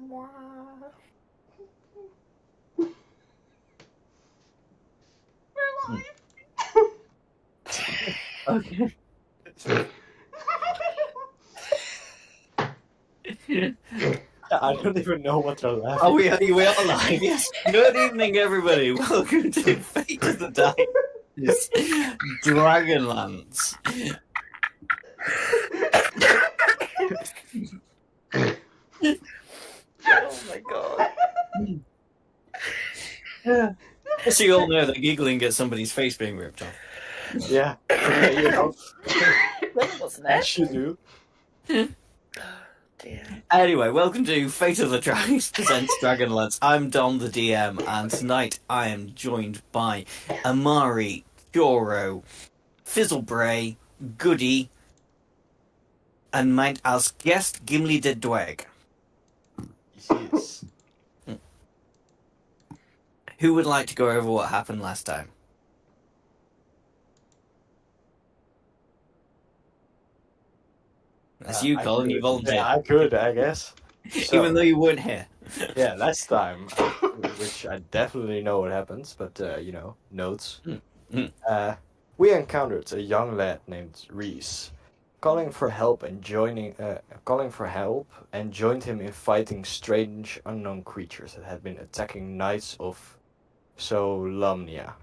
Okay. I don't even know what they're laughing. Oh, we are live. Yes. Good evening, everybody. Welcome to Fate of the Dice Dragonlance. Oh my god. So you all know that giggling at somebody's face being ripped off. Yeah, you know, That wasn't as it. you do. Dear. Anyway, welcome to Fate of the Dragons presents Dragonlance. I'm Don, the DM, and tonight I am joined by Amari, Joro, Fizzlebray, Goody, and might as guest Gimli de Dweg. Yes. Who would like to go over what happened last time? That's you, I Colin. could. You volunteered. Yeah, I could, I guess. So, Even though you weren't here. yeah, last time, which I definitely know what happens, but, notes. We encountered a young lad named Reese, calling for help and joined him in fighting strange unknown creatures that had been attacking knights of Solamnia.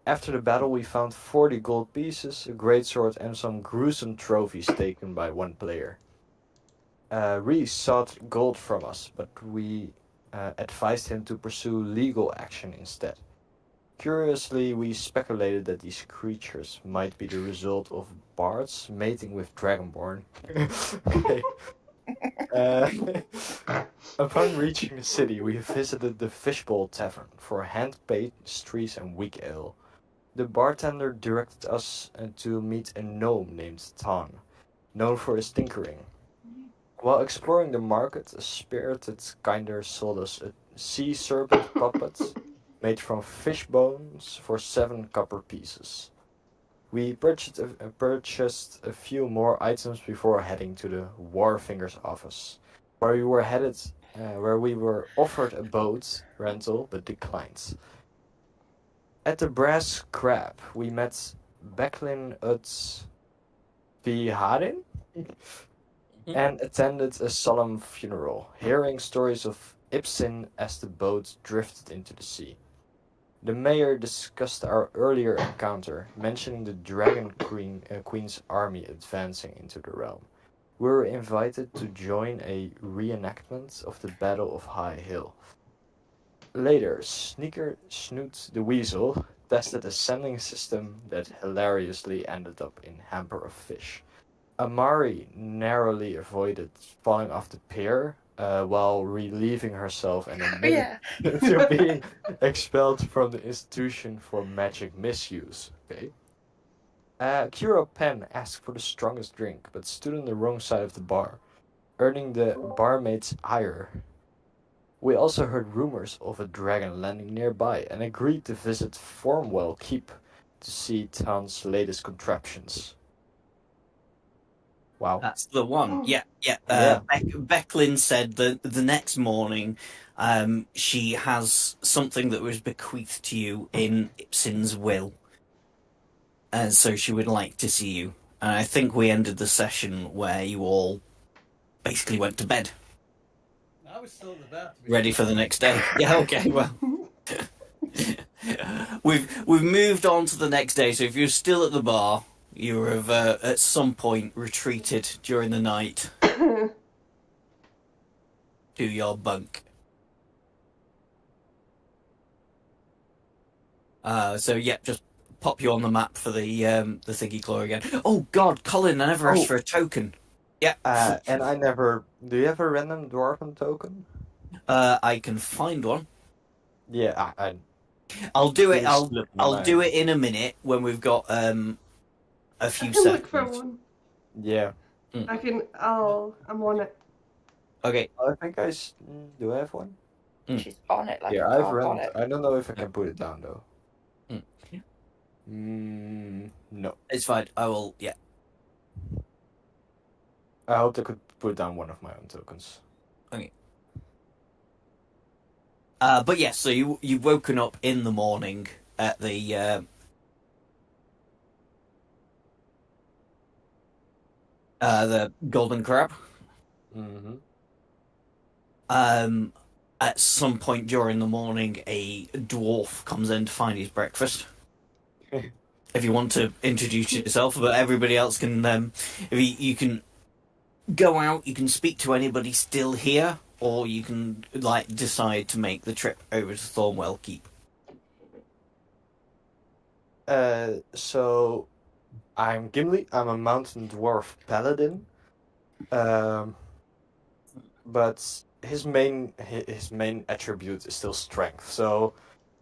After the battle, we found 40 gold pieces, a greatsword, and some gruesome trophies taken by one player. Reese sought gold from us, but we advised him to pursue legal action instead. Curiously, we speculated that these creatures might be the result of bards mating with Dragonborn. Okay. Upon reaching the city, we visited the Fishbowl Tavern for hand pastries and weak ale. The bartender directed us to meet a gnome named Tan, known for his tinkering. While exploring the market, a spirited kinder sold us a sea serpent puppet made from fish bones for 7 copper pieces. We purchased a few more items before heading to the Warfinger's office, where we were offered a boat rental but declined. At the Brass Crab, we met Becklin Utz Viharin and attended a solemn funeral, hearing stories of Ibsen as the boat drifted into the sea. The mayor discussed our earlier encounter, mentioning the Dragon Queen's army advancing into the realm. We were invited to join a reenactment of the Battle of High Hill. Later, Sneaker Snoot the Weasel tested a sending system that hilariously ended up in Hamper of Fish. Amari narrowly avoided falling off the pier while relieving herself and admitted to being expelled from the institution for magic misuse. Okay. Kira Penn asked for the strongest drink, but stood on the wrong side of the bar, earning the barmaid's ire. We also heard rumors of a dragon landing nearby and agreed to visit Formwell Keep to see Tan's latest contraptions. Wow. That's the one. Yeah. Yeah. Becklin said that the next morning she has something that was bequeathed to you in Ibsen's will. And so she would like to see you. And I think we ended the session where you all basically went to bed. I was still in the bathroom. Ready for the next day. Yeah, okay, well. We've moved on to the next day, so if you're still at the bar, you have at some point retreated during the night to your bunk. So yeah, just pop you on the map for the thingy claw again. Oh God, Colin, I never asked for a token. Yeah. And I never. Do you have a random dwarven token? I can find one. Yeah, I'll do it. Please slip my I'll mind. do it in a minute when we've got a few I can seconds. look for one. Yeah. I can. I'm on it. Okay. I think do I have one? She's on it like Yeah, a I've dog on run. it. I don't know if I can put it down though. Mm. No. It's fine. I will. Yeah. I hoped I could put down one of my own tokens. Okay. But yes, so you've woken up in the morning at the Golden Crab. Mm-hmm. At some point during the morning, a dwarf comes in to find his breakfast. If you want to introduce yourself, but everybody else can. If you can go out, you can speak to anybody still here, or you can like decide to make the trip over to Thornwell Keep. So I'm Gimli. I'm a mountain dwarf paladin. But his main attribute is still strength. So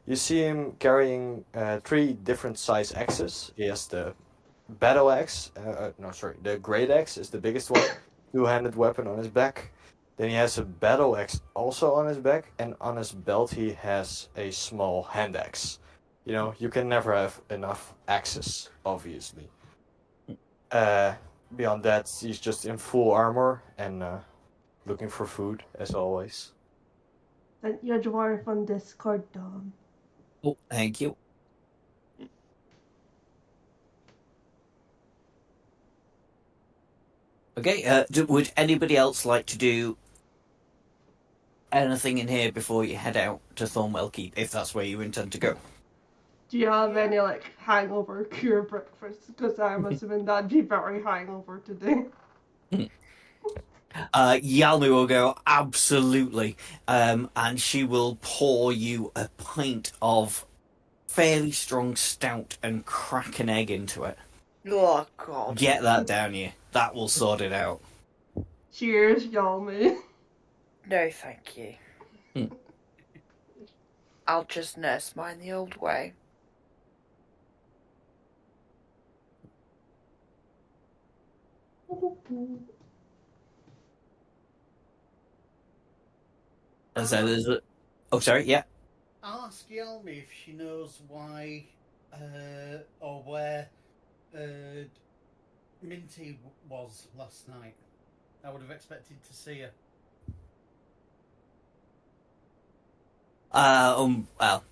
you see him carrying 3 different size axes. He has the battle axe. No, sorry, the great axe is the biggest one, 2-handed weapon on his back. Then he has a battle axe also on his back, and on his belt he has a small hand axe. You know, you can never have enough axes, obviously. Beyond that, he's just in full armor and looking for food, as always. Sent your dwarf on Discord, Dom. Oh, thank you. Okay, would anybody else like to do anything in here before you head out to Thornwell Keep, if that's where you intend to go? Do you have any like hangover cure breakfast? Because I'm assuming that'd be very hangover today. Yalmu will go, absolutely, and she will pour you a pint of fairly strong stout and crack an egg into it. Oh, God. Get that down you. That will sort it out. Cheers, Yalmy. No, thank you. Hmm. I'll just nurse mine the old way. And so there's a... Oh, sorry, yeah. I'll ask Yelmy if she knows why or where Minty was last night. I would have expected to see her. Well,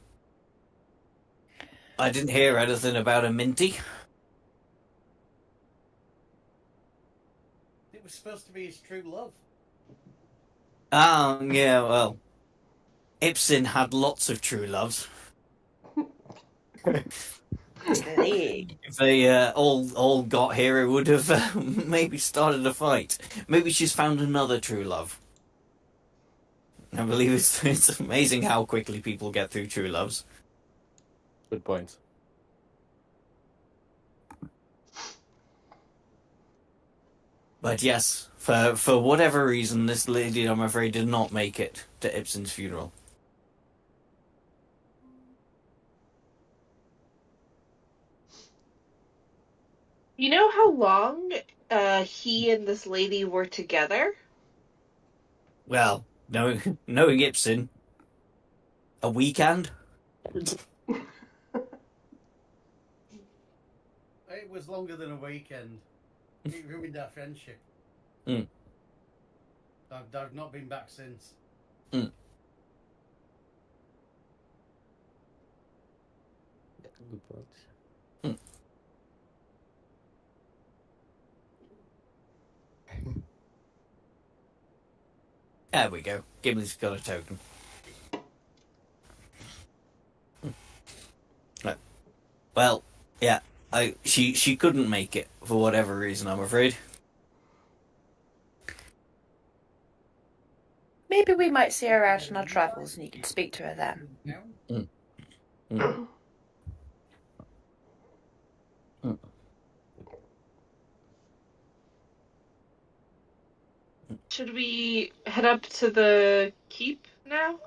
I didn't hear anything about a Minty. It was supposed to be his true love. Yeah, well, Ibsen had lots of true loves. If they all got here, it would have maybe started a fight. Maybe she's found another true love. I believe it's amazing how quickly people get through true loves. Good point. But yes, for whatever reason, this lady, I'm afraid, did not make it to Ibsen's funeral. You know how long he and this lady were together? Well, knowing Ibsen, a weekend? It was longer than a weekend. It ruined our friendship. Mm. I've not been back since. Mm. Good point. Mm. There we go. Gimli's got a token. Right. Well, yeah. She couldn't make it for whatever reason, I'm afraid. Maybe we might see her out on our travels and you can speak to her then. Mm. Mm. Mm. Should we head up to the keep now?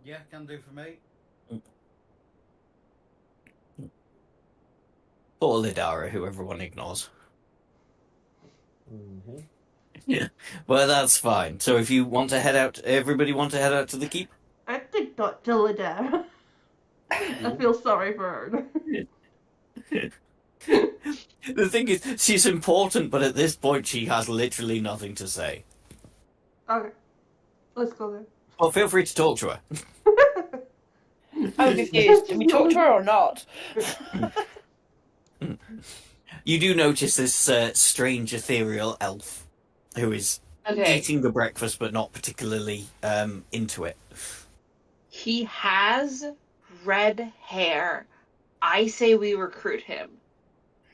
Yeah, can do for me. Or Lidara, who everyone ignores. Mm-hmm. Yeah, well, that's fine. So if you want to head out, everybody want to head out to the keep? I think not Dillida. I feel sorry for her. The thing is, she's important, but at this point, she has literally nothing to say. Okay, let's go there. Well, feel free to talk to her. I'm confused. Can we talk to her or not? You do notice this strange ethereal elf who is Okay. eating the breakfast but not particularly into it. He has red hair. I say we recruit him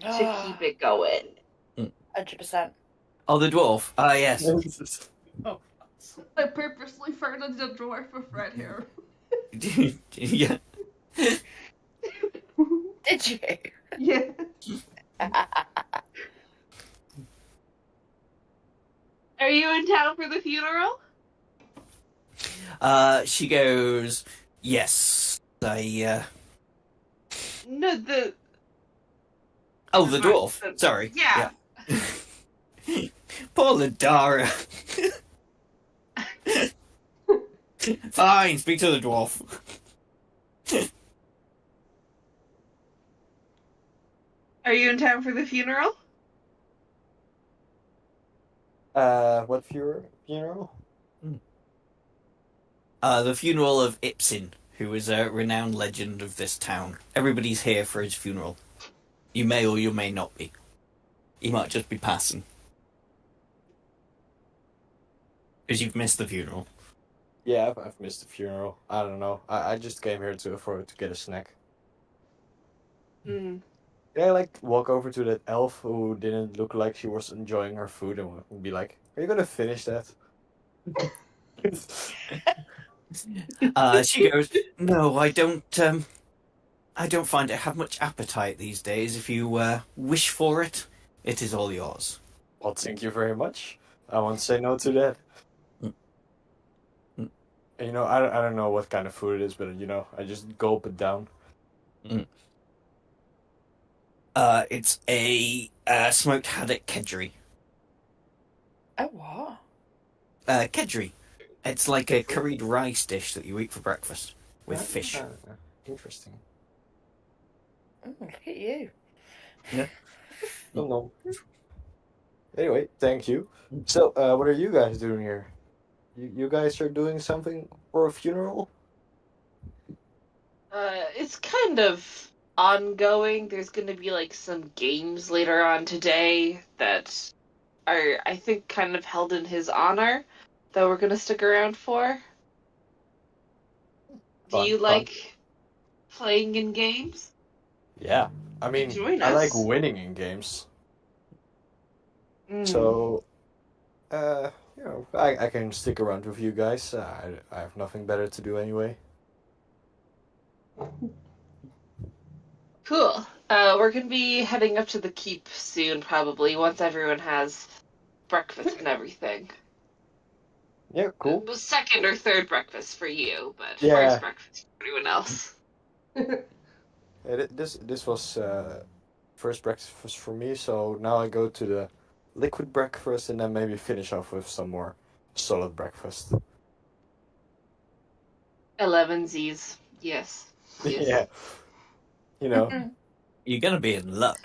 to keep it going. 100%. Oh, the dwarf. Ah, yes. Oh, I purposely found a dwarf with red hair. Yeah. Did you? Yeah. Are you in town for the funeral? She goes, yes. I, No, the Oh, the dwarf. Sorry. Yeah. Poor Ladara. Fine, speak to the dwarf. Are you in town for the funeral? What funeral? The funeral of Ipsin, who is a renowned legend of this town. Everybody's here for his funeral. You may or you may not be. He might just be passing. Because you've missed the funeral. Yeah, I've missed the funeral. I don't know. I just came here to get a snack. Hmm. Yeah, I like walk over to that elf who didn't look like she was enjoying her food and be like, "Are you gonna finish that?" She goes, no, I don't find it have much appetite these days. If you wish for it, it is all yours. Well, thank you very much. I won't say no to that. Mm. Mm. And, I don't know what kind of food it is, but I just gulp it down. It's a smoked haddock kedgeree. Oh, what? Kedgeree. It's like a curried rice dish that you eat for breakfast with fish. Interesting. Look at you. Oh, no. Anyway, thank you. So, what are you guys doing here? You guys are doing something for a funeral? It's kind of ongoing. There's gonna be like some games later on today that are, I think, kind of held in his honor that we're gonna stick around for. Do Fun, you fun. like playing in games? Yeah. I mean, Join I like us. winning in games. Mm. So, I can stick around with you guys. I have nothing better to do anyway. Cool. We're gonna be heading up to the keep soon, probably, once everyone has breakfast and everything. Yeah, cool. It was second or third breakfast for you, but Yeah. first breakfast for everyone else. Yeah, this was first breakfast for me, so now I go to the liquid breakfast and then maybe finish off with some more solid breakfast. 11Zs. Yes. Yes. Yeah. You're gonna be in luck.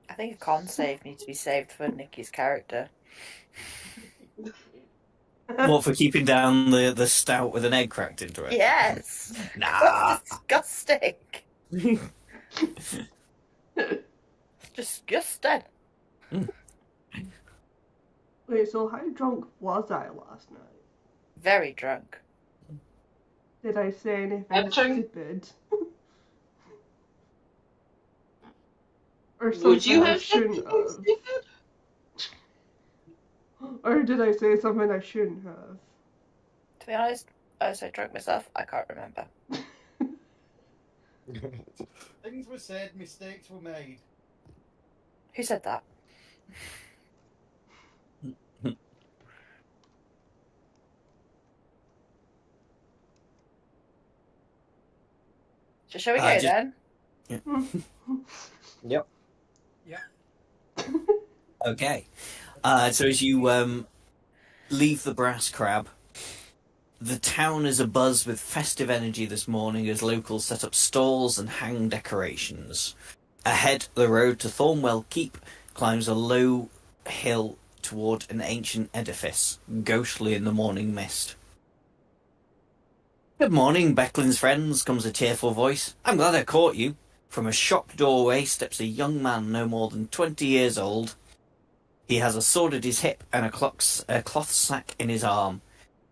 I think a con save needs to be saved for Nikki's character. What, for keeping down the stout with an egg cracked into it? Yes! Nah. That's disgusting! It's disgusting. Wait, so how drunk was I last night? Very drunk. Did I say anything Entering- stupid? Or Would something you I have said shouldn't something have? stupid? Or did I say something I shouldn't have? To be honest, I was so drunk myself, I can't remember. things were said, mistakes were made. Who said that? So shall we go then? Yep. Okay. So as you leave the Brass Crab, the town is abuzz with festive energy this morning as locals set up stalls and hang decorations. Ahead, the road to Thornwell Keep climbs a low hill toward an ancient edifice, ghostly in the morning mist. "Good morning, Becklin's friends," comes a tearful voice. "I'm glad I caught you." From a shop doorway steps a young man no more than 20 years old. He has a sword at his hip and a cloth sack in his arm.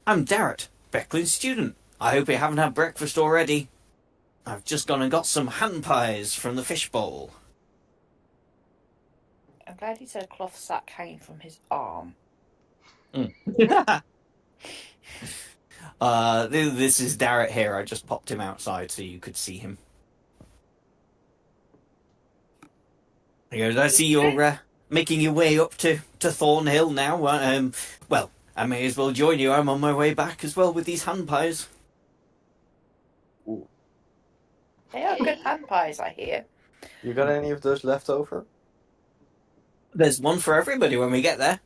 "I'm Darrett, Becklin's student. I hope you haven't had breakfast already. I've just gone and got some hand pies from the fishbowl." I'm glad he said cloth sack hanging from his arm. This is Darrett here. I just popped him outside so you could see him. He goes, "I see you're making your way up to Thornhill now. Well, I may as well join you. I'm on my way back as well with these hand pies." Ooh. They are good hand pies, I hear. You got any of those left over? There's one for everybody when we get there.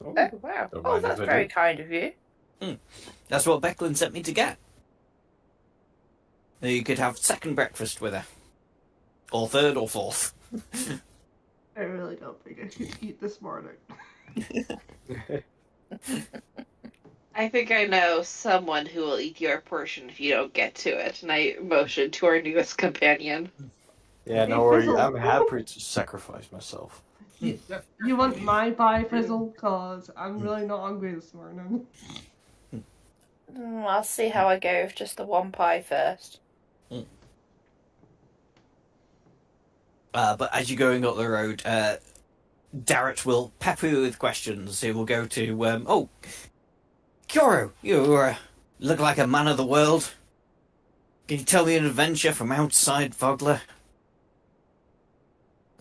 Oh, wow. Don't Oh, mind that's if I very do. kind of you. That's what Becklin sent me to get. You could have second breakfast with her. Or third or fourth. I really don't think I should eat this morning. I think I know someone who will eat your portion if you don't get to it. And I motion to our newest companion. Yeah, Hey, no worry. Fizzle. I'm happy to sacrifice myself. You want my pie, Fizzle? Cause I'm really not hungry this morning. I'll see how I go with just the one pie first. But as you're going up the road, Darrett will pepper you with questions. He will go to, Kyoro, you look like a man of the world. Can you tell me an adventure from outside Vogler?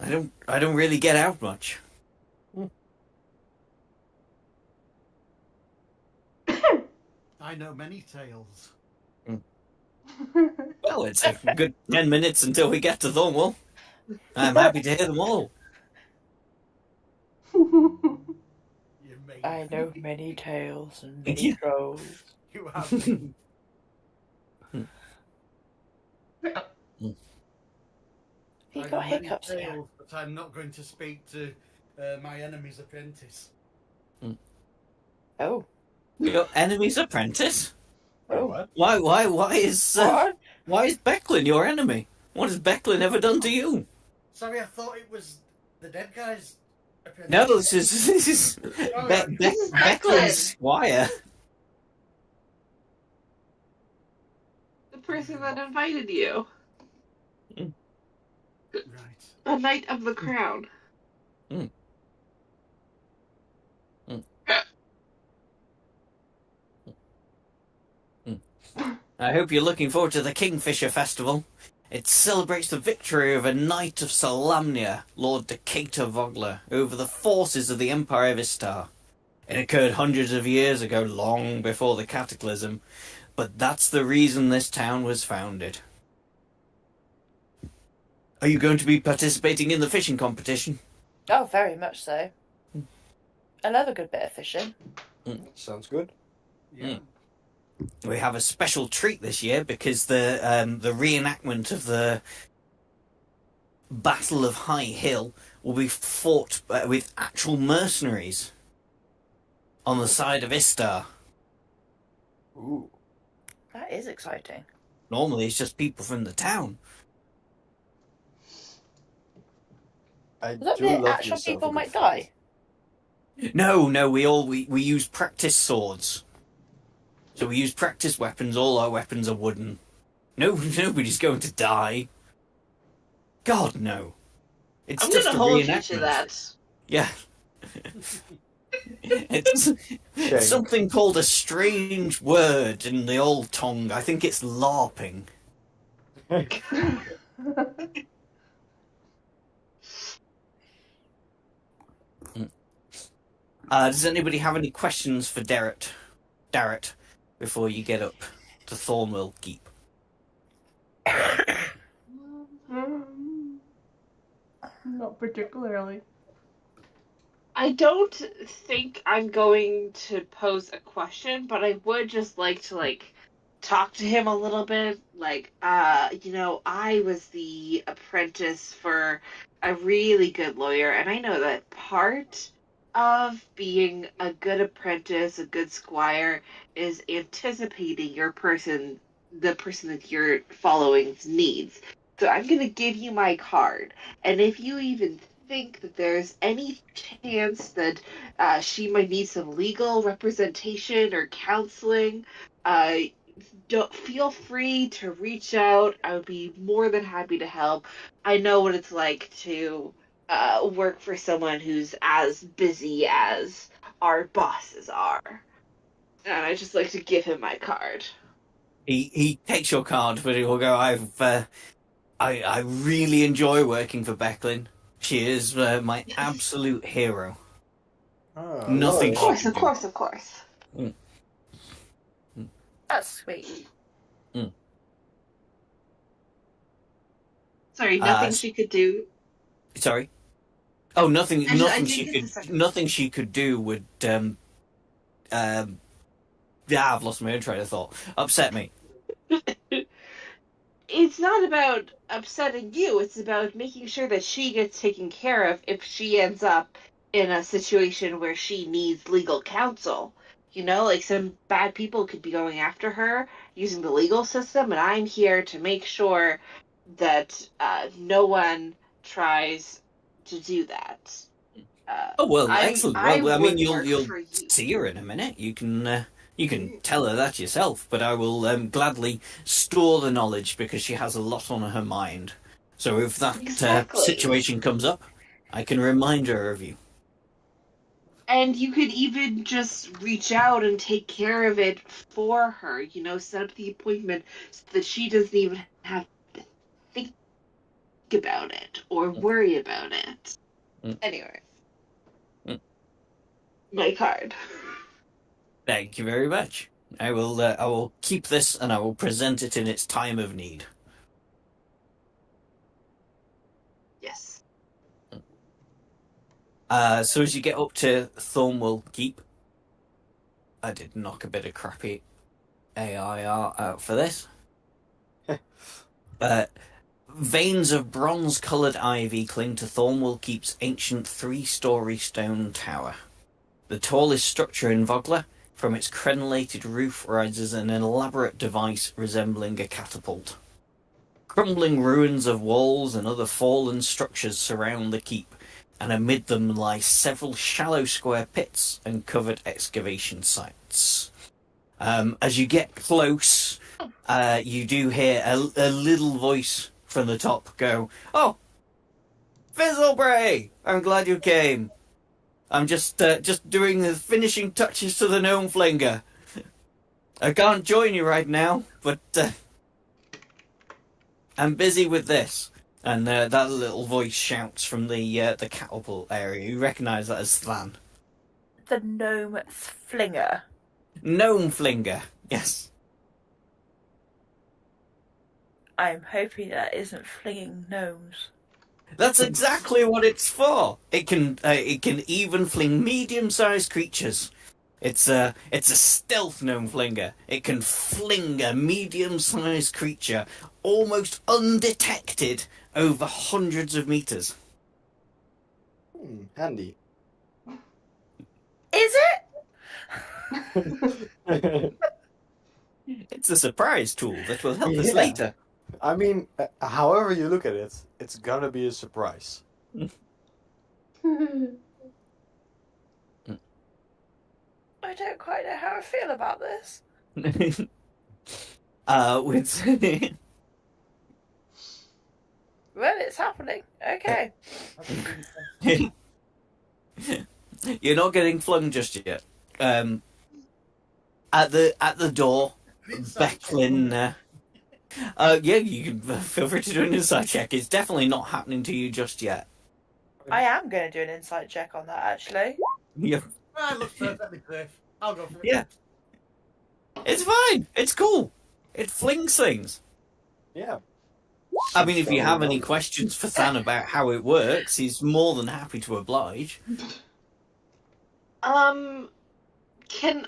I don't really get out much. I know many tales. Well, it's a good 10 minutes until we get to Thornwell. I'm happy to hear them all. You may. I know many tales and Yeah. many trolls. You have been. You I got know many hiccups here. tales, but I'm not going to speak to my enemy's apprentice. Oh. Your enemy's apprentice? Oh. What? Why is Becklin your enemy? What has Becklin ever done to you? Sorry, I thought it was the dead guy's apprentice. No, this is Becklin's squire. The person that invited you. Right. A knight of the crown. I hope you're looking forward to the Kingfisher Festival. It celebrates the victory of a knight of Salamnia, Lord Decatur Vogler, over the forces of the Empire of Istar. It occurred hundreds of years ago, long before the Cataclysm, but that's the reason this town was founded. Are you going to be participating in the fishing competition? Oh, very much so. I love a good bit of fishing. Sounds good. Yeah. We have a special treat this year because the reenactment of the Battle of High Hill will be fought with actual mercenaries on the side of Istar. Ooh. That is exciting. Normally, it's just people from the town. I Does that do mean love actual yourself a people good might fight. die? No, we use practice swords. So we use practice weapons. All our weapons are wooden. Nobody's going to die. God, no. It's I'm just gonna a hold you reenactment. to that. Yeah. It's Shame. something called a strange word in the old tongue. I think it's LARPing. Does anybody have any questions for Darrett, before you get up to Thornwell Keep? Not particularly. I don't think I'm going to pose a question, but I would just like to talk to him a little bit. I was the apprentice for a really good lawyer, and I know that part of being a good apprentice, a good squire, is anticipating the person that you're following's needs. So I'm going to give you my card. And if you even think that there's any chance that she might need some legal representation or counseling, uh, don't feel free to reach out. I would be more than happy to help. I know what it's like to work for someone who's as busy as our bosses are. And I just like to give him my card. He takes your card, but he will go, I really enjoy working for Becklin. She is my absolute hero. Oh, Nothing lol. she could do. Of course. That's sweet. Sorry, nothing she could do. Sorry. Oh, nothing. I Nothing did she get the could. second. Nothing she could do would. Yeah, I've lost my own train of thought. Upset me. It's not about upsetting you, it's about making sure that she gets taken care of if she ends up in a situation where she needs legal counsel. You know, like some bad people could be going after her using the legal system, and I'm here to make sure that no one tries to do that. Oh well, I excellent. I Well, I mean, would you'll work for you. see her in a minute. You can tell her that yourself. But I will gladly store the knowledge because she has a lot on her mind. So if that Exactly. situation comes up, I can remind her of you. And you could even just reach out and take care of it for her, you know, set up the appointment so that she doesn't even have to think about it or worry about it. Anyway. My card. Thank you very much. I will keep this and I will present it in its time of need. Yes. So as you get up to Thornwell Keep, I did knock a bit of crappy AI art out for this. Veins of bronze-coloured ivy cling to Thornwell Keep's ancient 3-storey stone tower. The tallest structure in Vogler, from its crenellated roof rises an elaborate device resembling a catapult. Crumbling ruins of walls and other fallen structures surround the keep, and amid them lie several shallow square pits and covered excavation sites. As you get close, you do hear a little voice from the top go, "Oh, Fizzlebray! I'm glad you came. I'm just doing the finishing touches to the gnome flinger. I can't join you right now, but I'm busy with this." And that little voice shouts from the catapult area. You recognise that as Thlan. The gnome flinger. Gnome flinger, yes. I'm hoping that isn't flinging gnomes. That's exactly what it's for. It can even fling medium-sized creatures. It's a stealth gnome flinger. It can fling a medium-sized creature almost undetected over hundreds of meters. Handy. Is it? It's a surprise tool that will help us Yeah. later. I mean, however you look at it, it's gonna be a surprise. I don't quite know how I feel about this. With Well, it's happening. Okay. You're not getting flung just yet. At the door, Becklin. Yeah, you can feel free to do an insight check. It's definitely not happening to you just yet. I am going to do an insight check on that, actually. Yeah, Ah, looks perfectly safe. I'll go for it. yeah. It's fine. It's cool. It flings things. Yeah. I mean, if you have any questions for Than about how it works, he's more than happy to oblige. Can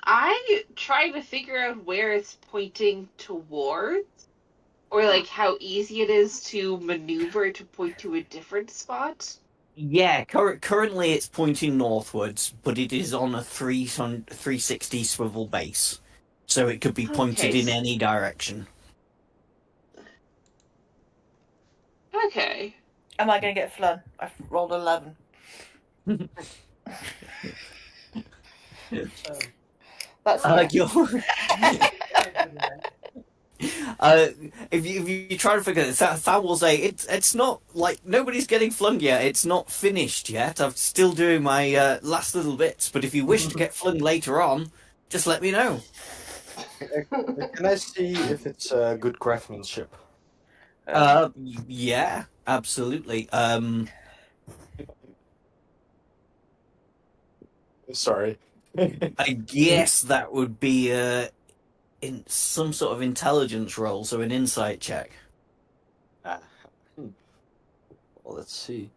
I try to figure out where it's pointing towards? Or, like, how easy it is to maneuver to point to a different spot? Yeah, currently it's pointing northwards, but it is on a 360 swivel base, so it could be pointed Okay. in any direction. Okay. Am I going to get flun? I've rolled 11. That's Uh, yeah. you're, if you try to figure this out, Thal will say it's not like nobody's getting flung yet. It's not finished yet. I'm still doing my last little bits. But if you wish to get flung later on, just let me know. Can I see if it's good craftsmanship? Yeah, absolutely. Sorry. I guess that would be in some sort of intelligence roll, so an insight check. Ah. Well, let's see.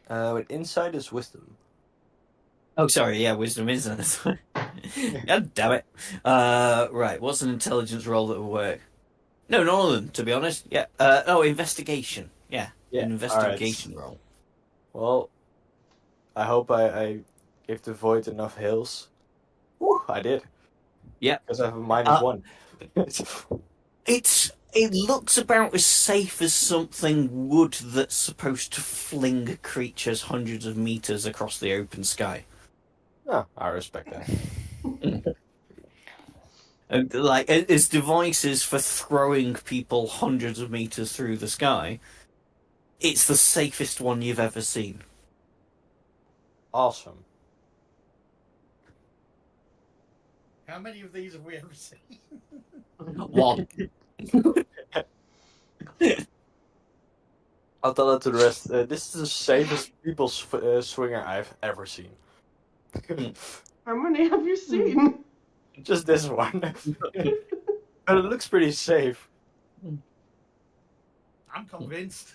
With insight is wisdom. Oh, sorry, yeah, wisdom isn't it? God damn it. Right, what's an intelligence roll that will work? No, none of them, to be honest. Yeah. Investigation. Yeah, Yeah. an investigation All right. roll. Well, I hope I gave the void enough hills. Woo, I did. Yeah. Because I have a -1. It looks about as safe as something would that's supposed to fling creatures hundreds of meters across the open sky. Oh, I respect that. And, like, as devices for throwing people hundreds of meters through the sky, it's the safest one you've ever seen. Awesome. How many of these have we ever seen? One. I'll tell it to the rest. This is the safest people swinger I've ever seen. How many have you seen? Just this one. But it looks pretty safe. I'm convinced.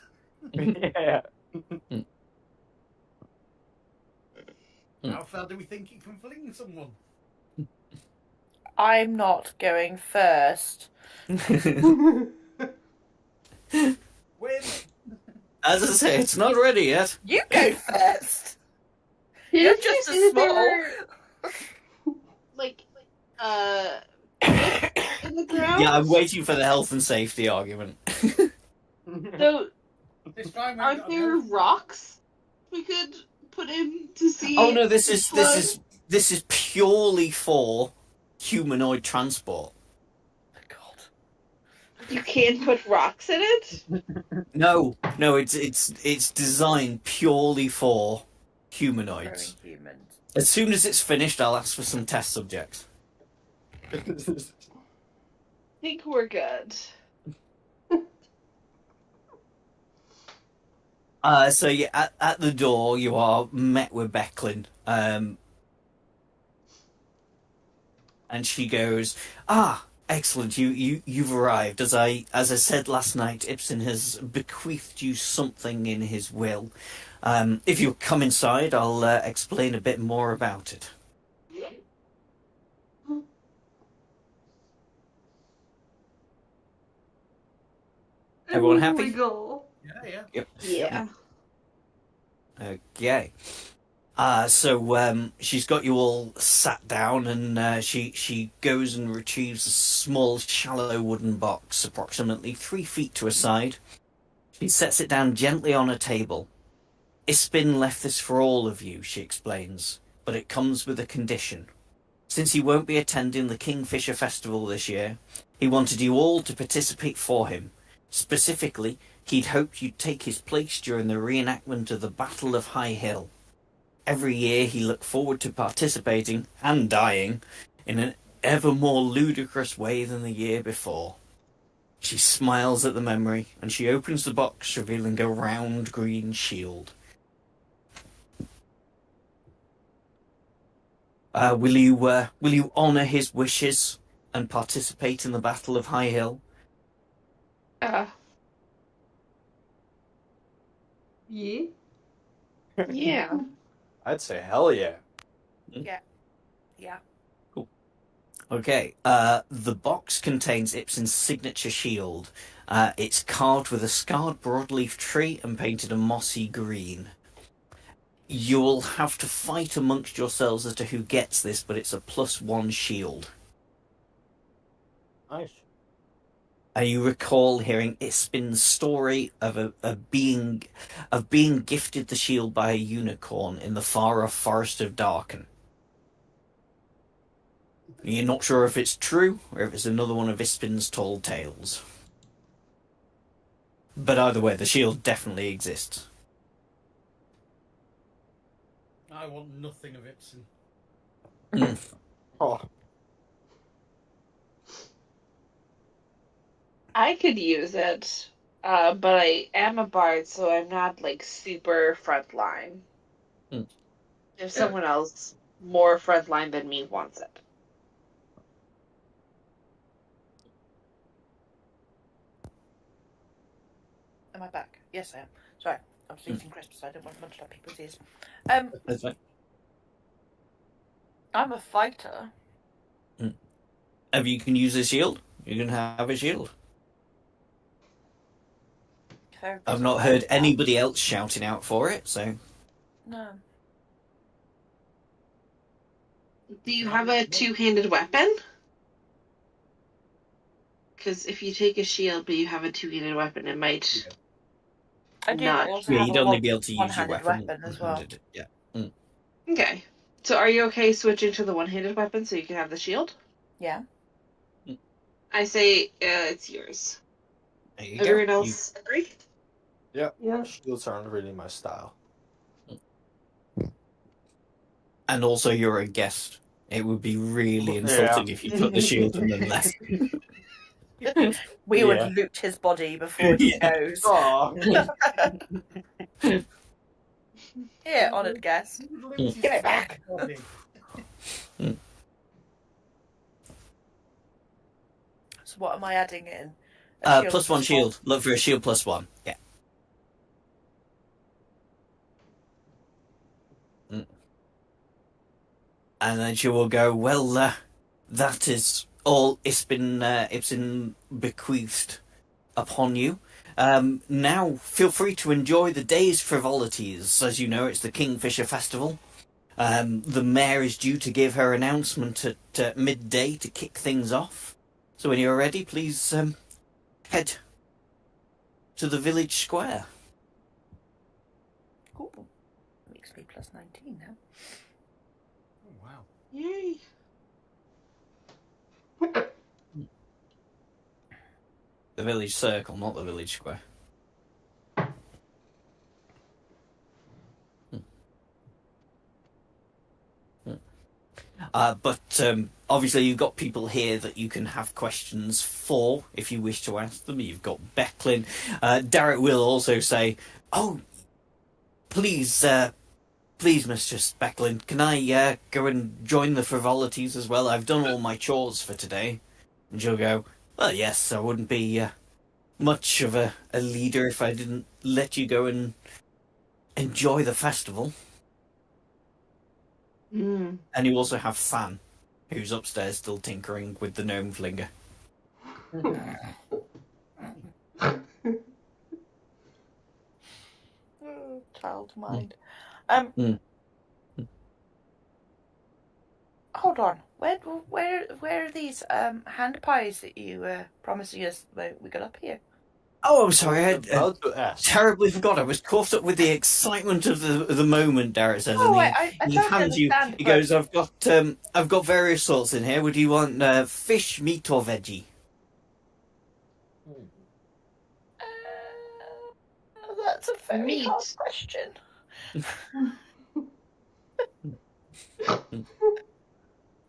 Yeah. How far do we think it can fling someone? I'm not going first. Win! As I say, it's not ready yet. You go first. Did You're you just say as that they small. were, like, in the ground? Yeah, I'm waiting for the health and safety argument. So, This time we aren't there rocks we could put in to see? Oh no, this is flood? this is purely for humanoid transport. God. You can't put rocks in it? No, it's designed purely for humanoids. Growing humans. As soon as it's finished, I'll ask for some test subjects. I think we're good. So yeah, at the door you are met with Becklin, and she goes, "Ah, excellent! You've arrived. As I said last night, Ibsen has bequeathed you something in his will. If you come inside, I'll explain a bit more about it." Everyone happy? We go. Yeah. Yep. Yeah. Okay. So she's got you all sat down, and she goes and retrieves a small, shallow wooden box, approximately 3 feet to a side. She sets it down gently on a table. Ispin left this for all of you, she explains, but it comes with a condition. Since he won't be attending the Kingfisher Festival this year, he wanted you all to participate for him. Specifically, he'd hoped you'd take his place during the reenactment of the Battle of High Hill. Every year he looked forward to participating, and dying, in an ever more ludicrous way than the year before. She smiles at the memory, and she opens the box, revealing a round green shield. Will you honour his wishes and participate in the Battle of High Hill? Yeah. Yeah. I'd say hell yeah. Yeah. Cool. Okay, the box contains Ibsen's signature shield. It's carved with a scarred broadleaf tree and painted a mossy green. You'll have to fight amongst yourselves as to who gets this, but it's a +1 shield. Nice. And you recall hearing Ispin's story of being gifted the shield by a unicorn in the far-off forest of Darken. You're not sure if it's true or if it's another one of Ispin's tall tales. But either way, the shield definitely exists. I want nothing of Ibsen. Oh, I could use it, but I am a bard, so I'm not like super frontline. Hmm. If someone else more frontline than me wants it. Am I back? Yes, I am. Sorry, I was eating crisps, so I didn't want to munch on people's ears. That's right. I'm a fighter. If you can use a shield, you can have a shield. I've not heard anybody else shouting out for it, so... No. Do you have a two-handed weapon? Because if you take a shield but you have a two-handed weapon, it might... I do Not- also Yeah, have you'd a only be able to use your one-handed weapon. as well. Yeah. Okay. So are you okay switching to the one-handed weapon so you can have the shield? Yeah. I say it's yours. There you go. Everyone else agree? Yeah. shields aren't really my style. And also, you're a guest. It would be really Yeah. insulting if you took the shield and then left. We Yeah. would loot his body before he Yeah. goes. Oh, Here, honoured guest. Give it back. So what am I adding in? A shield +1 shield. Look for a shield +1. Yeah. And then she will go, well, that is all Ibsen bequeathed upon you. Now, feel free to enjoy the day's frivolities. As you know, it's the Kingfisher Festival. The mayor is due to give her announcement at midday to kick things off. So when you're ready, please head to the village square. Cool. Makes me +19 now. Oh, wow. Yay. The village circle, not the village square. But obviously you've got people here that you can have questions for if you wish to ask them. You've got Becklin. Darrett will also say, oh, please, Mistress Becklin, can I go and join the frivolities as well? I've done all my chores for today. And she'll go, well, yes, I wouldn't be much of a leader if I didn't let you go and enjoy the festival. Mm. And you also have Fan, who's upstairs still tinkering with the gnome flinger. Child mind. Mm. Hold on. Where are these hand pies that you were promising us when we got up here? Oh, I'm sorry, I about to ask. terribly forgot. I was caught up with the excitement of the moment, Darrett says. Oh, and I he don't hands you, understand. he goes, I've got various sorts in here. Would you want fish, meat, or veggie? That's a very Meat. hard question.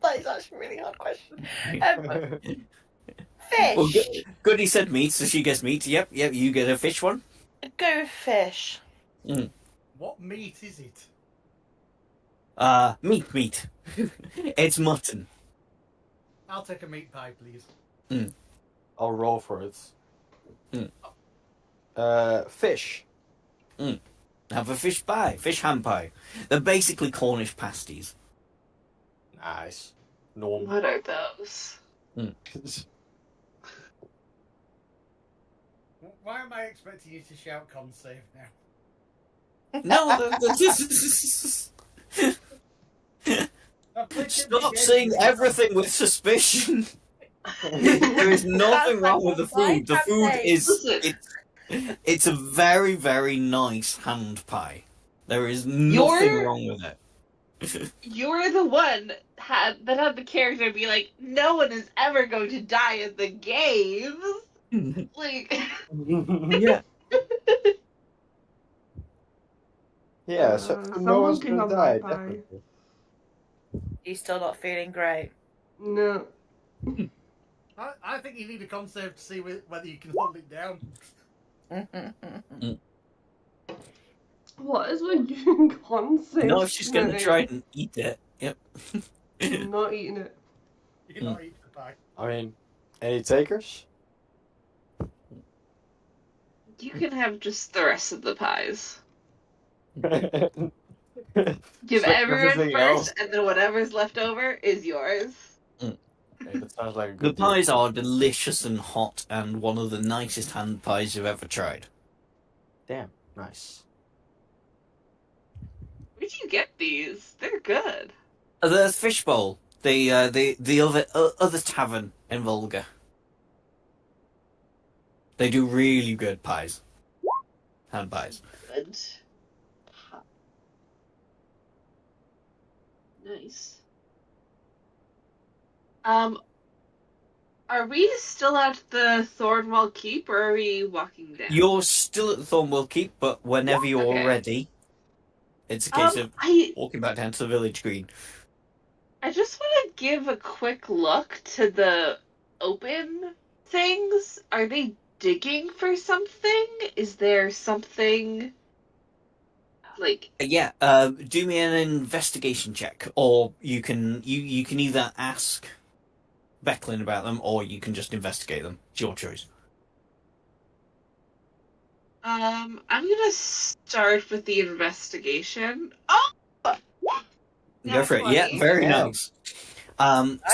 That is actually a really hard question. Fish. Well, good, he said meat, so she gets meat. Yep, you get a fish one. Go with fish. What meat is it? Meat. It's mutton. I'll take a meat pie, please. I'll roll for it. Fish. Have a fish pie, fish ham pie. They're basically Cornish pasties. Nice. Norm. What are those? Why am I expecting you to shout "con save" now? No, I've played too many stop games seeing with everything with suspicion. There is nothing Sounds wrong like with the a food. The fine food cafe. is Listen. it's a very, very nice hand pie. There is nothing wrong with it. You're the one that had the character be like, no one is ever going to die in the games. Like, Yeah. Yeah, so no someone one's can gonna have my die, pie. definitely. You still not feeling great? No. I think you need a con save to see whether you can hold it down. What is with you concept? No, she's gonna try and eat it. Yep. I'm not eating it. You're not eating the pie. I mean, any takers? you can have just the rest of the pies. Give So everyone everything first, else- and then whatever's left over is yours. Hey, that sounds like a The good deal. pies are delicious and hot, and one of the nicest hand pies you've ever tried. Damn, nice. Where do you get these? They're good. The fishbowl, the other tavern in Volga. They do really good pies, hand pies. Good. Nice. Are we still at the Thornwall Keep, or are we walking down? You're still at the Thornwell Keep, but whenever you're Okay. ready, it's a case of I walking back down to the village green. just want to give a quick look to the open things. Are they digging for something? Is there something like Yeah, do me an investigation check, or you can either ask Becklin about them, or you can just investigate them. It's your choice. I'm gonna start with the investigation. Oh, Go for it. Yeah, 20. very Yeah. nice.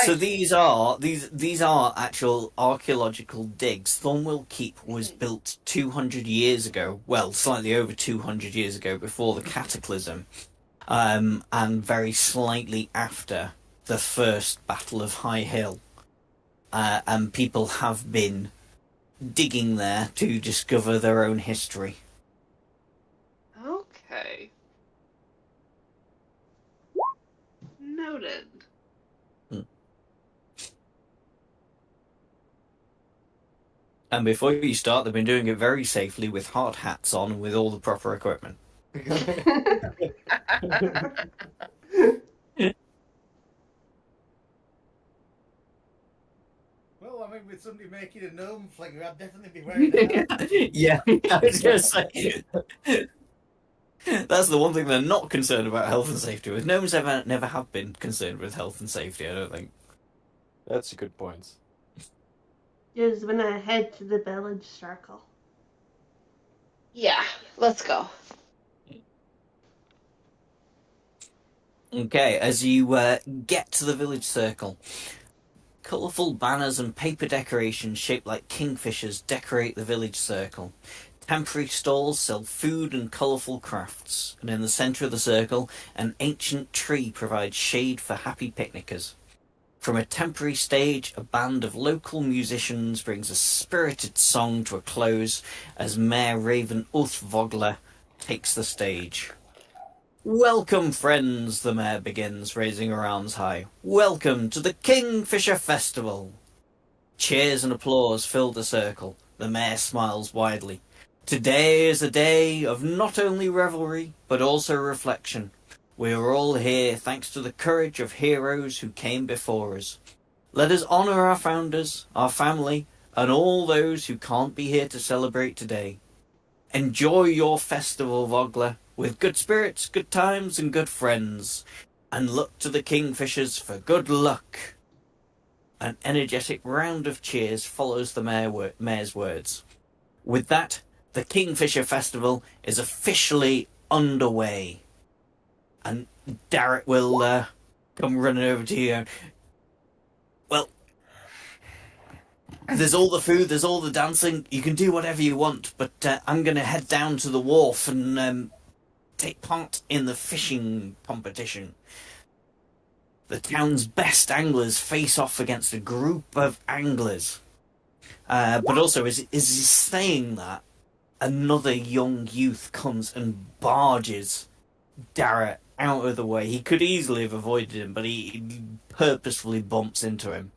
So these are actual archaeological digs. Thornwell Keep was built 200 years ago. Well, slightly over 200 years ago, before the Cataclysm, and very slightly after the first Battle of High Hill. And people have been digging there to discover their own history. Okay. Noted. And before you start, they've been doing it very safely with hard hats on and with all the proper equipment. Well, I mean, with somebody making a gnome flinger, I'd definitely be wearing that. Yeah, I was going to say. That's the one thing they're not concerned about health and safety with. Gnomes never have been concerned with health and safety, I don't think. That's a good point. Just when I head to the village circle. Yeah, let's go. Okay, as you get to the village circle, colourful banners and paper decorations shaped like kingfishers decorate the village circle. Temporary stalls sell food and colourful crafts, and in the centre of the circle, an ancient tree provides shade for happy picnickers. From a temporary stage, a band of local musicians brings a spirited song to a close as Mayor Raven Vogler takes the stage. Welcome, friends, the mayor begins, raising her arms high. Welcome to the Kingfisher Festival. Cheers and applause fill the circle. The mayor smiles widely. Today is a day of not only revelry, but also reflection. We are all here thanks to the courage of heroes who came before us. Let us honour our founders, our family, and all those who can't be here to celebrate today. Enjoy your festival, Vogler, with good spirits, good times, and good friends. And look to the Kingfishers for good luck. An energetic round of cheers follows the mayor's words. With that, the Kingfisher Festival is officially underway. And Darrett will come running over to you. There's all the food, there's all the dancing. You can do whatever you want, but I'm going to head down to the wharf and take part in the fishing competition. The town's best anglers face off against a group of anglers. But also, as he's saying that, another young youth comes and barges Darrett out of the way. He could easily have avoided him, but he purposefully bumps into him.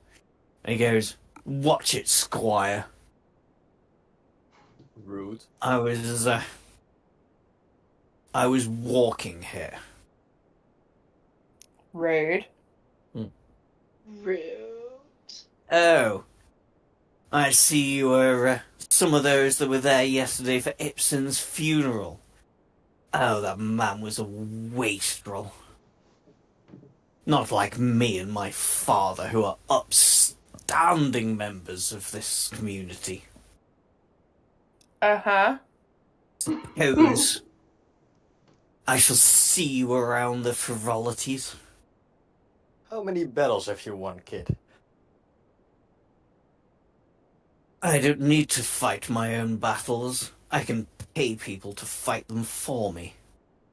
And he goes, "Watch it, Squire. Rude. I was walking here." Rude. Rude. "Oh, I see you were some of those that were there yesterday for Ibsen's funeral. Oh, that man was a wastrel. Not like me and my father, who are upstanding members of this community. Uh-huh. Suppose I shall see you around the frivolities." How many battles have you won, kid? "I don't need to fight my own battles. I can pay people to fight them for me."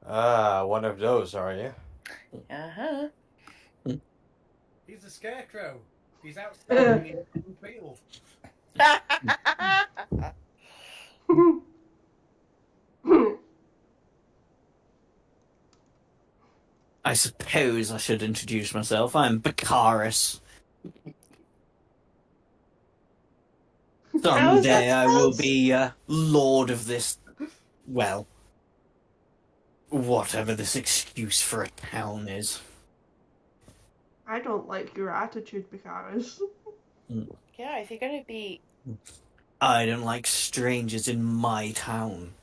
Ah, one of those, are you? Uh-huh. He's a scarecrow. He's outstanding in the field. "I suppose I should introduce myself. I'm Baccharis. How is that Someday I will spelled? be lord of this, well, whatever this excuse for a town is." I don't like your attitude, Baccharis. Yeah, if you're gonna be... "I don't like strangers in my town."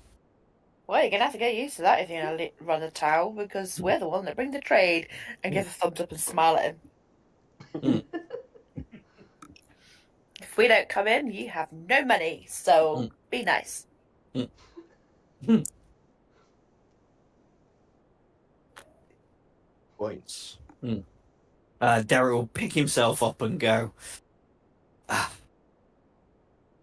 Well, you're gonna have to get used to that if you're gonna run a town, because we're the one that bring the trade and give a thumbs up and smile at him. If we don't come in, you have no money, so be nice. Points. Derek will pick himself up and go,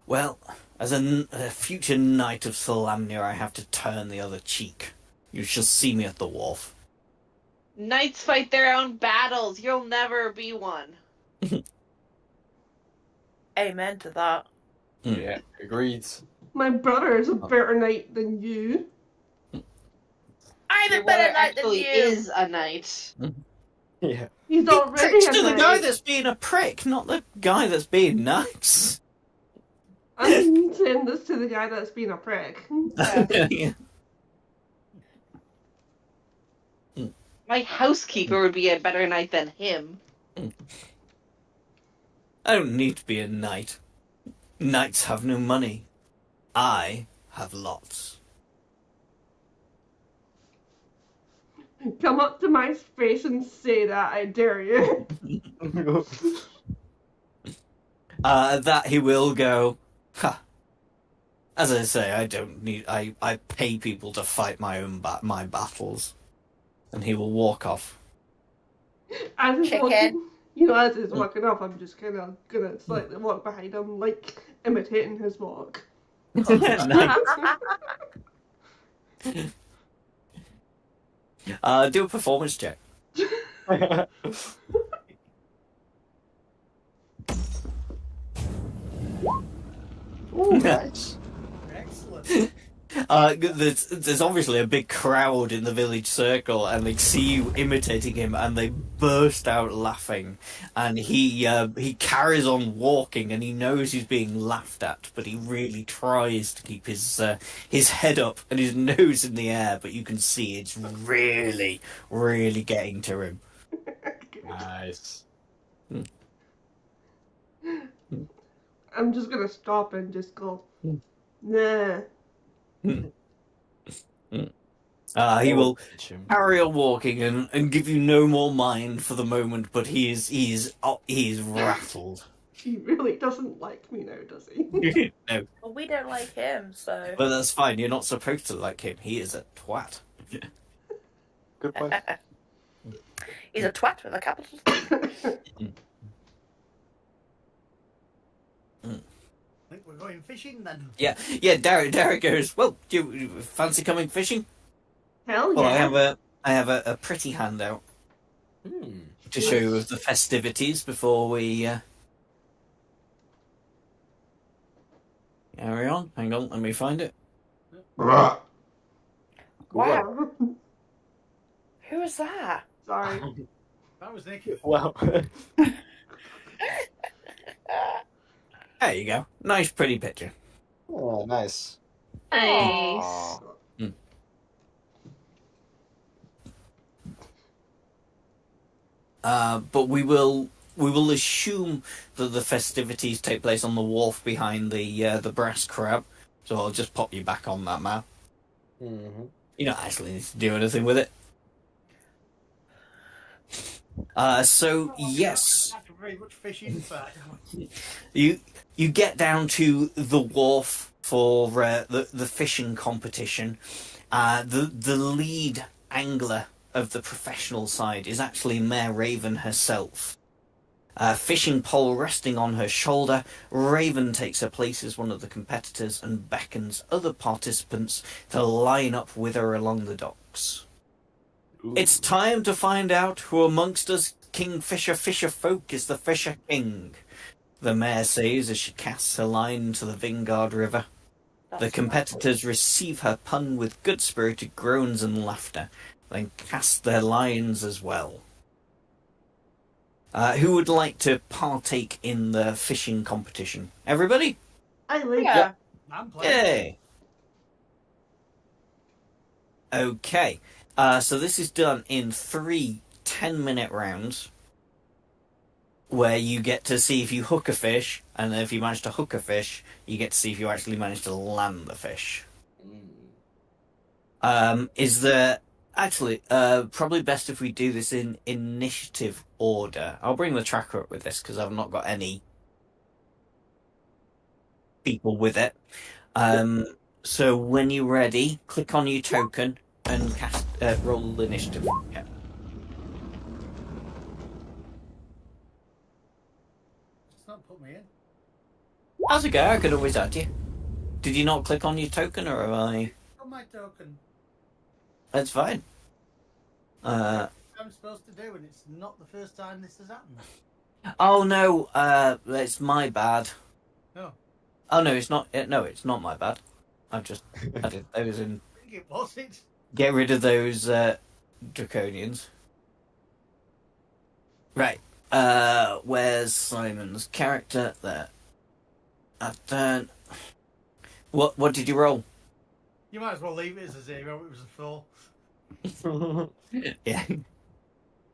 "Well, as a future knight of Solamnia, I have to turn the other cheek. You shall see me at the wharf." Knights fight their own battles. You'll never be one. Amen to that. Yeah, agreed. My brother is a better knight than you. I'm Your a better brother knight than actually you! is a knight. Yeah. He's He already pricks a to the knight. guy that's being a prick, not the guy that's being nice. I'm saying this to the guy that's been a prick. Yeah. My housekeeper would be a better knight than him. I don't need to be a knight. Knights have no money. I have lots. Come up to my face and say that, I dare you. That he will go, "Ha. As I say, I don't need. I pay people to fight my own my battles," and he will walk off. As he's Chicken. walking, as he's walking off, I'm just kind of gonna slightly walk behind him, like imitating his walk. Nice. Do a performance check. Ooh, nice. Excellent. There's obviously a big crowd in the village circle, and they see you imitating him, and they burst out laughing. And he carries on walking, and he knows he's being laughed at, but he really tries to keep his head up and his nose in the air. But you can see it's really, really getting to him. Nice. I'm just gonna stop and just go, nah. He will carry on walking and give you no more mind for the moment, but he is rattled. He really doesn't like me now, does he? No, Well, we don't like him, so... but that's fine. You're not supposed to like him. He is a twat. Good point. He's a twat with a capital T. we're going fishing then. Yeah, Derek goes, well, do you fancy coming fishing? Hell yeah. Well, I have a pretty handout to show you of the festivities before we carry on. Hang on, let me find it. Wow. Wow. Who was that? Sorry. That was Nick. Wow. There you go. Nice, pretty picture. Oh, nice. Nice. Aw. But we will assume that the festivities take place on the wharf behind the brass crab. So I'll just pop you back on that map. Mm-hmm. You don't actually need to do anything with it. So yes, Not very much fishing, but you get down to the wharf for the fishing competition. The lead angler of the professional side is actually Mare Raven herself. Fishing pole resting on her shoulder, Raven takes her place as one of the competitors and beckons other participants to line up with her along the docks. It's time to find out who amongst us Kingfisher Fisher folk is the Fisher King, the mare says as she casts her line into the Vingard River. The competitors receive her pun with good-spirited groans and laughter, then cast their lines as well. Who would like to partake in the fishing competition? Everybody? I like Yeah. it. I'm playing. Yay! Okay, so this is done in 3 10-minute rounds, where you get to see if you hook a fish, and then if you manage to hook a fish, you get to see if you actually manage to land the fish. Is there... Actually, probably best if we do this in initiative order. I'll bring the tracker up with this, because I've not got any people with it. So when you're ready, click on your token and cast roll initiative. Yeah. It's not put me in. How's it go? I could always add you. Did you not click on your token, or have I? On my token. That's fine. I'm supposed to do, and it's not the first time this has happened. Oh no, it's my bad. No. Oh no, it's not. No, it's not my bad. I've just added those in. I think it was it. Get rid of those draconians. Right. Where's Simon's character? There. What did you roll? You might as well leave it as a 0. It was a 4. Yeah.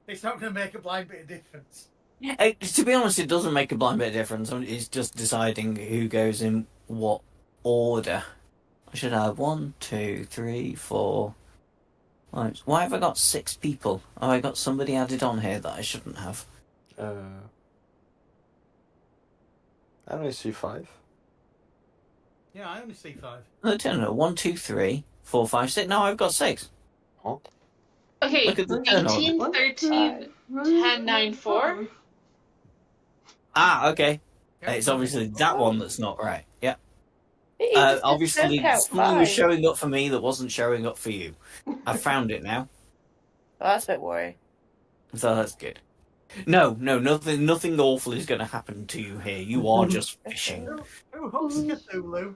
It's not going to make a blind bit of difference. To be honest, it doesn't make a blind bit of difference. It's just deciding who goes in what order. I should have 1, 2, 3, 4. Right. Why have I got 6 people? Oh, I got somebody added on here that I shouldn't have. I only see 5. Yeah, I only see 5. I don't know. 1, 2, 3, 4, 5, 6. No, I've got 6. Okay, Look at the turn 18, order. 13, 10, 9, 4. Ah, okay. Yeah, It's obviously that one that's not right. Yeah. It just Obviously, turned out something was fine. showing up for me that wasn't showing up for you. I found it now, Oh, that's a bit worrying. so that's good. No, nothing awful is going to happen to you here. You are just fishing. Who hooks Cthulhu?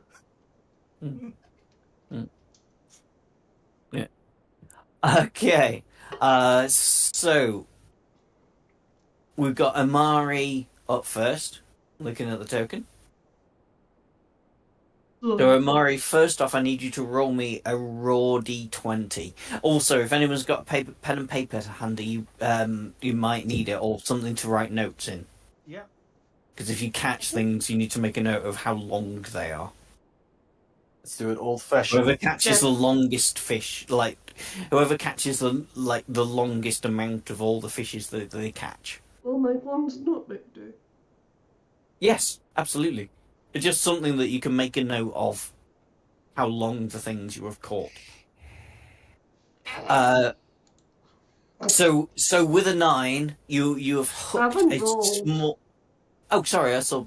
Yeah. Okay. So we've got Amari up first, looking at the token. So Amari, first off, I need you to roll me a raw d20. Also, if anyone's got pen and paper handy, you might need it, or something to write notes in. Yeah. Because if you catch things, you need to make a note of how long they are. Let's do it old-fashioned. Whoever catches the longest fish, whoever catches the longest amount of all the fishes that they catch. Will my one's notebook do? Yes, absolutely. It's just something that you can make a note of how long the things you have caught. So with a 9, you have hooked haven't a rolled. small. Oh, sorry, I saw.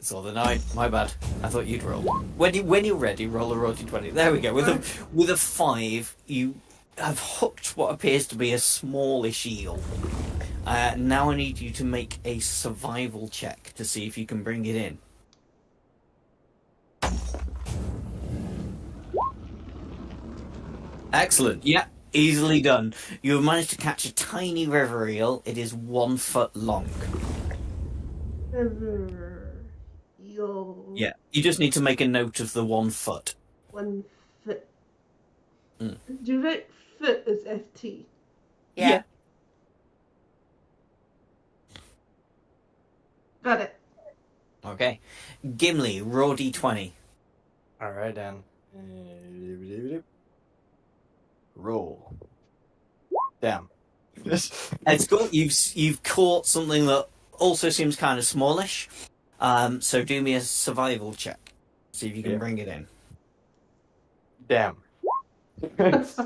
It's all the 9. My bad. I thought you'd roll. When you're ready, roll a Roti 20. There we go. With a 5, you have hooked what appears to be a smallish eel. Now I need you to make a survival check to see if you can bring it in. Excellent. Yeah, easily done. You have managed to catch a tiny river eel. It is 1 foot long. River eel. Yeah, you just need to make a note of the 1 foot. 1 foot. Mm. Do you write foot as FT? Yeah. Got it. Okay. Gimli, roll d20. Alright then. Roll. Damn. It's cool. You've caught something that also seems kind of smallish. So do me a survival check. See if you can bring it in. Damn.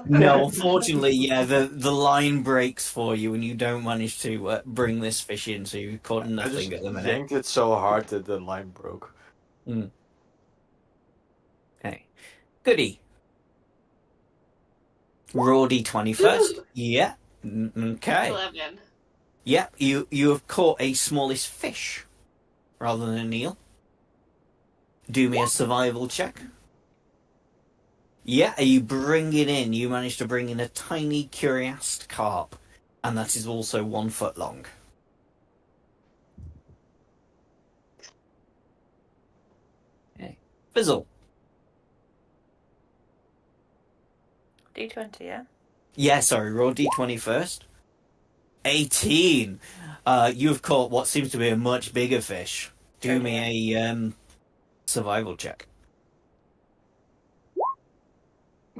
No, unfortunately, yeah, the line breaks for you and you don't manage to bring this fish in, so you've caught I nothing just at the minute. yanked it so hard that the line broke. Okay. Goody. Raw d20 first. Yeah. Okay. 11. Yeah, you have caught a smallish fish rather than an eel. Do me a survival check. Yeah, you bring it in. You manage to bring in a tiny curiast carp, and that is also 1 foot long. Okay. Fizzle. D20, yeah? Yeah, sorry, roll d20 first. 18. You have caught what seems to be a much bigger fish. Do me a survival check.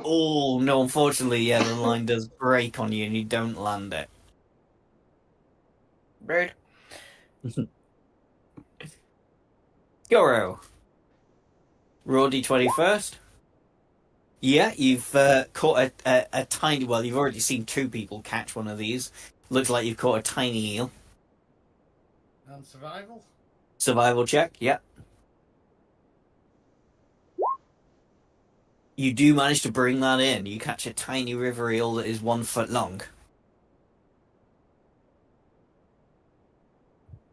Oh, no, unfortunately, yeah, the line does break on you and you don't land it. Rude. Goro. Roll d20 first. Yeah, you've caught a tiny... Well, you've already seen 2 people catch one of these. Looks like you've caught a tiny eel. And survival? Survival check, yeah. You do manage to bring that in. You catch a tiny river eel that is 1 foot long.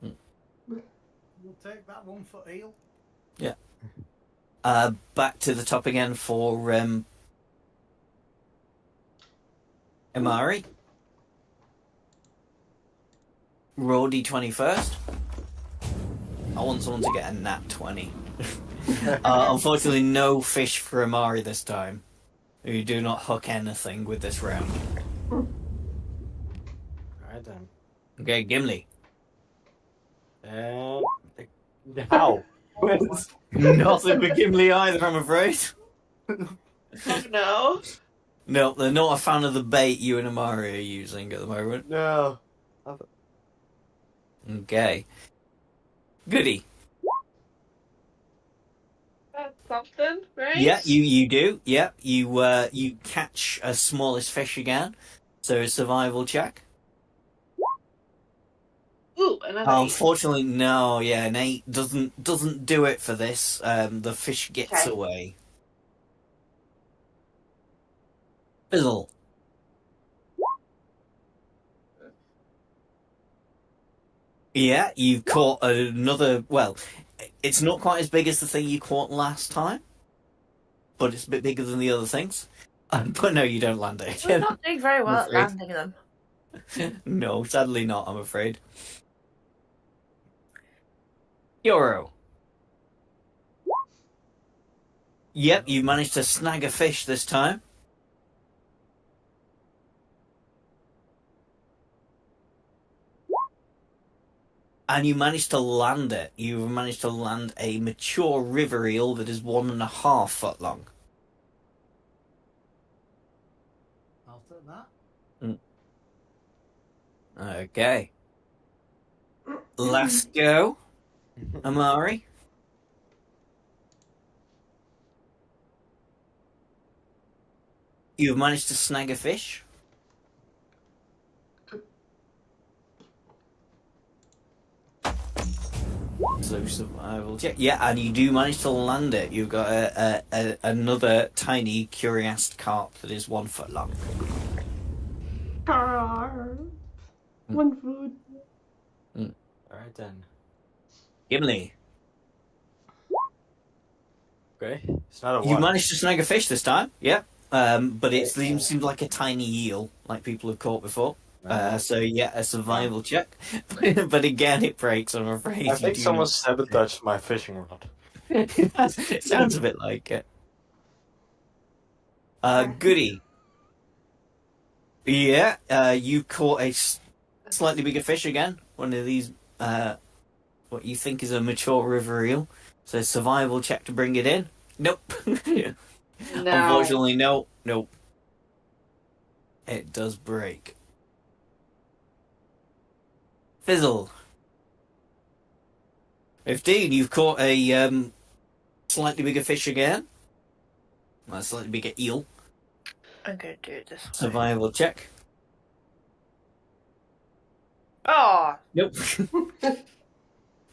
We'll take that 1 foot eel. Yeah. Back to the top again for Amari. Roll d20 first. I want someone to get a nat 20. Unfortunately, no fish for Amari this time. You do not hook anything with this round. Alright then. Okay, Gimli. And how? Nothing for Gimli either, I'm afraid. Oh no. No, they're not a fan of the bait you and Amari are using at the moment. No. Okay. Goody. That's something, right? Yeah, you do. Yeah, you catch a smallest fish again. So a survival check. Ooh, another 8. Unfortunately, no. Yeah, an 8 doesn't do it for this. The fish gets Okay. away. Fizzle. Yeah, you've caught another. Well, it's not quite as big as the thing you caught last time, but it's a bit bigger than the other things. But no, you don't land it We're again. not doing very well at afraid. landing them. No, sadly not, I'm afraid. Yoro. Yep, you managed to snag a fish this time. And you managed to land it. You've managed to land a mature river eel that is 1.5 foot long. I'll take that. Okay. Last go. Amari. You've managed to snag a fish. So survival check. Yeah, and you do manage to land it. You've got another tiny curious carp that is 1 foot long. Carp. One food. Alright then. Gimli, Okay. It's not a you one. managed to snag a fish this time. Yeah. But it Okay. seems like a tiny eel, like people have caught before. Uh, So yeah, a survival check. But again, it breaks. I'm afraid. I think do someone not- sabotaged my fishing rod. It sounds a bit like it. Goody. Yeah, you caught a slightly bigger fish again. One of these, what you think is a mature river eel. So survival check to bring it in. Nope. No. Unfortunately, no. Nope. It does break. Fizzle. 15, you've caught a slightly bigger fish again. A slightly bigger eel. I'm gonna do it this way. Survival check. Oh, Nope.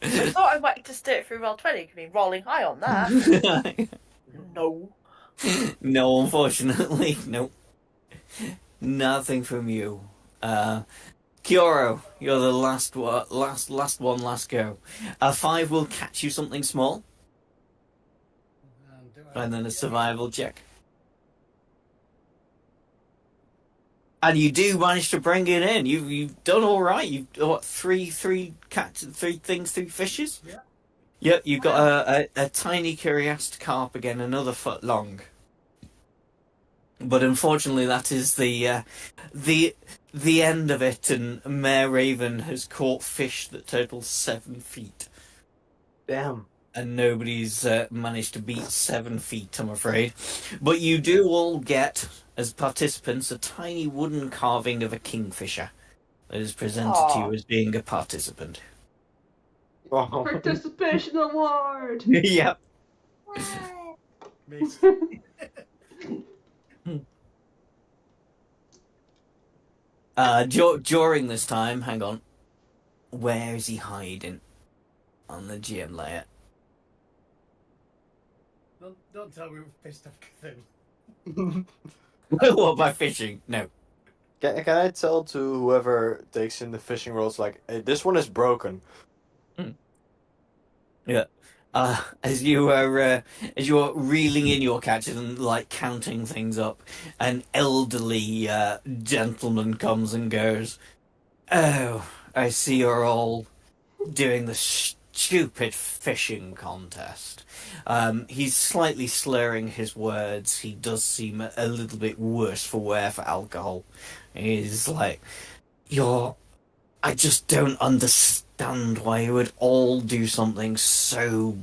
I thought I might just do it through roll 20. Could be rolling high on that. No. No, unfortunately, nope. Nothing from you. Kyoro, you're the last one, last go. A 5 will catch you something small, and then a survival check. And you do manage to bring it in. You've done all right. You've what three fishes. Yeah. Yep. You've got a tiny curious carp again, another foot long. But unfortunately, that is the end of it. And Mare Raven has caught fish that total 7 feet, Damn. and nobody's managed to beat 7 feet, I'm afraid. But you do all get, as participants, a tiny wooden carving of a kingfisher that is presented to you as being a participant. Oh. Participation award. Yep. Missed. During this time, hang on. Where is he hiding? On the GM layer. Don't tell me we've pissed off Cthulhu. What, by fishing? No. Can I tell to whoever takes in the fishing rods, like, hey, this one is broken? Yeah. As you are reeling in your catches and like counting things up, an elderly gentleman comes and goes, "Oh, I see you're all doing the stupid fishing contest." He's slightly slurring his words. He does seem a little bit worse for wear for alcohol. He's like, I just don't understand why you would all do something so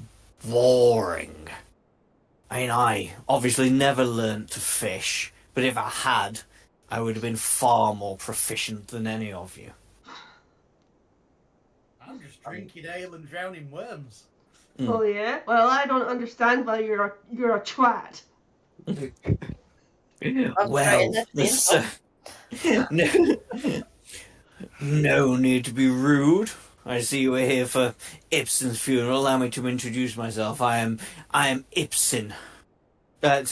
boring. I mean, I obviously never learnt to fish, but if I had, I would have been far more proficient than any of you. I'm just drinking ale and drowning worms. Oh yeah. Well, I don't understand why you're a twat. Well, this, no need to be rude. I see you are here for Ibsen's funeral. Allow me to introduce myself. I am Ibsen. I'm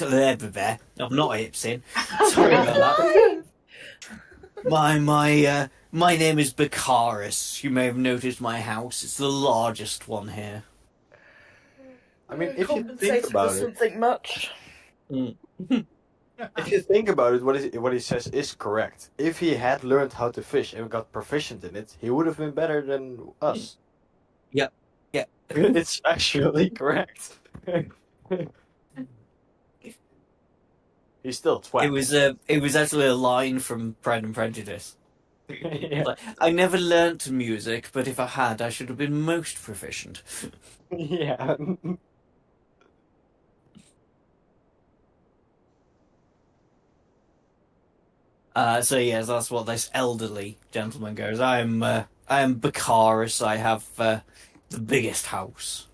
not Ibsen. Sorry about that. My name is Baccharis. You may have noticed my house. It's the largest one here. I mean, if you think Compensated about for it, something much. if you think about it, what he says is correct. If he had learned how to fish and got proficient in it, he would have been better than us. Yep. Yeah. It's actually correct. He's still twat. It was actually a line from Pride and Prejudice. Yeah. Like, I never learnt music, but if I had, I should have been most proficient. Yeah. So yes, that's what this elderly gentleman goes. I am Baccharis. I have the biggest house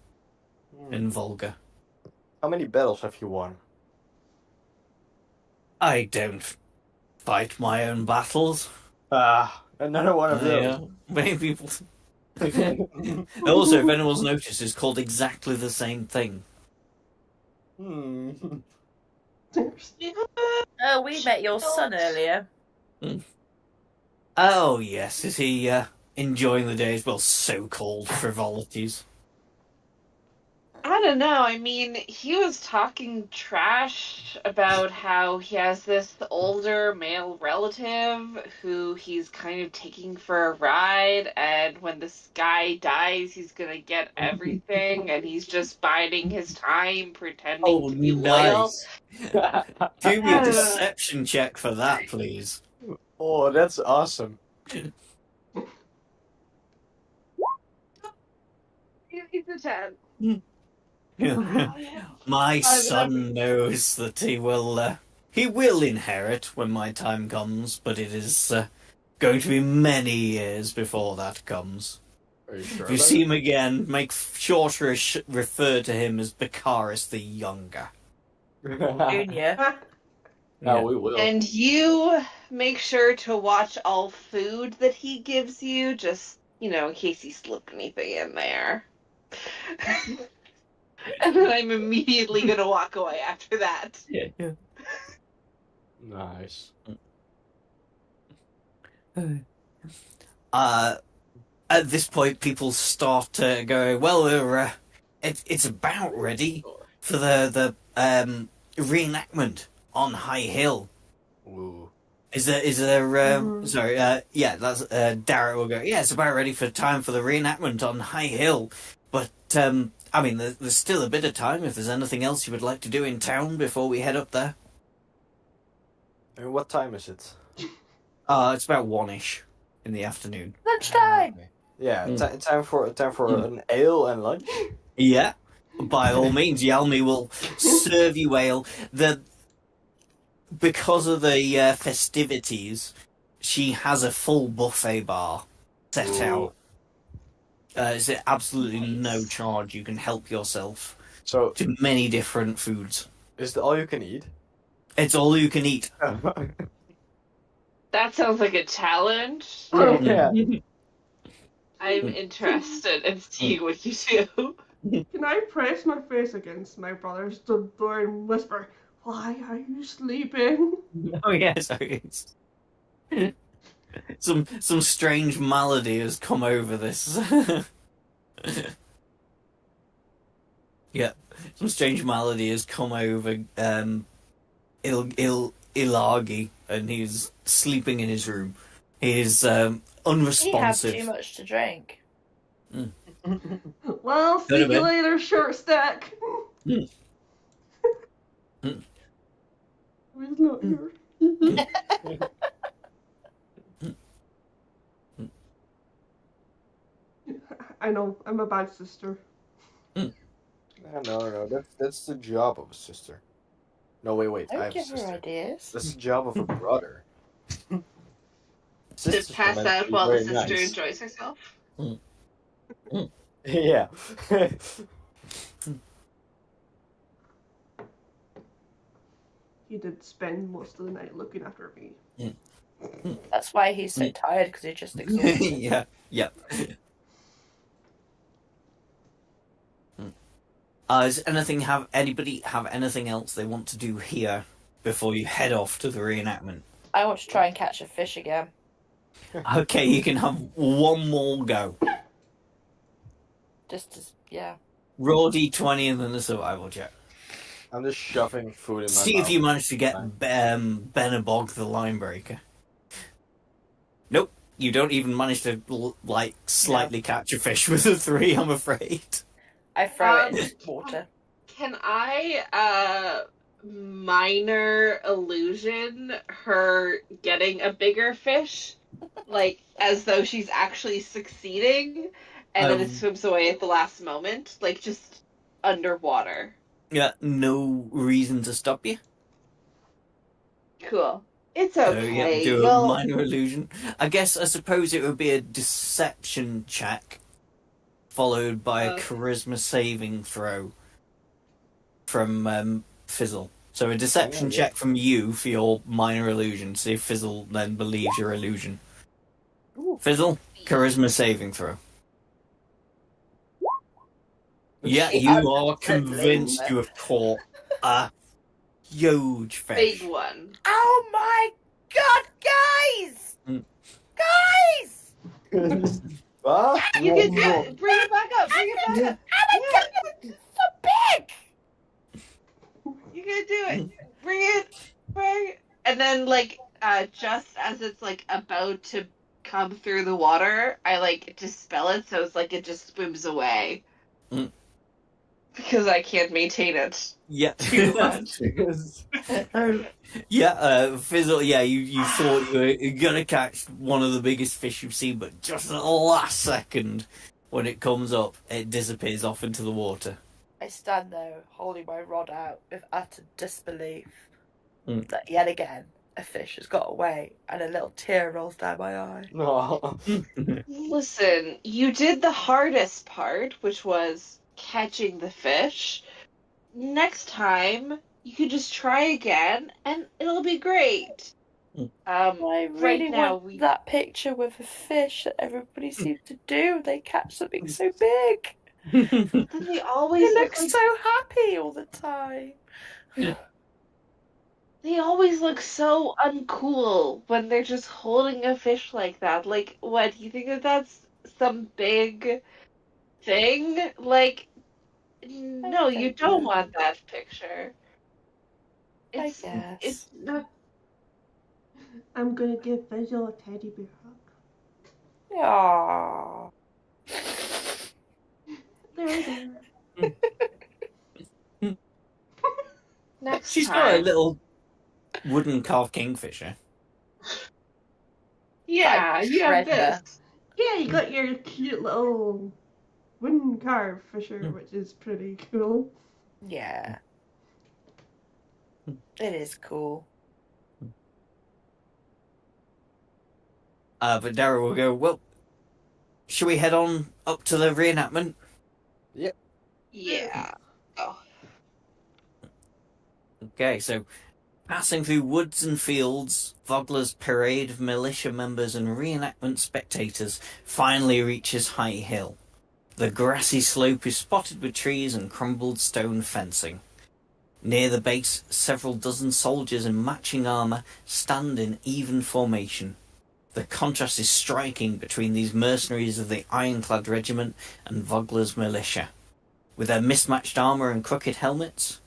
in Volga. How many battles have you won? I don't fight my own battles. Another one of those. Many people. Also, if anyone's noticed, it's called exactly the same thing. Oh, we met your son earlier. Oh, yes. Is he enjoying the day's, well, so-called frivolities? I don't know. I mean, he was talking trash about how he has this older male relative who he's kind of taking for a ride, and when this guy dies, he's gonna get everything, and he's just biding his time, pretending to be loyal. Do me a deception check for that, please. Oh, that's awesome. He's a 10. My son knows that he will inherit when my time comes, but it is going to be many years before that comes. Are you sure? If you see him again, make sure to refer to him as Bakaris the Younger. Junior. No, we will. And you make sure to watch all food that he gives you, just, in case he slipped anything in there. And then I'm immediately gonna walk away after that. Yeah. Nice. At this point, people start going, well, it's about ready for the reenactment on High Hill. Ooh. Is there sorry, yeah, that's Darrett will go, yeah, it's about ready for time for the reenactment on High Hill. But I mean, there's still a bit of time if there's anything else you would like to do in town before we head up there. And what time is it? It's about 1-ish in the afternoon. Lunchtime. Okay. Yeah, time for an ale and lunch. Yeah, by all means, Yalmi will serve you ale. Because of the festivities, she has a full buffet bar set out. It's at absolutely no charge. You can help yourself So, to many different foods. is it all you can eat? It's all you can eat. That sounds like a challenge. Yeah. I'm interested in seeing what you do. Can I press my face against my brother's door and whisper, "Why are you sleeping?" Oh yeah, sorry. Some strange malady has come over this. Yeah, some strange malady has come over Ilagi, and he's sleeping in his room. He's He had unresponsive. too much to drink. Well, Go see to you bed. later, short stack. Mm. He's not here. I know, I'm a bad sister. No, that's the job of a sister. No, wait, I Don't have a give her sister. ideas. That's the job of a brother. To Sisters are pass meant to out be while the very sister nice. enjoys herself. Yeah. He did spend most of the night looking after me. That's why he's so tired, because he's just exhausted. Yeah. Does anybody have anything else they want to do here before you head off to the reenactment? I want to try and catch a fish again. Okay, you can have one more go. Yeah. Roll d20 and then the survival check. I'm just shoving food in my See mouth. if you manage to get Fine. Benabog the line breaker. Nope, you don't even manage to slightly catch a fish with a 3, I'm afraid. I throw it in water. Can I minor illusion her getting a bigger fish? Like, as though she's actually succeeding, and then it swims away at the last moment? Like, just underwater. Yeah, no reason to stop you. Cool. It's So okay. yeah, do a You'll- minor illusion. I suppose it would be a deception check, followed by a Okay. charisma saving throw from Fizzle. So a deception check from you for your minor illusion. See if Fizzle then believes your illusion. Ooh. Fizzle, charisma saving throw. Yeah, you are convinced you have caught a huge fish. Big one. Oh my god, guys! Mm. Guys! Ah, You can do it. Bring it back up. Bring it back up. Oh my god, it's so big! You can do it. Bring it. Bring it. And then, like, just as it's, like, about to come through the water, I, like, dispel it so it's like it just swims away. Mm. Because I can't maintain it Yeah. too much. Yeah, Fizzle, yeah, you thought you were gonna catch one of the biggest fish you've seen, but just at the last second, when it comes up, it disappears off into the water. I stand there holding my rod out with utter disbelief Mm. that yet again a fish has got away and a little tear rolls down my eye. No. Listen, you did the hardest part, which was catching the fish. Next time, you can just try again, and it'll be great. I really right now want that picture with a fish that everybody seems to do. They catch something so big. Then they always They look look like, so happy all the time. they always look so uncool when they're just holding a fish like that. Like, what? You think that that's some big thing? Like, no, you think don't so. want that picture. I It's guess. not. I'm gonna give Visual a teddy bear hug. Aww. There. Next She's got a time. little wooden carved kingfisher. Yeah, you have Treasure. this. Yeah, you got your cute little wooden carved fisher, which is pretty cool. Yeah. It is cool. But Dara will go, well, should we head on up to the reenactment? Yeah. Oh. Okay, so passing through woods and fields, Vogler's parade of militia members and reenactment spectators finally reaches High Hill. The grassy slope is spotted with trees and crumbled stone fencing. Near the base, several dozen soldiers in matching armour stand in even formation. The contrast is striking between these mercenaries of the Ironclad Regiment and Vogler's militia, with their mismatched armour and crooked helmets,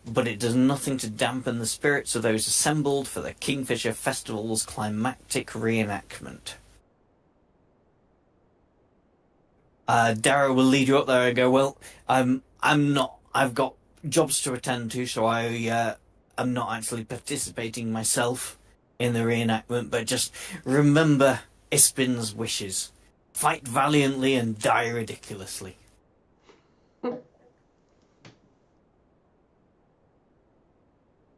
but it does nothing to dampen the spirits of those assembled for the Kingfisher Festival's climactic reenactment. Dara will lead you up there and go, well, I've got jobs to attend to, so I'm not actually participating myself in the reenactment, but just remember Ispin's wishes. Fight valiantly and die ridiculously.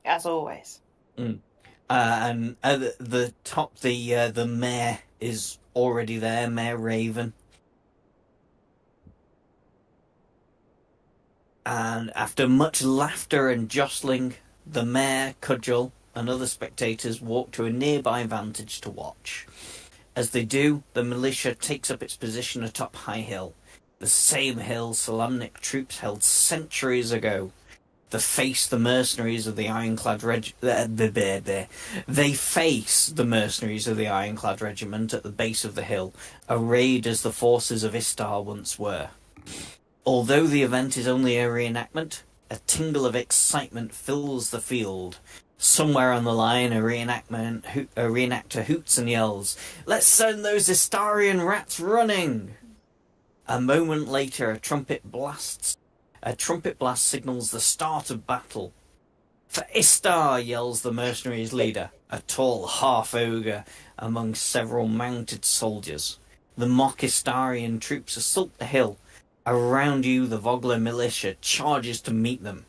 As always. And at the top, the mayor is already there, Mayor Raven. And after much laughter and jostling, the mayor, Cudgel, and other spectators walk to a nearby vantage to watch. As they do, the militia takes up its position atop High Hill, the same hill Solamnic troops held centuries ago. They face the mercenaries of the Ironclad They face the mercenaries of the Ironclad Regiment at the base of the hill, arrayed as the forces of Istar once were. Although the event is only a reenactment, a tingle of excitement fills the field. Somewhere on the line, a reenactor hoots and yells, "Let's send those Istarian rats running!" A moment later, a trumpet blast signals the start of battle. "For Istar!" yells the mercenaries' leader, a tall half-ogre among several mounted soldiers. The mock Istarian troops assault the hill. Around you, the Vogler militia charges to meet them.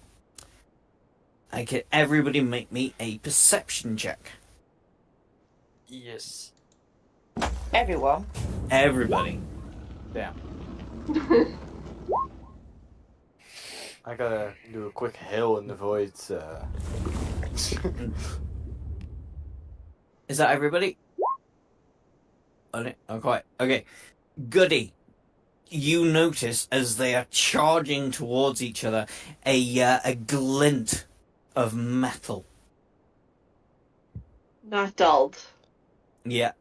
Can everybody make me a perception check? Yes. Everyone. Everybody. Damn. I gotta do a quick hail in the void. Is that everybody? Oh, no, not quite. Okay. Goody. you notice as they are charging towards each other a glint of metal. Not dulled. Yeah.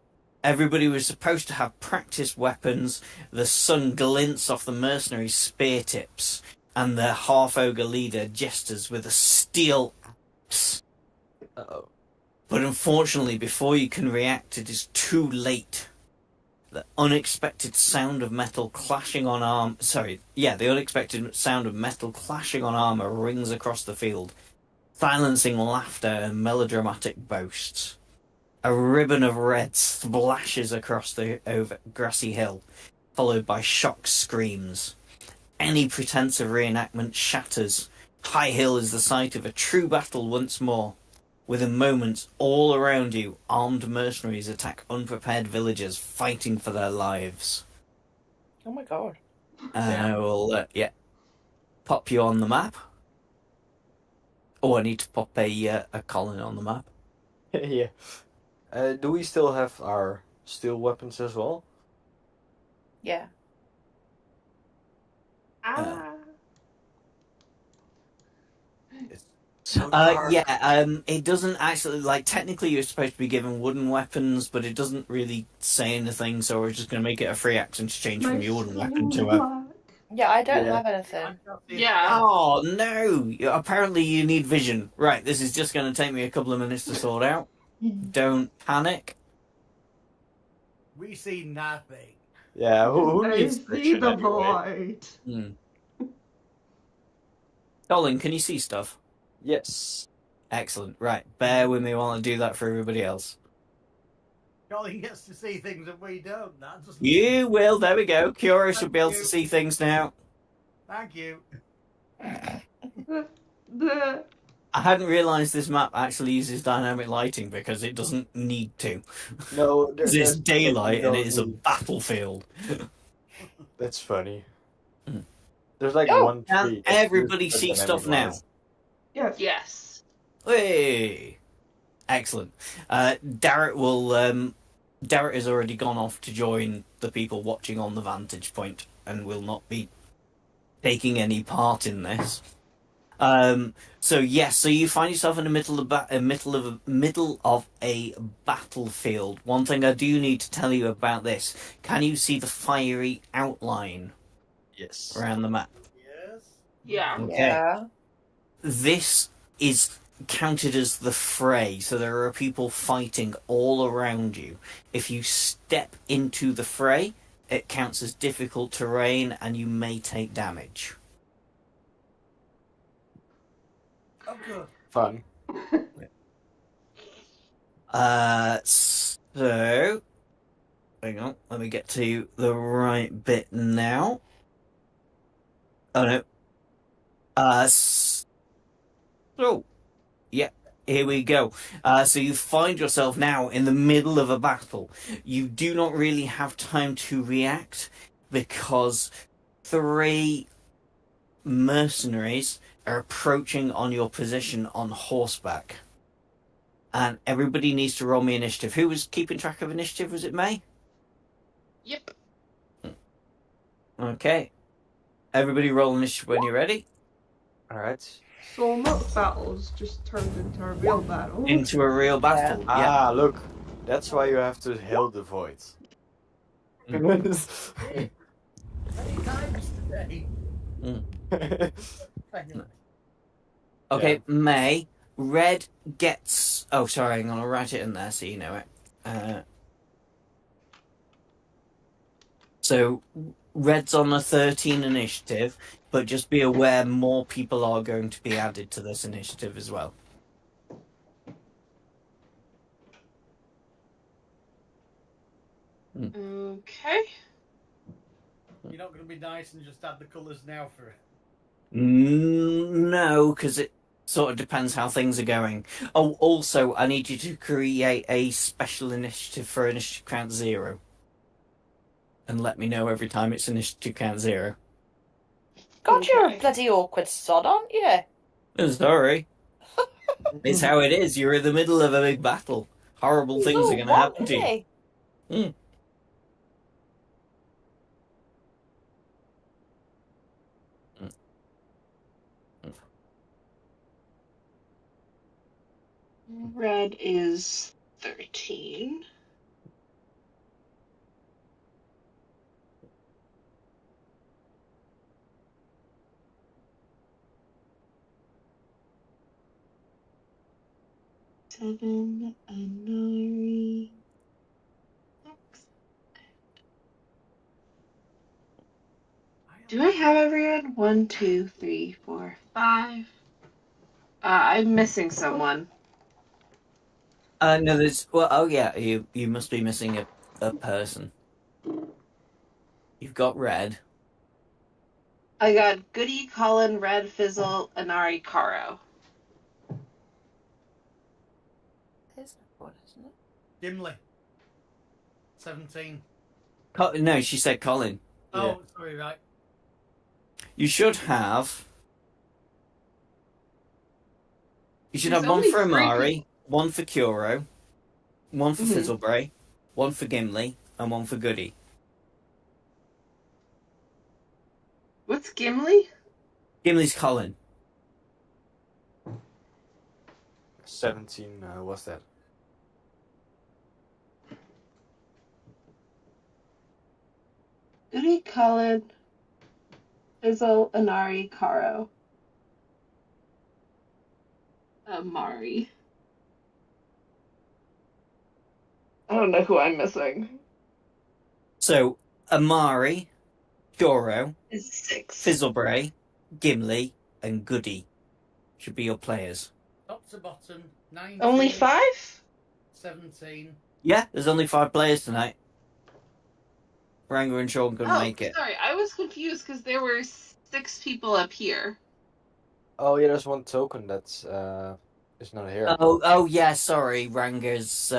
Everybody was supposed to have practiced weapons. The sun glints off the mercenaries' spear tips, and the half-ogre leader gestures with a steel axe. Uh-oh. But unfortunately, before you can react, it is too late. The unexpected sound of metal clashing on the unexpected sound of metal clashing on armor rings across the field, silencing laughter and melodramatic boasts. A ribbon of red splashes across the grassy hill, followed by shocked screams. Any pretense of reenactment shatters. High Hill is the site of a true battle once more. Within moments, all around you, armed mercenaries attack unprepared villagers fighting for their lives. Oh my god. I will, pop you on the map. Oh, I need to pop a colony on the map. Yeah. Do we still have our steel weapons as well? Yeah. Ah. So dark. It doesn't actually, technically you're supposed to be given wooden weapons, but it doesn't really say anything, so we're just going to make it a free action to change from your wooden weapon to a... black. Yeah, I don't Yeah. have anything. Yeah. Oh, no! Apparently you need vision. Right, this is just going to take me a couple of minutes to sort out. Don't panic. We see nothing. Yeah, who I needs see friction the anyway? void. Colin, can you see stuff? Yes. Excellent. Right, bear with me while I do that for everybody else. Colin gets to see things that we don't. That doesn't... You will, there we go. Cura should Thank be able to you. see things now. Thank you. The I hadn't realised this map actually uses dynamic lighting because it doesn't need to. No, Because it's daylight and it is a need- battlefield. That's funny. Mm. There's like Oh, one Can tree. that's everybody used for see stuff dynamic now? lights. yes. Yes. Hey, excellent. Darrett has already gone off to join the people watching on the vantage point and will not be taking any part in this. So you find yourself in the middle of a battlefield. One thing I do need to tell you about this: can you see the fiery outline Yes. around the map? Yes. Yeah. Okay. Yeah. This is counted as the fray, so there are people fighting all around you. If you step into the fray, it counts as difficult terrain and you may take damage. Oh, good. Fun. So hang on, let me get to the right bit now. Oh no. So yeah, here we go. So you find yourself now in the middle of a battle. You do not really have time to react because 3 mercenaries are approaching on your position on horseback. And everybody needs to roll me initiative. Who was keeping track of initiative? Was it May? Yep. Okay. Everybody roll initiative when you're ready. Alright. So mock battles just turned into a real battle. Into a real battle. Yeah. Ah, look. That's why you have to hail the void. Many times today. Anyway. Okay, Yeah. May. Red gets... Oh, sorry, I'm going to write it in there so you know it. So, Red's on a 13 initiative, but just be aware more people are going to be added to this initiative as well. Okay. You're not going to be nice and just add the colours now for it. No, because it sort of depends how things are going. Oh, also, I need you to create a special initiative for initiative count 0. And let me know every time it's initiative count 0. God, you're a Okay. bloody awkward sod, aren't you? Oh, sorry. It's how it is. You're in the middle of a big battle. Horrible things are going to happen to you. Red is 13. Seven, Anari. Do I have everyone? 1, 2, 3, 4, 5. I'm missing someone. No, there's. Well, oh yeah, you must be missing a person. You've got Red. I got Goody, Colin, Red, Fizzle, Anari, Caro. There's no one, isn't it? Gimli. 17. No, she said Colin. Oh, sorry, right. You should have. You should There's have one only for 3 Amari, people. one for Kuro, one for Mhm. Fizzlebrae, one for Gimli, and one for Goody. What's Gimli? Gimli's Colin. 17 was that? Goody, Colin, Fizzle, Anari, Caro. Amari. I don't know who I'm missing. So Amari, Kuro, Is 6. Fizzlebrae, Gimli, and Goody should be your players. Top to bottom. 19. Only 5? 17. Yeah, there's only 5 players tonight. Ranger and Sean couldn't make it. Sorry, I was confused because there were 6 people up here. Oh yeah, there's one token that's is not here. Oh yeah, sorry. Ranger's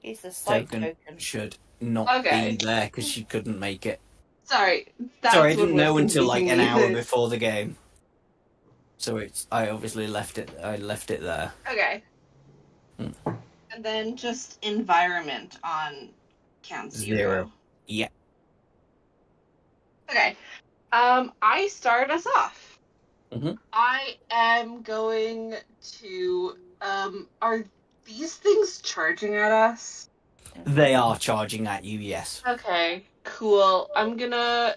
He's the slight token token. should not Okay. be there because she couldn't make it. Sorry, that's Sorry, I what didn't was know until like an confusing hour me. before the game. So I obviously left it. I left it there. Okay. Hmm. And then just environment on count 0. 0. Yeah. Okay. I start us off. Mhm. I am going to. Are these things charging at us? They are charging at you. Yes. Okay, cool. I'm gonna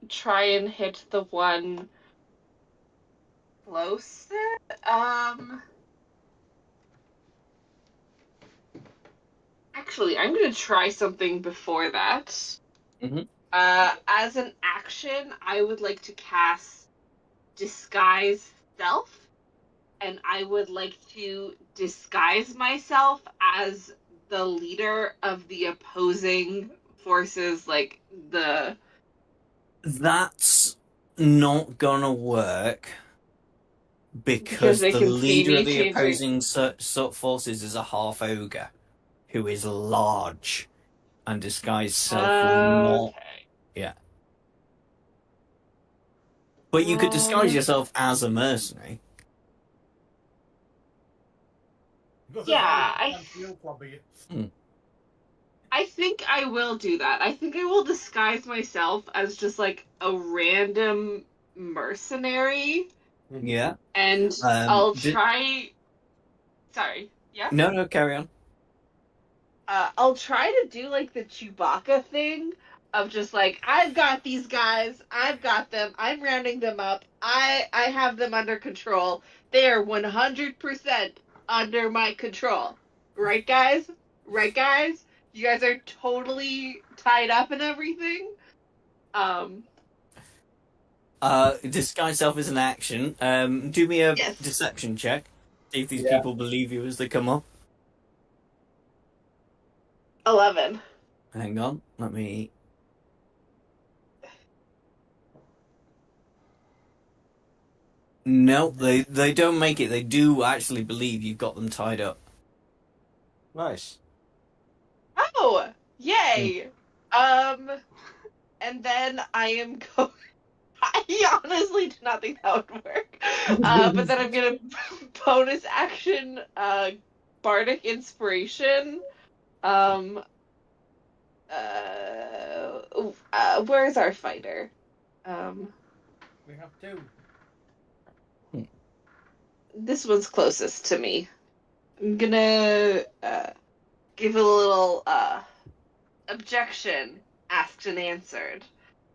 try and hit the one closest. Actually, I'm gonna try something before that. Mhm. As an action, I would like to cast Disguise Self, and I would like to disguise myself as the leader of the opposing forces, like the. That's not gonna work Because because they the can see leader me of the changing. opposing forces is a half ogre, who is large, and disguise self will not. Okay. Yeah. But you could disguise Um, yourself as a mercenary. Because Yeah, there's no chance you'll clobber you. I think I will do that. I think I will disguise myself as just like a random mercenary, Yeah. and I'll try. Sorry. Yeah. No, carry on. I'll try to do like the Chewbacca thing of just like, I've got these guys, I've got them, I'm rounding them up, I have them under control. They are 100% under my control. Right, guys? Right, guys? You guys are totally tied up and everything. Disguise self is an action. Do me a Yes. deception check. See if these Yeah. people believe you as they come up. 11. Hang on, let me. No, they don't make it. They do actually believe you've got them tied up. Nice. Oh, yay! And then I am going. I honestly did not think that would work. But then I'm gonna bonus action, bardic inspiration. Where's our fighter? We have 2. this one's closest to me. I'm gonna give a little objection asked and answered,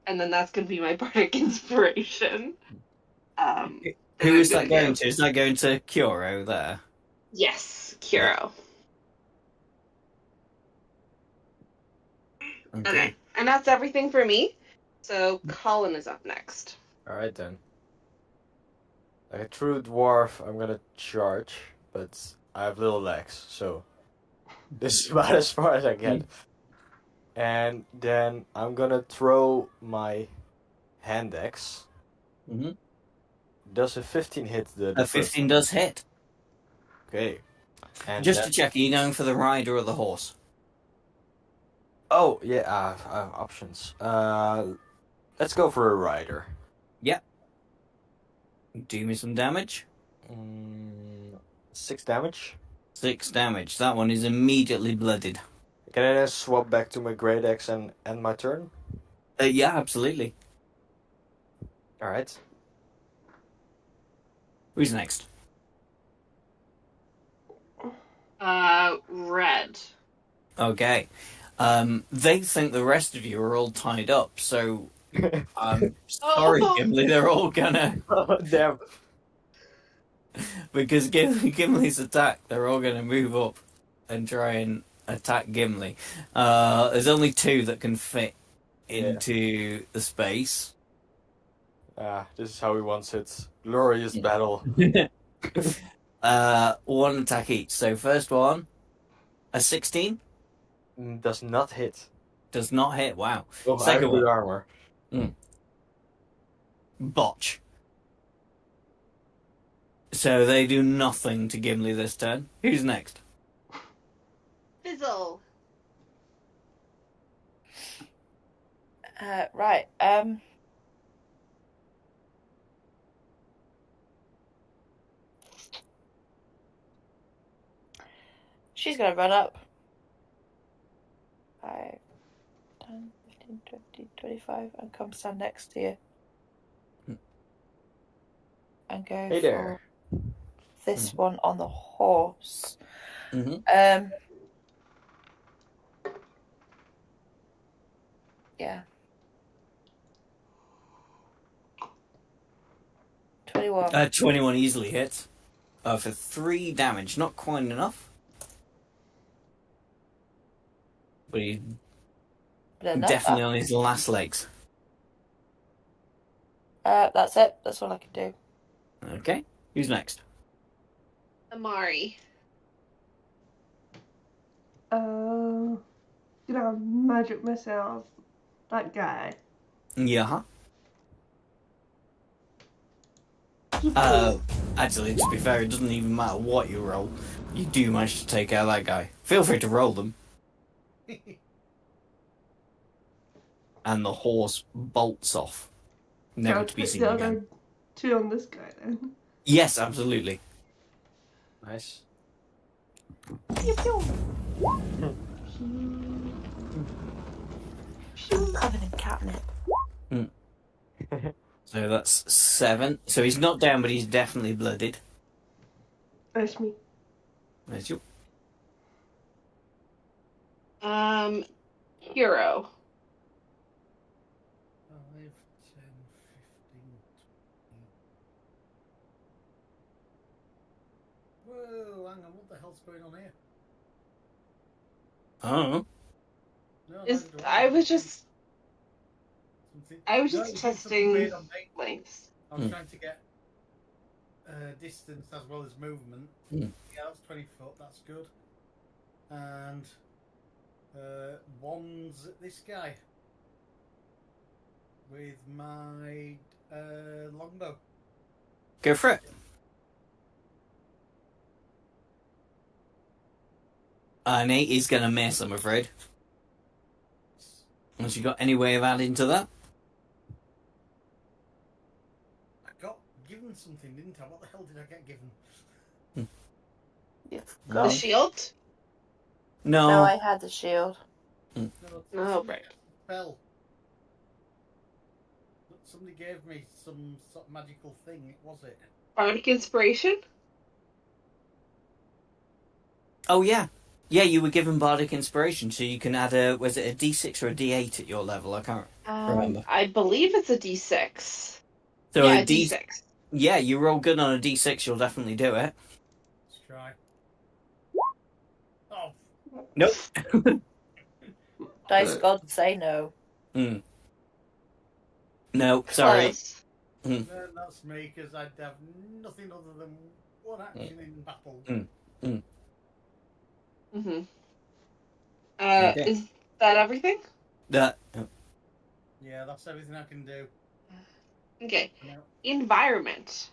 and then that's gonna be my bardic inspiration. Who is that going to? Is that going to Kuro there? Yes, Kuro. Okay, and that's everything for me. So Colin is up next. Alright then. Like a true dwarf, I'm gonna charge, but I have little legs, so this is about as far as I get. And then I'm gonna throw my hand axe. Mm-hmm. Does a 15 hit the A 15 does hit. Okay. And Just to check, are you going for the rider or the horse? Oh, yeah, I have options. Let's go for a rider. Yep. Do me some damage. 6 damage. 6 damage. That one is immediately blooded. Can I then swap back to my great axe and end my turn? Yeah, absolutely. Alright. Who's next? Red. Okay. They think the rest of you are all tied up, so I'm sorry, Gimli, they're all gonna... Oh, damn. Because Gimli's attack, they're all gonna move up and try and attack Gimli. There's only 2 that can fit into the space. This is how he wants it. Glorious battle. 1 attack each. So first one, a 16? Does not hit. Does not hit, wow. Oh, Second I have good one. armor. Botch. So they do nothing to Gimli this turn. Who's next? Fizzle. Right. She's gonna run up. 5, 10, 15, 20, 25, and come stand next to you. And go Hey there. for this one on the horse. Mm-hmm. Yeah. 21. 21 easily hits. For 3 damage. Not quite enough. But he's definitely on his last legs. That's it. That's all I can do. Okay. Who's next? Amari. Gonna magic myself. That guy. Yeah. Actually, to be fair, it doesn't even matter what you roll. You do manage to take out that guy. Feel free to roll them. And the horse bolts off. Never to be seen the again. other 2 on this guy then. Yes, absolutely. Nice. Covered in catnip. So that's 7. So he's not down, but he's definitely blooded. That's me. There's you. Hero. 5, 10, 15, 20. Whoa, hang on, what the hell's going on here? Oh. No, I was just something. I was No, just it's something testing weird on me. lengths. I was trying to get distance as well as movement. Hmm. Yeah, that's 20 foot, that's good. And one's at this guy with my longbow. Go for it. An 8 is going to miss, I'm afraid. Unless you got any way of adding to that? I got given something, didn't I? What the hell did I get given? The shield? No. No, I had the shield. No, Oh, right. Spell. Somebody gave me some sort of magical thing. What was it? Bardic inspiration? Oh yeah, yeah. You were given bardic inspiration, so you can add was it a D6 or a D8 at your level? I can't remember. I believe it's a D6. So Yeah, a a D, D6. yeah, you roll good on a D6, you'll definitely do it. Let's try. Oh, Nope. Dice gods say no. Mm. No, sorry. Close. no, that's me, because I'd have nothing other than one action in battle. Mm-hmm. Okay. Is that everything? That Yeah, that's everything I can do. Okay. No. Environment.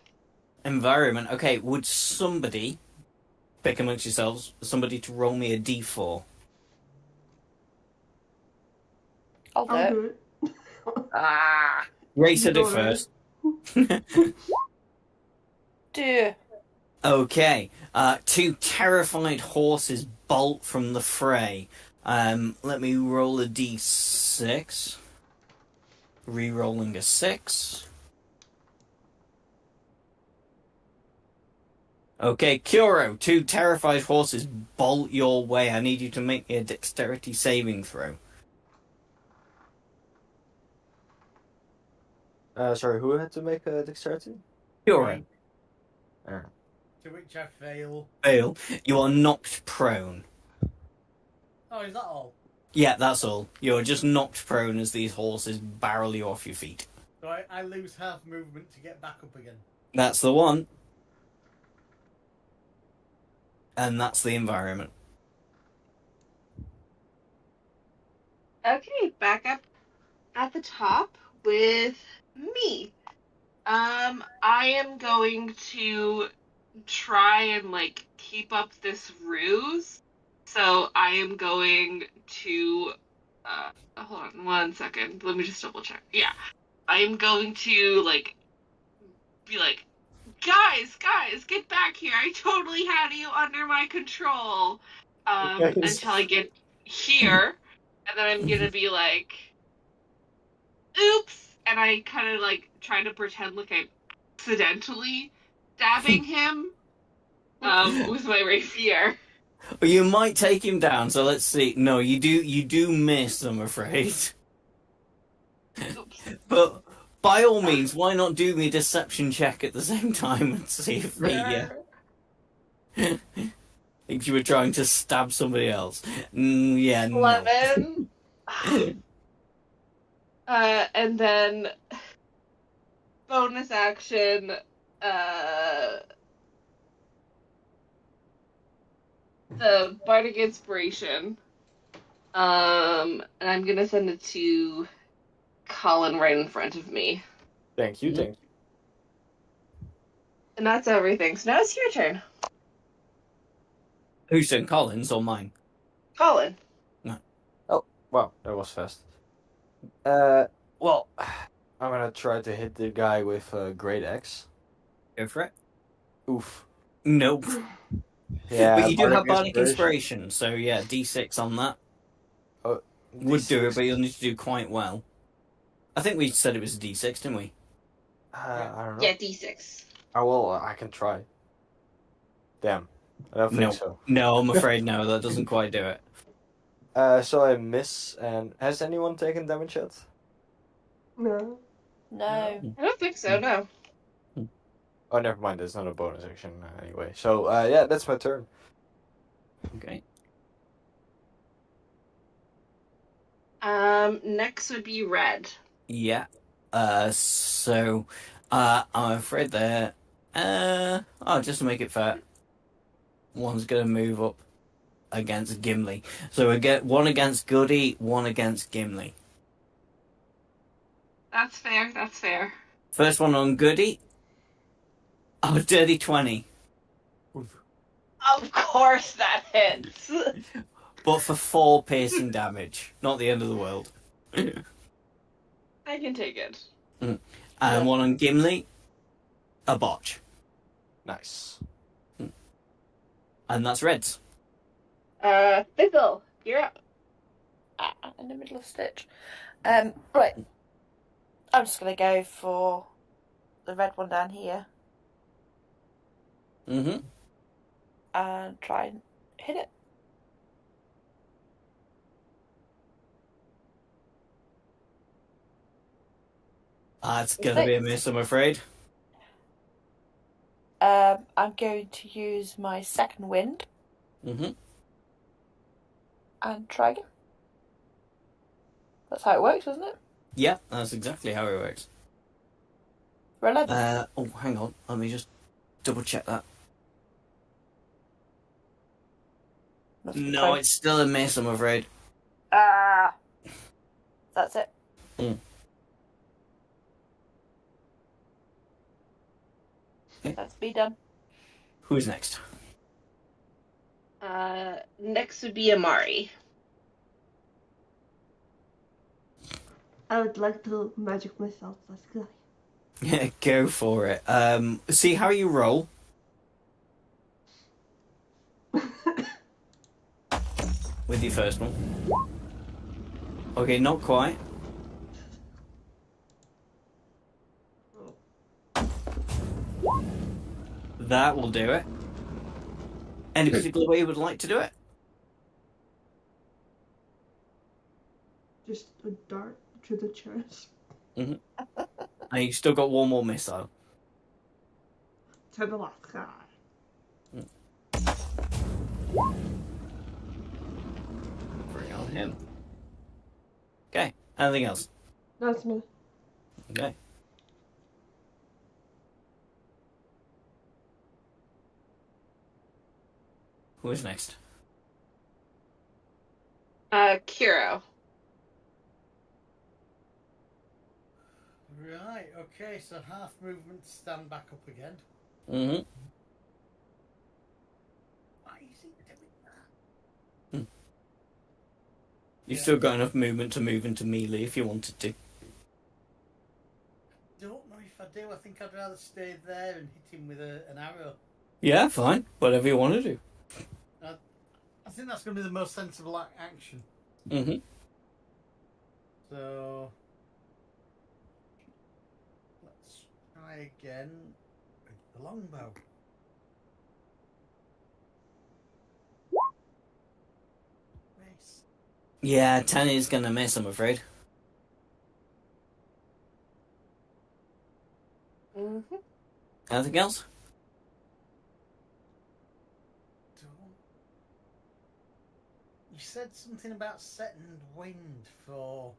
environment. Okay, would somebody pick amongst yourselves somebody to roll me a D4? I'll do I'll it. do it. Ah, Ray said it Go first. dear. Okay. Two terrified horses bolt from the fray. Let me roll a D6. Re-rolling a 6. Okay, Kuro, two terrified horses bolt your way. I need you to make me a dexterity saving throw. Sorry, who had to make a dexterity? Kuro, Aaron. To which I fail. fail. You are knocked prone. Oh, is that all? Yeah, that's all. You're just knocked prone as these horses barrel you off your feet. So I lose half movement to get back up again. That's the one. And that's the environment. Okay, back up at the top with me. I am going to try and like keep up this ruse. So I am going to hold on 1 second. Let me just double check. Yeah. I am going to like be like, guys, get back here. I totally had you under my control. Until I get here. And then I'm gonna be like, oops, and I kind of like try to pretend like I'm accidentally stabbing him with my rapier. You might take him down, so let's see. No, you do miss, I'm afraid. Oops. But by all means, why not do me a deception check at the same time and see if if you were trying to stab somebody else. Yeah, no. 11. And then bonus action. The bardic inspiration. And I'm gonna send it to Colin right in front of me. Thank you, thank you. And that's everything. So now it's your turn, Who's doing, Collins or mine? Colin. Wow, that was fast. Well, I'm gonna try to hit the guy with a great axe. Go for it. Oof. Nope. Yeah, But you do have bardic bardic inspiration, so yeah, D6 on that. Would do it, but you'll need to do quite well. I think we said it was a D6, didn't we? I don't know. Yeah, D6. Oh, well, I can try. Damn. I don't think No. so. No, I'm afraid no, that doesn't quite do it. So I miss, and has anyone taken damage yet? No. No. I don't think so, no. Oh, never mind, there's not a bonus action anyway. So, yeah, that's my turn. Okay. Next would be red. Yeah. So, I'm afraid that, just to make it fair, one's gonna move up against Gimli. So we get one against Goody, one against Gimli. That's fair, that's fair. First one on Goody. Oh, dirty 20. Of course that hits. But for 4 piercing damage. Not the end of the world. I can take it. And one on Gimli. A botch. Nice. And that's Reds. Fizzle, you're up. In the middle of Stitch. Right. I'm just gonna go for the red one down here Mm-hmm. and try and hit it. It's gonna be a miss, I'm afraid. I'm going to use my second wind Mm-hmm. and try again. That's how it works, isn't it? Yeah, that's exactly how it works. For 11. Oh, hang on. Let me just double check that. Must be No, close. it's still a miss, I'm afraid. Ah! That's it. Mm. Okay. That's me done. Who's next? Next would be Amari. I would like to magic myself as guy. Yeah, go for it. See how you roll. With your first one. Okay, not quite. That will do it. Any particular way you would like to do it? Just a dart to the chest. And you've still got one more missile. To the last guy. Bring on him. Okay, anything else? That's me. Okay. Who is next? Kiro. Right, okay, so half movement, stand back up again. Mm-hmm. Why is he doing that? You've Yeah. still got enough movement to move into melee if you wanted to. Don't know if I do. I think I'd rather stay there and hit him with an arrow. Yeah, fine. Whatever you want to do. I think that's going to be the most sensible action. Mm-hmm. So let's try again with the longbow. Nice. Yeah, 10 is going to miss, I'm afraid. Mm-hmm. Anything else? You said something about setting wind for.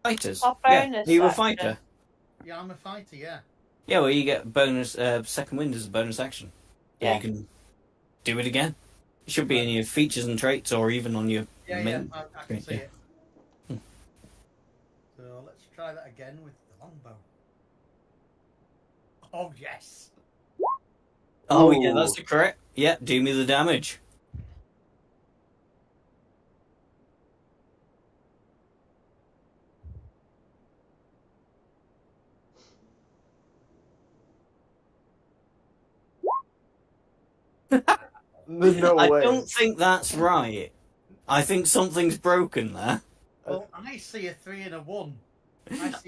Fighters. Our Yeah, bonus you were a action. fighter. Yeah, I'm a fighter. Yeah. Yeah, well, you get bonus, second wind as a bonus action. Yeah, Yeah. you can do it again. It should be in your features and traits or even on your Yeah, main. I can see Yeah. it. So let's try that again with the longbow. Oh yes. Oh, yeah, Ooh. that's the correct. Yeah, do me the damage. No I way. don't think that's right. I think something's broken there. Well, I see a 3 and a 1.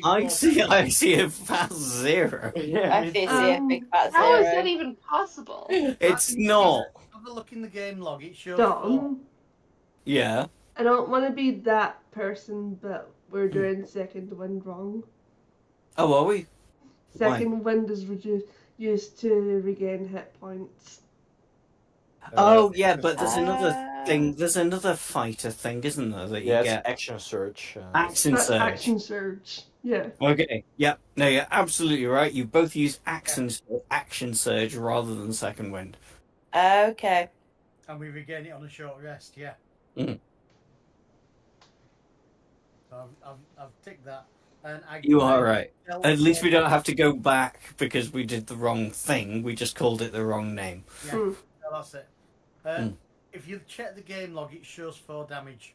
I see a fast 0. Yeah. I see a big fat How is zero. that even possible? It's not. Have a look in the game log. It shows 4. Done. Yeah. I don't want to be that person, but we're doing second wind wrong. Oh, are we? Why? Second wind is used to regain hit points. Oh, yeah, but there's another Ah. thing. There's another fighter thing, isn't there, that you Yeah, it's get? action search. Action That's surge. action surge. Yeah. Okay. Yep. No, you're absolutely right. You both use action surge rather than second wind. Okay. And we regain it on a short rest. Yeah. Mhm. So I've ticked that. And You are right. dealt At least we more- don't have to go back because we did the wrong thing. We just called it the wrong name. Yeah, Hmm. no, that's it. If you check the game log, it shows 4 damage.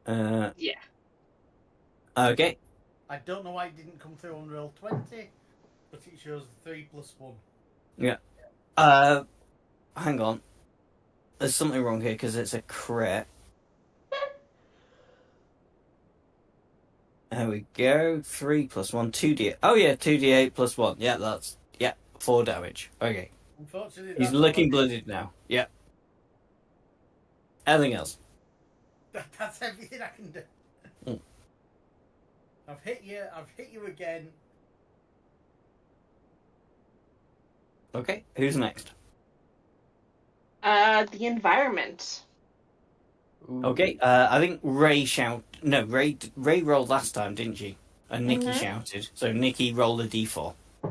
Yeah. Yeah. Okay. I don't know why it didn't come through on roll 20, but it shows 3 plus 1. Hang on. There's something wrong here because it's a crit. There we go. 3 plus 1, 2d8. Oh yeah, 2d8 plus 1. Yeah, that's 4 damage. Okay. Unfortunately, He's that's looking all I did. blooded now. Yeah. Anything else? That's everything I can do. Mm. I've hit you again. Okay, who's next? The environment. Ooh. Okay, I think Ray No, Ray rolled last time, didn't she? And Nikki Mhm. shouted. So Nikki rolled a d4. I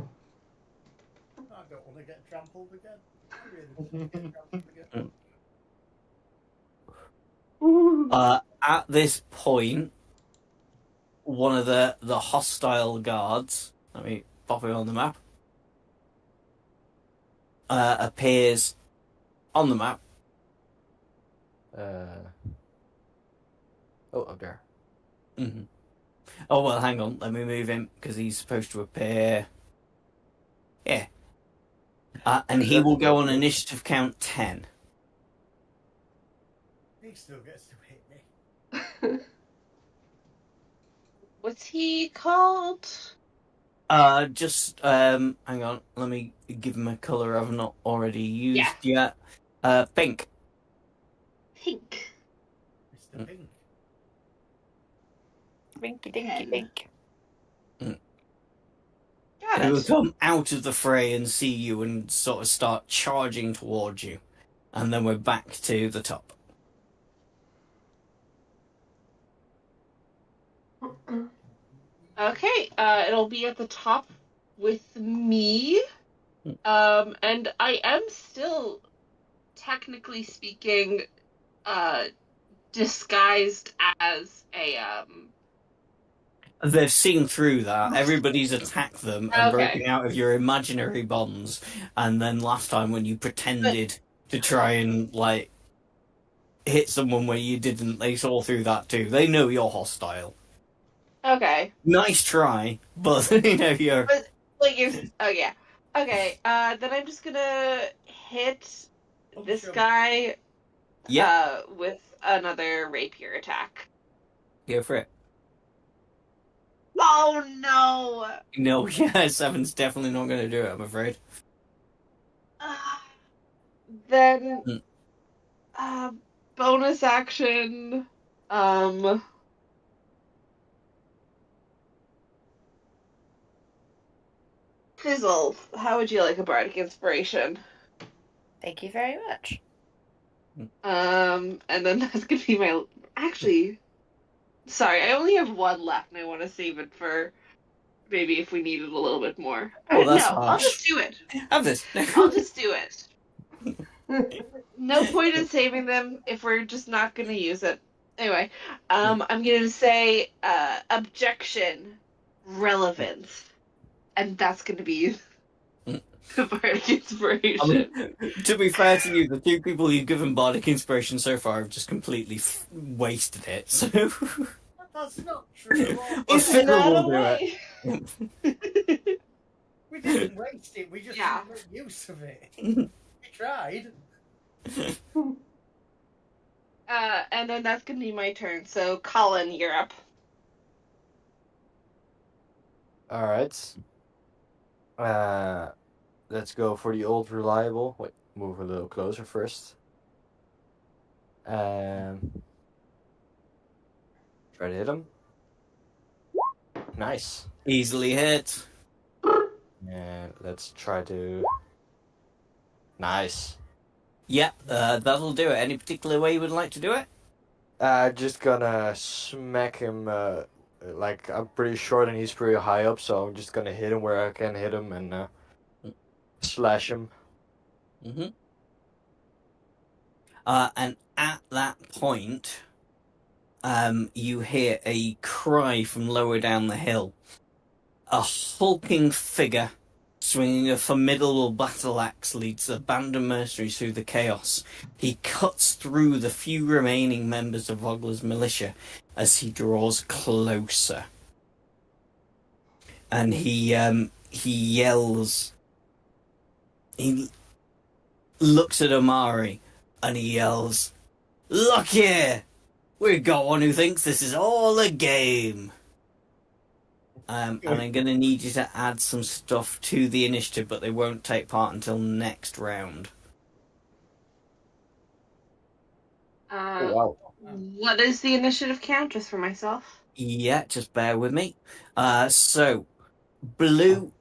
don't want to get trampled again. I really don't want to get trampled again. At this point, one of the hostile guards, let me pop it on the map, appears on the map. Up there. Mm-hmm. Oh, well, hang on. Let me move him, because he's supposed to appear... Yeah. And he will go on initiative count 10. He still gets to hit me. What's he called? Hang on. Let me give him a colour I've not already used yet. Pink. Pink. Mr. Pink. Winky dinky pink. Got He will it. come out of the fray and see you and sort of start charging towards you. And then we're back to the top. Okay, it'll be at the top with me. And I am still, technically speaking, disguised as a, They've seen through that. Everybody's attacked them and Okay. broken out of your imaginary bonds. And then last time when you pretended to try and, like, hit someone where you didn't, they saw through that too. They know you're hostile. Okay. Nice try, but you know you're... Like, oh yeah. Okay, then I'm just gonna hit this guy, Yeah, with another rapier attack. go for it. Oh no! No, yeah, 7's definitely not going to do it, I'm afraid. Then, bonus action, Fizzle, how would you like a bardic inspiration? Thank you very much. And then that's gonna be my... Actually, sorry, I only have one left, and I want to save it for maybe if we needed a little bit more. Oh, that's no, I'll harsh. just do it. Have this. I'll just do it. No point in saving them if we're just not gonna use it. Anyway, I'm gonna say objection, relevance, and that's gonna be the bardic inspiration. I mean, to be fair to you, the two people you've given bardic inspiration so far have just completely wasted it. So That's not true. Well, Is Fizzle that will a do way? We didn't waste it. We just Yeah. didn't make use of it. We tried. And then that's gonna be my turn. So, Colin, you're up. Alright. Let's go for the old reliable. Wait, move a little closer first. Try to hit him. Nice. easily hit. And let's try to... Nice. Yep, that'll do it. Any particular way you would like to do it? Just gonna smack him, like, I'm pretty short and he's pretty high up, so I'm just gonna hit him where I can hit him and, slash him. Mm-hmm. And at that point, you hear a cry from lower down the hill. A hulking figure swinging a formidable battle axe leads the band of mercenaries through the chaos. He cuts through the few remaining members of Vogler's militia as he draws closer. And he yells. He looks at Amari and he yells, "Look here! We've got one who thinks this is all a game." And I'm going to need you to add some stuff to the initiative, but they won't take part until next round. Oh, wow. What is the initiative count, just for myself? Yeah, just bear with me. So blue.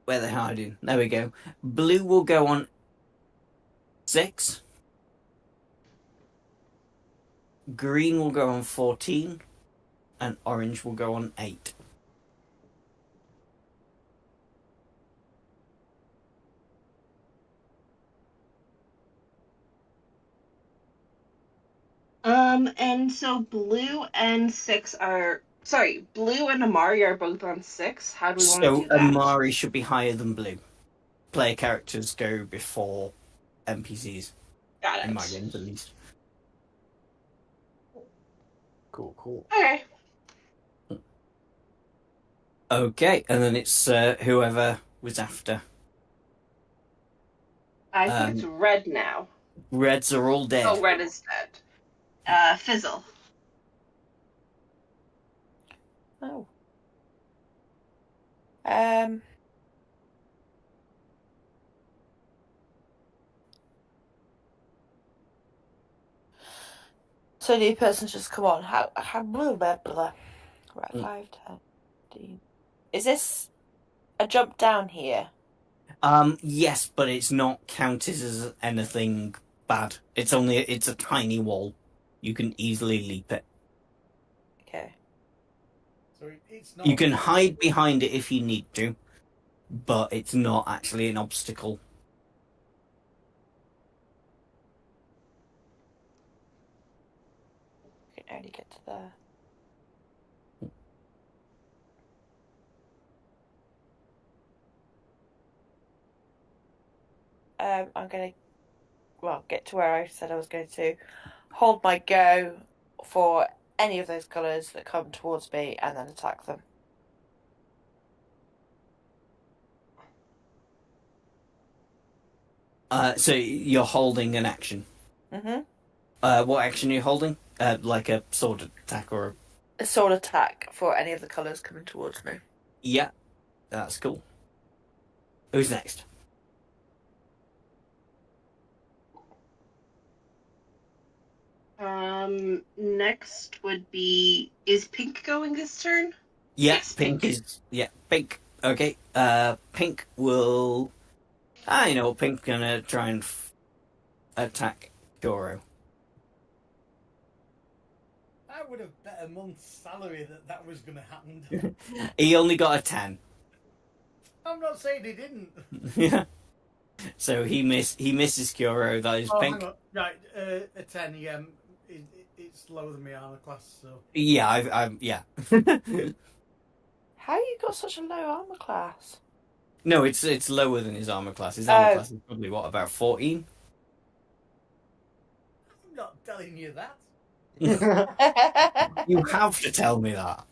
Where they're hiding? There we go. Blue will go on 6. Green will go on 14, and orange will go on 8. And so Blue and Blue and Amari are both on 6. How do we want to So do that? Amari should be higher than blue. Player characters go before NPCs, Got in my it. games at least. Cool, cool. Okay. Okay, and then it's whoever was after. I think it's red now. Reds are all dead. Oh, red is dead. Fizzle. Oh. So new person's just come on. How blah, blah, blah. Right, 5, 10, 15. Is this a jump down here? Yes, but it's not counted as anything bad. It's a tiny wall. You can easily leap it. Okay. So it's not. You can hide behind it if you need to, but it's not actually an obstacle. I can only get to there. I'm gonna get to where I said I was going to. Hold my go for any of those colours that come towards me and then attack them. So you're holding an action. Mm-hmm. What action are you holding? Like a sword attack or A sword attack for any of the colours coming towards me. Yeah, that's cool. Who's next? Next would be, is Pink going this turn? Yeah, Yes, pink Pink. is pink. Okay. Pink will. You know, Pink's gonna try and attack Goro. I would have bet a month's salary that was going to happen. He only got a 10. I'm not saying he didn't. Yeah. So he misses Goro. That is Pink. Hang on. Right, a 10. Yeah, it's lower than my armor class. So Yeah, yeah. How you got such a low armor class? No, it's lower than his armor class. His armor class is probably what, about 14? I'm not telling you that. You have to tell me that.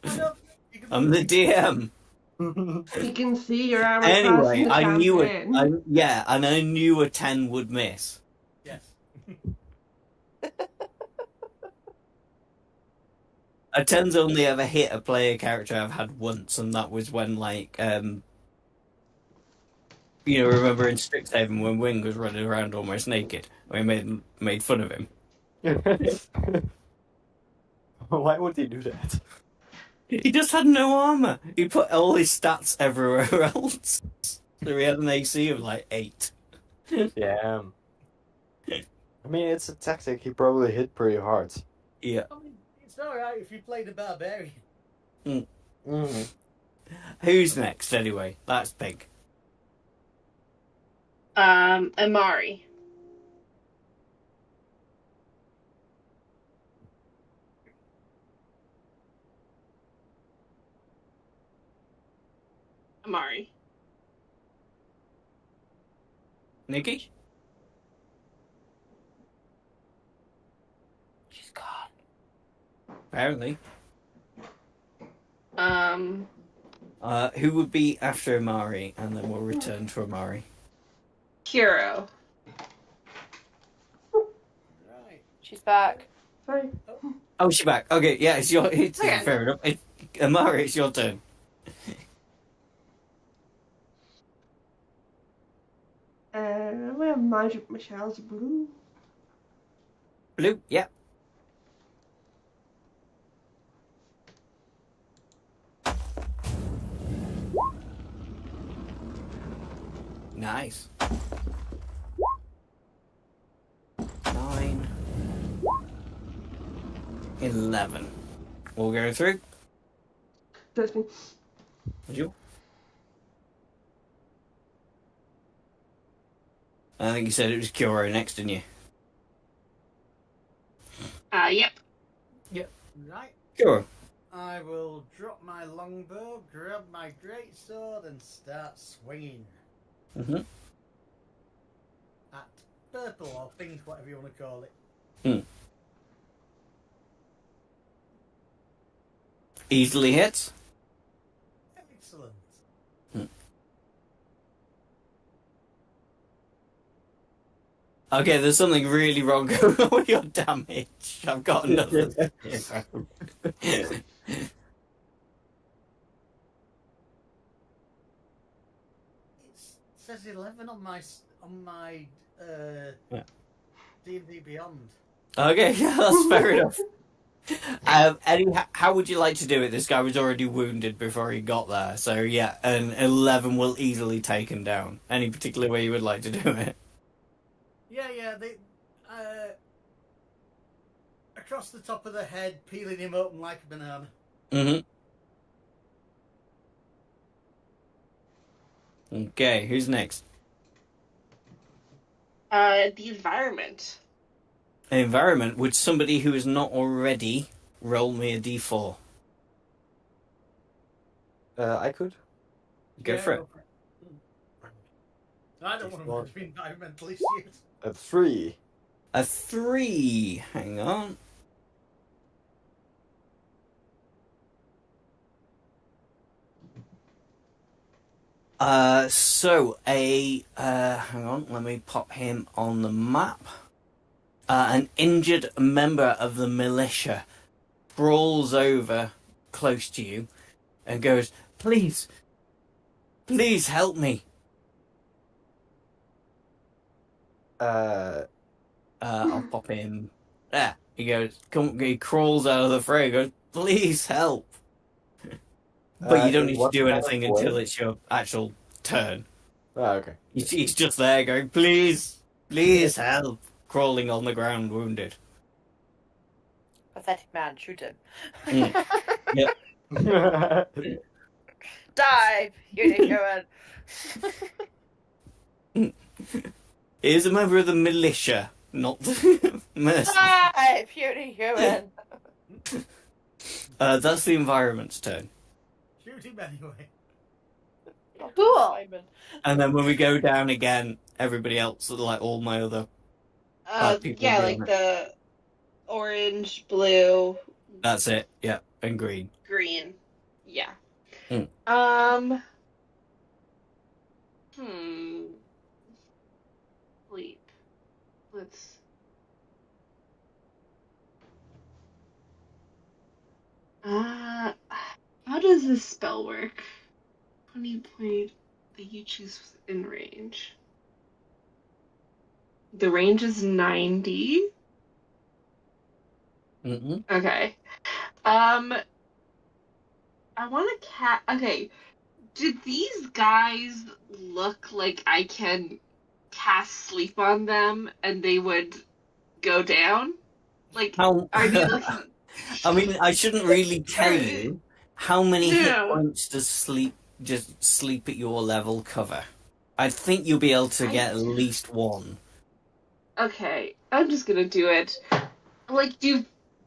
I don't, you can I'm the DM. You can see your armor class in Anyway, the I knew campaign. it. Yeah, and I knew a 10 would miss. Yes. A 10's only ever hit a player character I've had once, and that was when, like, remember in Strixhaven when Wing was running around almost naked? We made fun of him. Why would he do that? He just had no armor. He put all his stats everywhere else. So he had an AC of like 8. Yeah. I mean, it's a tactic. He probably hit pretty hard. Yeah. I mean, it's alright if you played a barbarian. Mm-hmm. Who's next anyway? That's Pink. Amari. Amari. Nikki? She's gone. Apparently. Who Who would be after Amari, and then we'll return to Amari. Hero. Right. She's back. Sorry. Oh, she's back. Okay, yeah, it's Okay. fair enough. Amari, it's your turn. Well, magic missiles blue? Blue, yeah. Nice. 9, 11. We'll go through. That's me. Would you? I think you said it was Kuro next, didn't you? Yep. Right. Kuro. I will drop my longbow, grab my greatsword, and start swinging Mm-hmm. at purple or pink, whatever you want to call it. Easily hits. Excellent. Okay, there's something really wrong going on with your damage. I've got another. It says 11 on my Yeah. D&D Beyond. Okay, yeah, that's fair enough. Eddie, how would you like to do it? This guy was already wounded before he got there, so yeah, an 11 will easily take him down. Any particular way you would like to do it? Yeah, they across the top of the head, peeling him open like a banana. Mm-hmm. Okay, who's next? The environment. Environment. Would somebody who is not already roll me a d4? I could. Go for it. I don't want to be environmental issues. A 3. A 3. Hang on. Hang on, let me pop him on the map. An injured member of the militia crawls over close to you and goes, please help me. I'll pop him. There, he goes, he crawls out of the fray, goes, please help. But you don't need to do anything until it's your actual turn. Oh, okay. He's just there going, please help. Crawling on the ground, wounded. Pathetic man, shoot him. Yep. Dive, Unicorn. He's a member of the militia, not the mercenaries. Dive, Unicorn. That's the environment's turn. Shoot him anyway. Cool. Simon. And then when we go down again, everybody else, like all my other people Yeah, will be like on it. the orange, blue, That's it, yeah, and green. green. Yeah. Hmm. Sleep. Let's. How does this spell work? 20 point that you choose in range. The range is 90. Mm-hmm. Okay. I want to Okay. Do these guys look like I can cast sleep on them and they would go down? Like, How? are they looking? I mean, I shouldn't really tell you how many hit Yeah. points does sleep at your level cover. I think you'll be able to get at least one. Okay, I'm just gonna do it. Like, do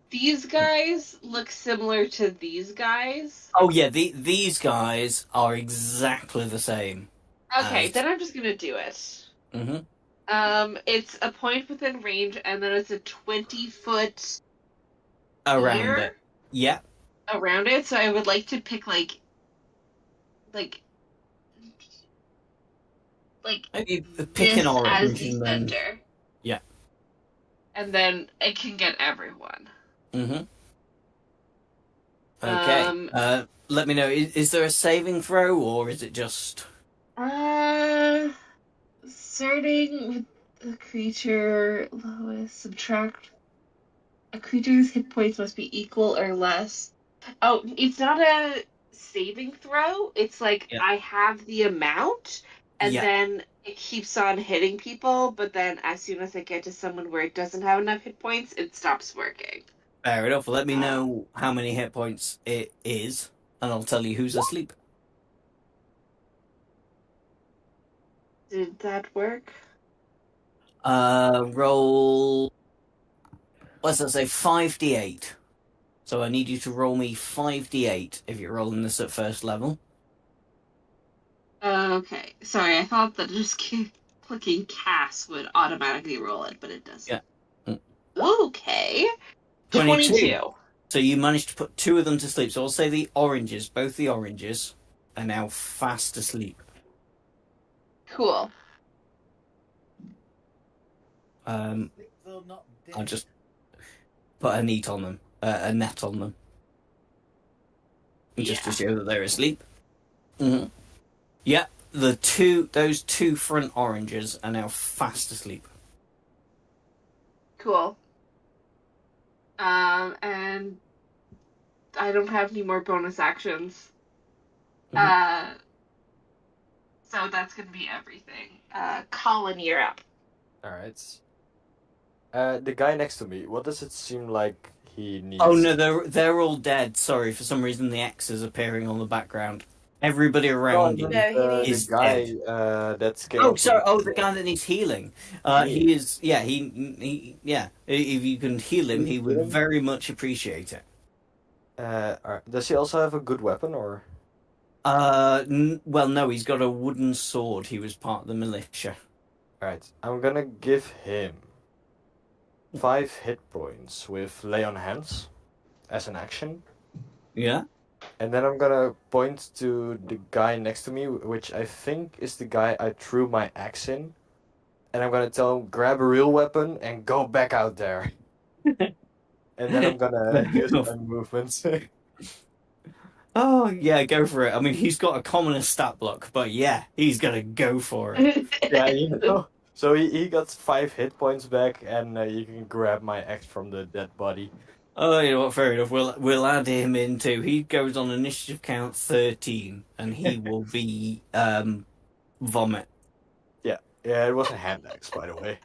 these guys look similar to these guys? Oh yeah, these guys are exactly the same. Okay, then I'm just gonna do it. Mm-hmm. It's a point within range, and then it's a 20-foot Around sphere it. Yeah. around it. So I would like to pick like Maybe pick this an orange as the and then. center. Yeah. And then it can get everyone. Mm-hmm. Okay. Let me know. Is there a saving throw or is it just? Starting with The creature lowest subtract. A creature's hit points must be equal or less. Oh, it's not a saving throw. It's like Yeah. I have the amount, and Yeah. then it keeps on hitting people. But then, as soon as I get to someone where it doesn't have enough hit points, it stops working. Fair enough. Let me know how many hit points it is, and I'll tell you who's asleep. Did that work? Roll. What's that say? 5d8. So I need you to roll me 5d8 if you're rolling this at first level. Okay. Sorry, I thought that just clicking cast would automatically roll it, but it doesn't. Yeah. Okay. 22. So you managed to put 2 of them to sleep. So I'll say the oranges, both the oranges, are now fast asleep. Cool. Though not I'll dead. just put a net on them, just to show that they're asleep. Mm-hmm. Yeah, those 2 front oranges are now fast asleep. Cool. And I don't have any more bonus actions. So that's gonna be everything. Colin, you're up. Alright. The guy next to me, what does it seem like he needs? Oh no, they're all dead. Sorry, for some reason the X is appearing on the background. Everybody around you. No, he is the guy dead. that's Oh, sorry. Oh, the guy that needs healing. He is. Yeah, yeah. If you can heal him, he would very much appreciate it. Does he also have a good weapon, or? Well, no, he's got a wooden sword. He was part of the militia. Alright, I'm gonna give him 5 hit points with Lay on Hands as an action. Yeah. And then I'm gonna point to the guy next to me, which I think is the guy I threw my axe in. And I'm gonna tell him, grab a real weapon and go back out there. And then I'm gonna use my movements. Oh, yeah, go for it. I mean, he's got a commonest stat block, but yeah, he's gonna go for it. Yeah, you know. So he got 5 hit points back, and you can grab my axe from the dead body. Oh, you know what? Fair enough. We'll add him in too. He goes on initiative count 13, and he will be vomit. Yeah, it was a hand axe, by the way.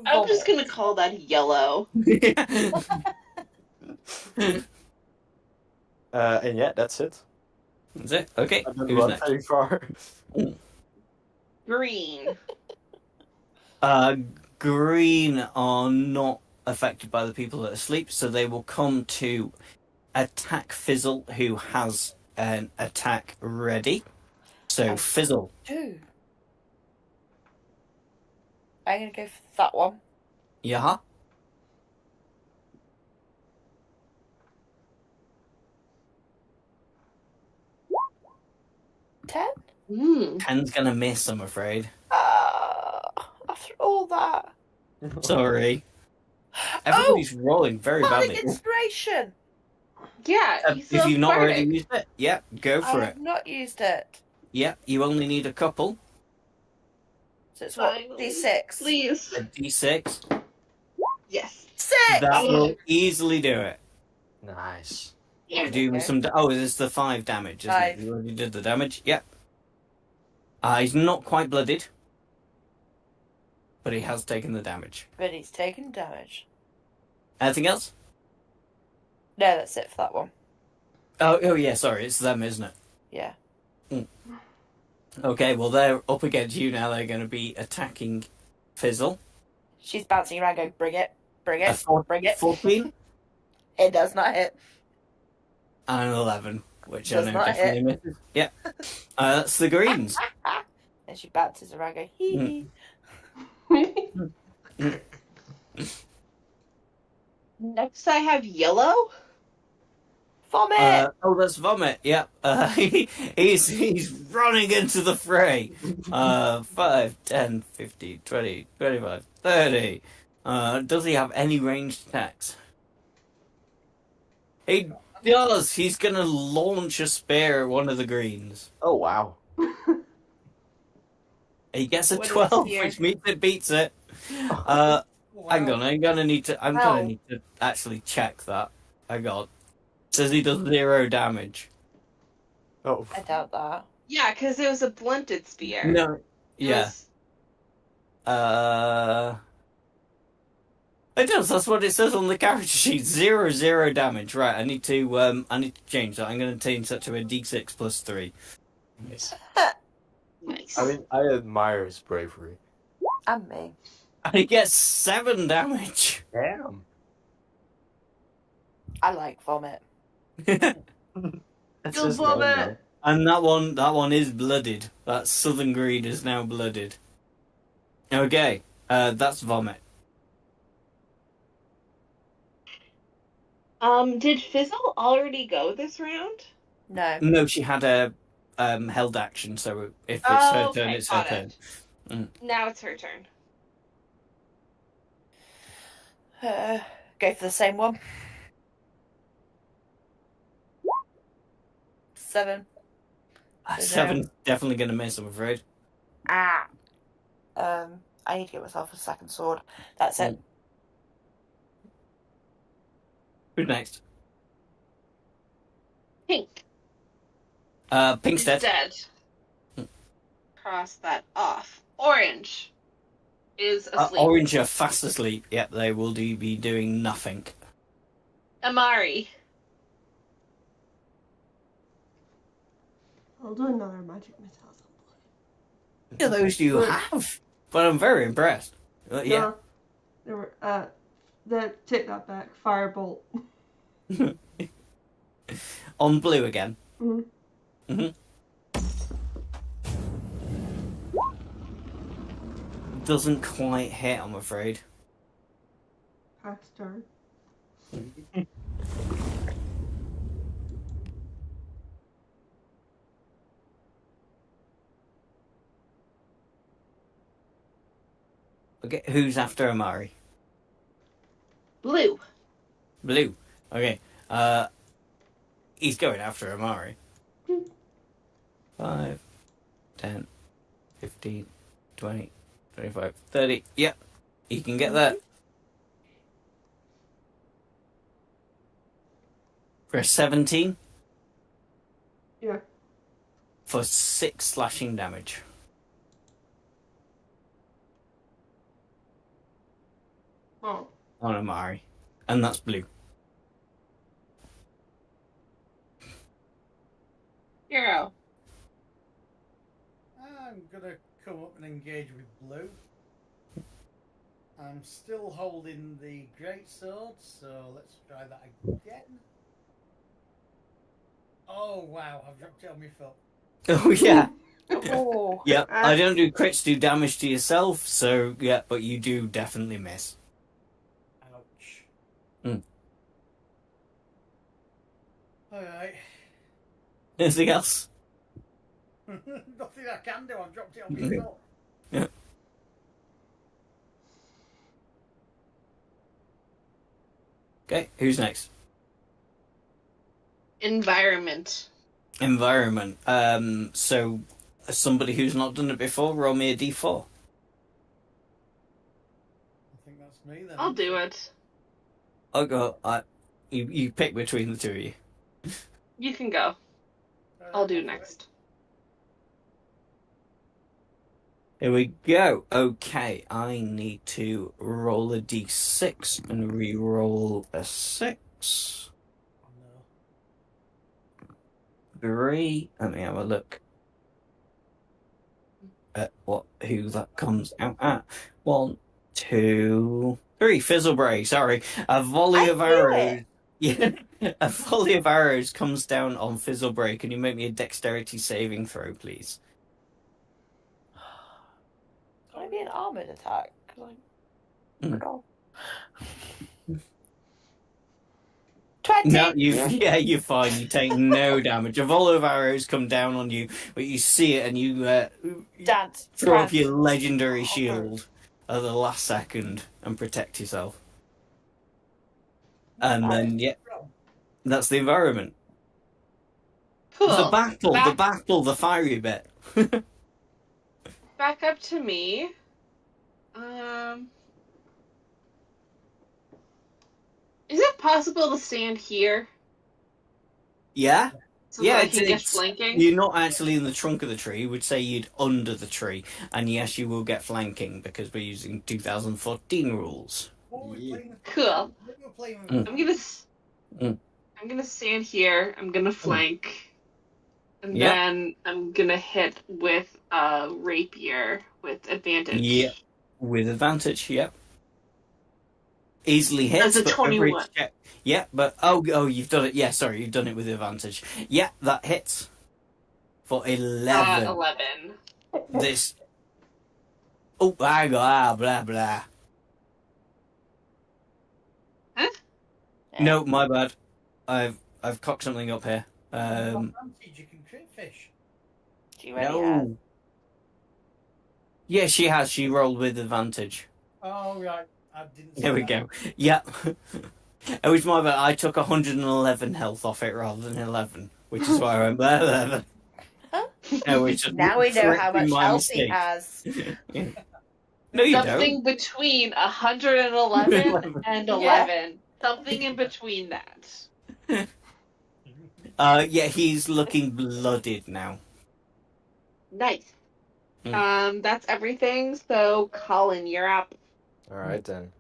I'm just gonna call that yellow. And yeah, that's it. That's it. Okay. I didn't Who's run next? very far. Green. Green are not affected by the people that are asleep, so they will come to attack Fizzle, who has an attack ready. So Fizzle. 2. I'm gonna go for that one. Yeah. 10? 10's gonna miss, I'm afraid. After all that. Sorry. Everybody's rolling very Bardic badly. inspiration! Yeah, If you've not already used it, yeah, go for I it. have not used it. Yeah, you only need a couple. So it's what? Finally. D6. Please. A d6. Yes. 6! That will easily do it. Nice. Yeah. Do me some. Oh, it's the 5 damage, isn't 5. it? You already did the damage. Yep. He's not quite blooded, but he has taken the damage. But he's taken damage. Anything else? No, that's it for that one. Oh yeah. Sorry, it's them, isn't it? Yeah. Okay. Well, they're up against you now. They're going to be attacking Fizzle. She's bouncing around going, bring it, bring it, bring it. 14 It does not hit. and an 11, which Does I know not definitely misses. Yeah. That's the greens. And she bounces around going, hee hee. Next, I have yellow. Vomit! That's Vomit. Yep. He's running into the fray. 5, 10, 15, 20, 25, 30. Does he have any ranged attacks? He does. He's gonna launch a spear at one of the greens. Oh wow. He gets a What is 12, here? which means it beats it. Wow. Hang on, I'm gonna need to Wow. actually check that. Hang on. It says he does 0 damage. Oh, I doubt that. Yeah, because it was a blunted spear. No. It Yeah. was- It does. That's what it says on the character sheet. 0 damage. Right. I need to change that. I'm going to change that to a D6 plus 3. nice. Nice. I mean, I admire his bravery. And me. And he gets 7 damage. Damn. I like vomit. That's Still his love name, it. though. And that one is blooded. That southern greed is now blooded. Okay. That's vomit. Did Fizzle already go this round? No. No, she had a held action, so if it's Oh, her okay, turn, it's her got turn. it. Now it's her turn. Go for the same one. 7. 7's definitely going to miss, I'm afraid. Ah. I need to get myself a second sword. That's it. Who's next? Pink. Pink's dead. Dead. Cross that off. Orange is asleep. Orange are fast asleep. Yep, they will be doing nothing. Amari. I'll do another magic missile. Yeah, those you have. But I'm very impressed. Yeah. No, they were, take that back. Firebolt. On blue again. Mhm. Doesn't quite hit, I'm afraid. Pass turn. Okay, who's after Amari? Blue. Blue. Okay. He's going after Amari. 5, 10, 15, 20, 25, 30. Yep. He can get that. For a 17. Yeah. For 6 slashing damage. Oh. On Amari. And that's blue. Hero. I'm gonna come up and engage with blue. I'm still holding the greatsword, so let's try that again. Oh wow, I've dropped it on my foot. Oh, yeah. Oh. Yep. I don't do crits do damage to yourself, so yeah, but you do definitely miss. Ouch. Mm. Alright. Anything else? Nothing I can do, I've dropped it on my foot. Yeah. Okay, who's next? Environment. Environment. So somebody who's not done it before, roll me a d4. I think that's me then. I'll do it. I'll go. You pick between the two of you. You can go. I'll do next. Here we go. Okay, I need to roll a d6 and re-roll a 6. Oh, no. 3. Let me have a look at who that comes out at. 1, 2, 3. Fizzlebray. Sorry, a volley of arrows. Yeah, a volley of arrows comes down on Fizzlebray. Can you make me a dexterity saving throw, please? Can it be an armoured attack? 'Cause I Mm. forgot. 20! No, you're fine. You take no damage. A volley of arrows come down on you, but you see it and you Dance. throw up Dance. your legendary Oh, shield at the last second and protect yourself. And then, yeah, that's the environment. Cool. The battle, the fiery bit. back up to me. Is it possible to stand here Yeah? so Yeah, that I can get flanking? you're not actually in the trunk of the tree. You would say you'd under the tree. And yes, you will get flanking because we're using 2014 rules. What were we Yeah. playing with? Cool. What were we playing with? Mm. I'm gonna stand here. I'm gonna flank, and Yep. then I'm gonna hit with a rapier with advantage. Yeah. With advantage, yep. Easily hits, That's a but 21. every check. Yeah, but oh, you've done it. Yeah, sorry, you've done it with advantage. Yeah, that hits for 11. 11. This. Oh, blah blah. No, my bad. I've cocked something up here. Advantage, you can crit fish. She already has. No. Yeah, she has. She rolled with advantage. Oh right, I didn't. See There we that. go. Yep. It was my bad. I took 111 health off it rather than 11, which is why I went blah, blah, blah. No, it's just Now we know how correcting much my health he mistake. has. Yeah. No, you Something between 111 and 11. Something in between that. don't. Yeah, he's looking blooded now. Nice. That's everything. So, Colin, you're up. Alright then.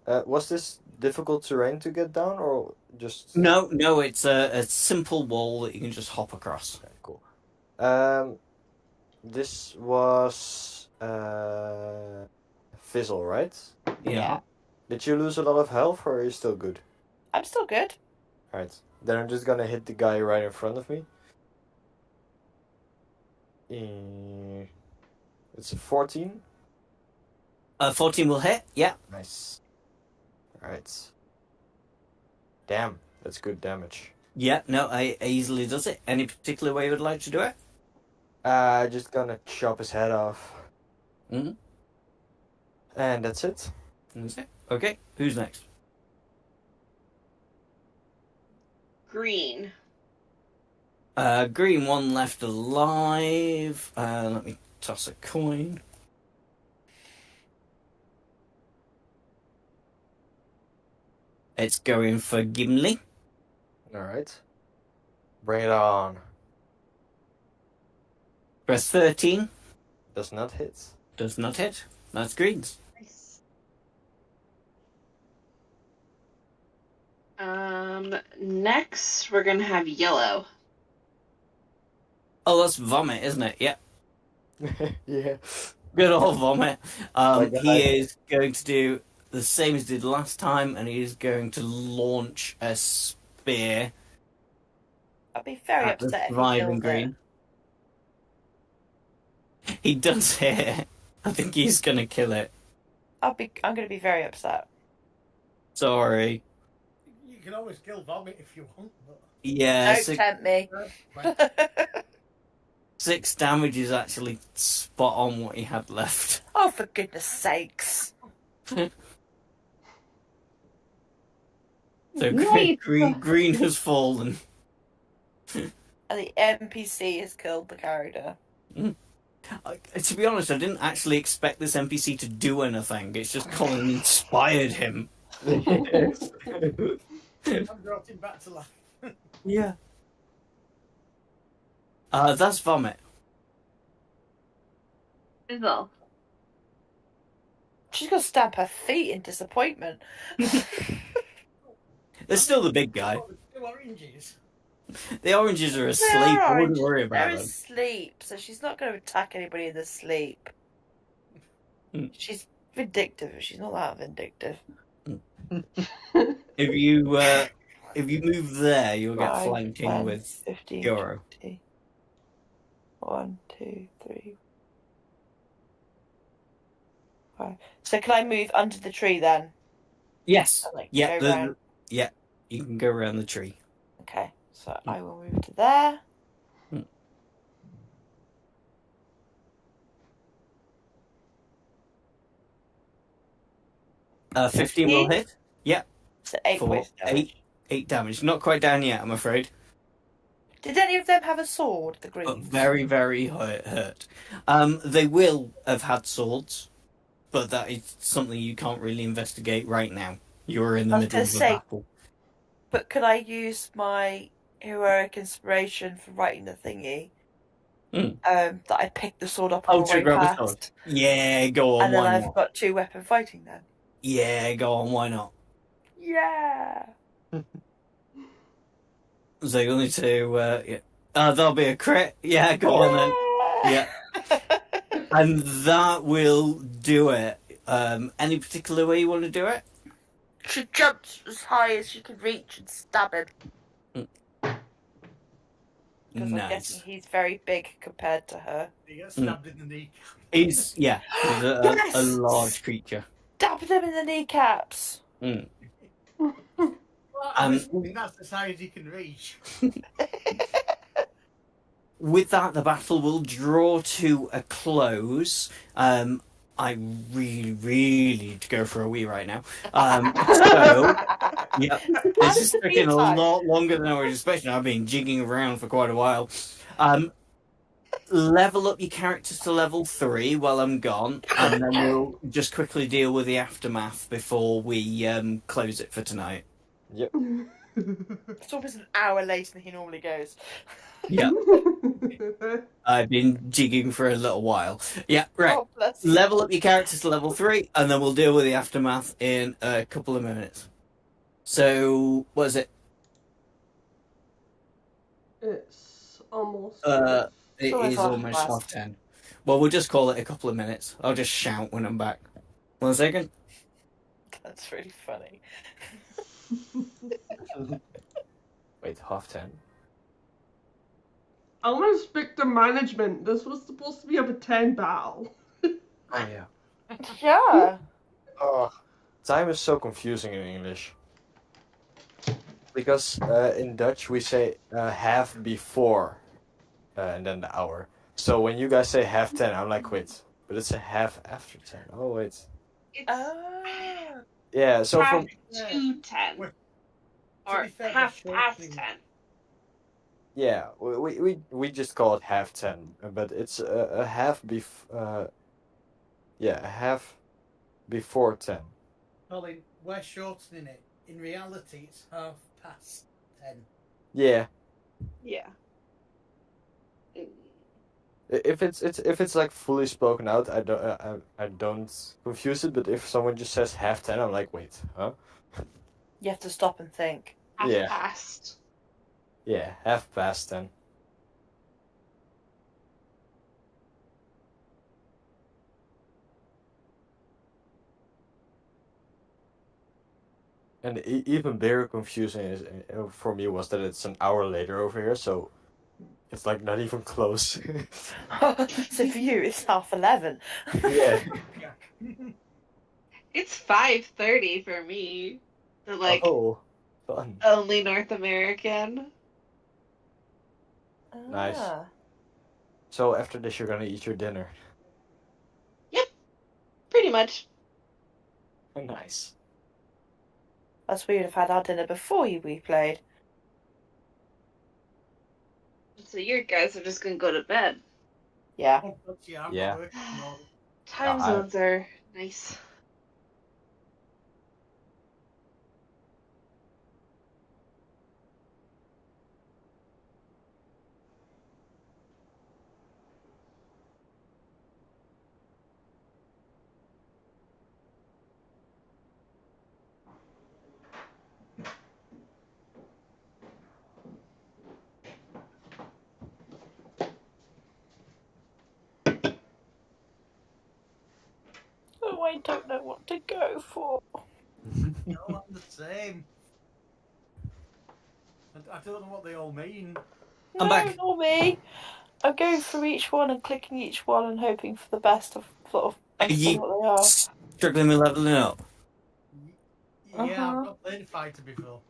Was this difficult terrain to get down or just... No, it's a simple wall that you can just hop across. Okay, cool. This was Fizzle, right? Yeah. Did you lose a lot of health or are you still good? I'm still good. Alright. Then I'm just gonna hit the guy right in front of me. It's a 14. 14 will hit. Yeah. Nice. Alright. Damn, that's good damage. Yeah. No, I easily does it. Any particular way you would like to do it? Just gonna chop his head off. Mhm. And that's it. That's it. Okay. Who's next? Green. Green one left alive. Let me toss a coin. It's going for Gimli. Alright. Bring it on. For 13. Does not hit. Does not hit. That's Green's. Nice. Next, we're gonna have yellow. Oh, that's Vomit, isn't it? Yep. Yeah. Good old Vomit. Like He is going to do the same as he did last time, and he is going to launch a spear I'd be very at the upset if he surviving killed Green. He does hit. I think he's going to kill it. I'm going to be very upset. Sorry. You can always kill Vomit if you want, but Yeah, Don't tempt me. Like, 6 damage is actually spot on what he had left. Oh, for goodness sakes. So Nice. green has fallen. And the NPC has killed the character. To be honest, I didn't actually expect this NPC to do anything. It's just Colin inspired him. I brought him back to life. Yeah. That's Vomit. Fizzle. She's going to stamp her feet in disappointment. There's still the big guy. Oh, the 2 oranges. The oranges are asleep. They are I wouldn't orange. worry They're about them. asleep, so she's not going to attack anybody in their sleep. Hmm. She's vindictive. She's not that vindictive. If you move there, you'll get 5, flanking 10, with 15, Euro. 20. 1, 2, 3, 5. So can I move under the tree then? Yes. Like, Yeah. go round? Yeah. You can go around the tree. Okay, so I will move to there. 15 will hit. Yeah. So 8 For points of damage. 8 damage. Not quite down yet, I'm afraid. Did any of them have a sword, the Greens? Very, very hurt. They will have had swords, but that is something you can't really investigate right now. You're in the I was middle gonna of a say- battle. But could I use my heroic inspiration for writing the thingy? That I picked the sword up on Oh, the to way grab a past. sword. Yeah, go on, And then why I've not? got 2 weapon fighting then. Yeah, go on, why not? Yeah. So you'll need to, yeah. There'll be a crit. Yeah, go on then. Yeah. And that will do it. Any particular way you want to do it? She jumps as high as she can reach and stab him. Because I'm guessing Nice. he's very big compared to her. He gets stabbed in the knee. He's a Yes! large creature. Stabbed him in the kneecaps. Mm. Well, Um, I think that's as high as he can reach. With that, the battle will draw to a close. I really, really need to go for a wee right now. So, yeah, this is taking a lot longer than I was expecting. I've been jigging around for quite a while. Level up your characters to level 3 while I'm gone, and then we'll just quickly deal with the aftermath before we close it for tonight. Yep. It's almost an hour later than he normally goes. Yeah, I've been jigging for a little while. Yeah, right. Oh, bless you. Level up your characters to level 3, and then we'll deal with the aftermath in a couple of minutes. So, what is it? It's almost. It almost is half almost past. 10:30. Well, we'll just call it a couple of minutes. I'll just shout when I'm back. 1 second. That's really funny. Wait, 10:30? I'm gonna speak to management. This was supposed to be a pretend battle. Oh yeah. Yeah. Oh, time is so confusing in English. Because in Dutch we say half before, and then the hour. So when you guys say 10:30, I'm like, wait, but it's a half after 10. Oh wait. It's Ah. Yeah. So half from to 10. Wait, Or be fair, half we're past shortening- 10. yeah, we just call it 10:30, but it's a half yeah, a half before 10. Colin, we're shortening it. In reality, it's 10:30. Yeah. Yeah. If it's like fully spoken out, I don't confuse it. But if someone just says 10:30, I'm like, wait, huh? You have to stop and think. Half Yeah. past. Yeah, 10:30. And even bigger confusing is for me was that it's an hour later over here, so it's like not even close. So for you, it's 11:30. Yeah. It's 5:30 for me. So, like, Oh, fun. only North American. Nice. Ah. So after this, you're gonna eat your dinner. Pretty much. Nice. That's we'd have had our dinner before we played. So you guys are just gonna go to bed. Yeah. Oh, God, yeah, I'm Yeah. not working tomorrow. Time I- zones are nice. Oh, I don't know what to go for. No, I'm the same. I don't know what they all mean. I'm back. Not me. I'm going through each one and clicking each one and hoping for the best of sort of Are understand you what they are. struggling with leveling up? Yeah, Uh-huh. I've not played a fighter before.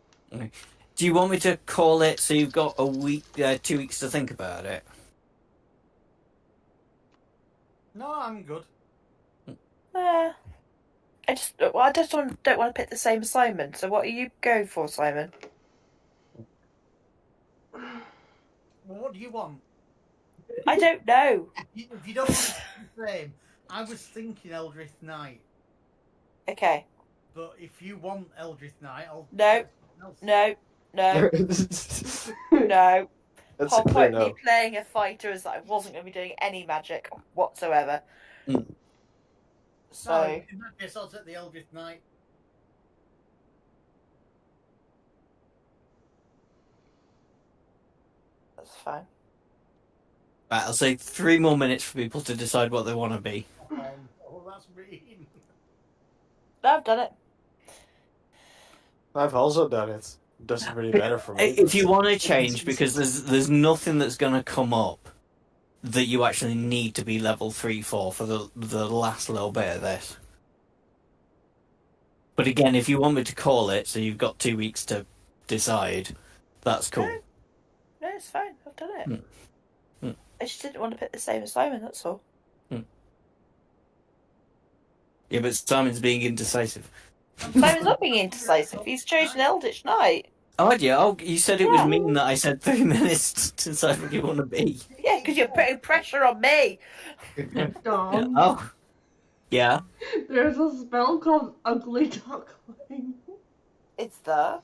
Do you want me to call it so you've got a week, 2 weeks to think about it? No, I'm good. I just don't want to pick the same assignment. So what are you going for, Simon? What do you want? I don't know. If you don't want it the same, I was thinking Eldritch Knight. Okay. But if you want Eldritch Knight, I'll. No. No. No. No. That's Whole a clear point of me no. playing a fighter is that I wasn't going to be doing any magic whatsoever. Mm. So. No, in that case, I'll take the Eldritch Knight. That's fine. Right, I'll say 3 more minutes for people to decide what they want to be. Oh, that's mean. No, I've done it. I've also done it. Doesn't really matter for me. If you want to change, because there's nothing that's going to come up that you actually need to be level 3-4 for the last little bit of this. But again, if you want me to call it, so you've got 2 weeks to decide, that's cool. No, it's fine. I've done it. Mm. I just didn't want to pick the same as Simon, that's all. Yeah, but Simon's being indecisive. Simon's not being indecisive. He's chosen Eldritch Knight. Oh, yeah. Oh, you said it Yeah. was mean that I said 3 minutes to decide what you want to be. Yeah, because you're putting pressure on me. Dom, Oh. Yeah. there's a spell called Ugly Duckling. It's there.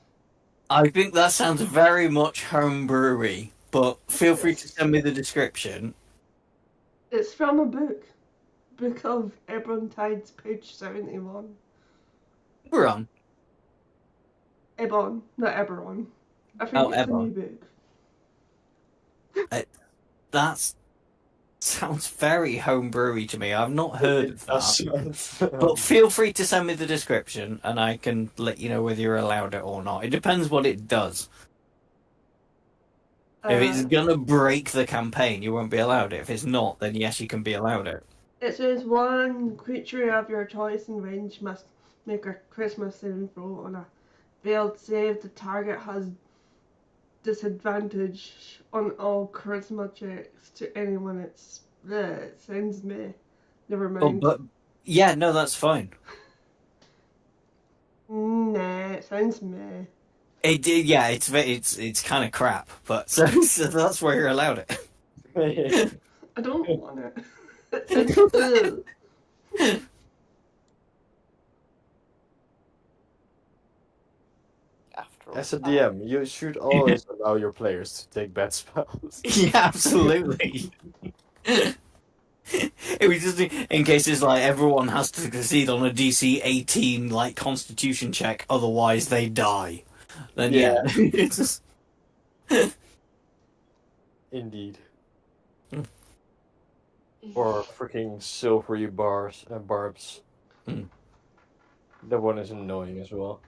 I think that sounds very much homebrewy, but feel free to send me the description. It's from a book. Book of Ebon Tides, page 71. We're on. Ebon, not Eberron. I think Oh, it's a Ebon. new book. That sounds very homebrewy to me. I've not heard of that. But But feel free to send me the description, and I can let you know whether you're allowed it or not. It depends what it does. If it's gonna break the campaign, you won't be allowed it. If it's not, then yes, you can be allowed it. It says one creature of your choice in range must make a Christmas saving throw. On a failed save, the target has disadvantage on all charisma checks to anyone it's. It sounds meh. Never Oh, mind. but yeah, no, that's fine. Nah, it sounds meh. Yeah, it's kind of crap, but so that's why you're allowed it. I don't want it. It sounds ugh. After all. as a DM, you should always allow your players to take bad spells. Yeah, absolutely. It was just in cases like everyone has to succeed on a DC 18 like Constitution check, otherwise they die. Then yeah, it's just... Indeed. Mm. Or freaking silvery barbs. Mm. That one is annoying as well.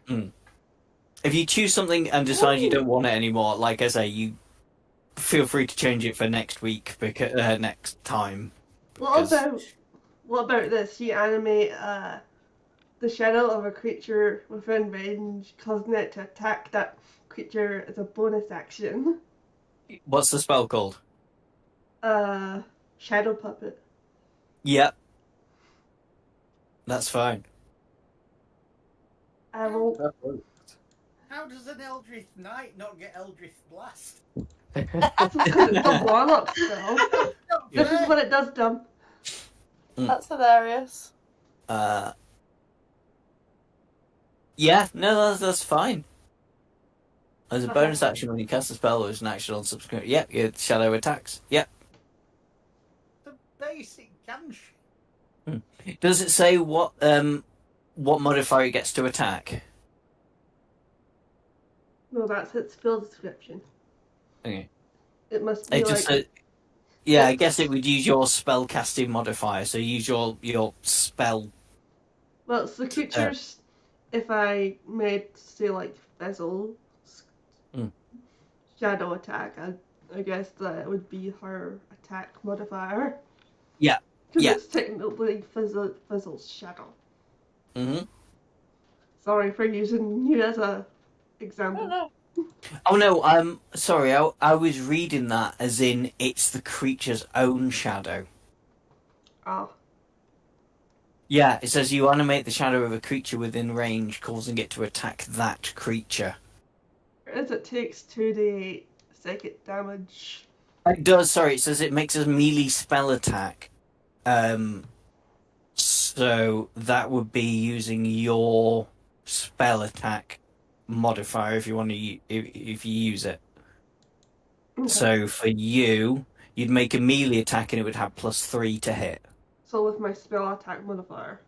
If you choose something and decide you don't want it anymore, like I say, you feel free to change it for next week because next time. What Because- about this? You animate the shadow of a creature within range, causing it to attack that creature as a bonus action. What's the spell called? Shadow puppet. Yep. That's fine. I will. That worked. How does an Eldritch Knight not get Eldritch Blast? Because it's the warlock spell. Not This is fair. what it does, Dom. That's hilarious. Yeah, no, that's fine. As a bonus action, when you cast a spell, there's an action on subsequent. Yep, your shadow attacks. Yep. The basic cantrip. Does it say what modifier it gets to attack? No, that's its full description. Okay. It must be It just like. yeah, I guess it would use your spell casting modifier. So use your spell. Well, it's the creatures. If I made, say, like, Fizzle shadow attack, I guess that would be her attack modifier. Yeah, Because yeah. it's technically Fizzle's shadow. Mm-hmm. Sorry for using you as a example. No. Oh no, sorry, I was reading that as in it's the creature's own shadow. Ah. Yeah, it says you animate the shadow of a creature within range, causing it to attack that creature. As it takes 2d8 psychic damage It does. Sorry, it says it makes a melee spell attack. So that would be using your spell attack modifier if you want to if you use it. Okay. So for you, you'd make a melee attack and it would have +3 to hit. So with my spell attack modifier.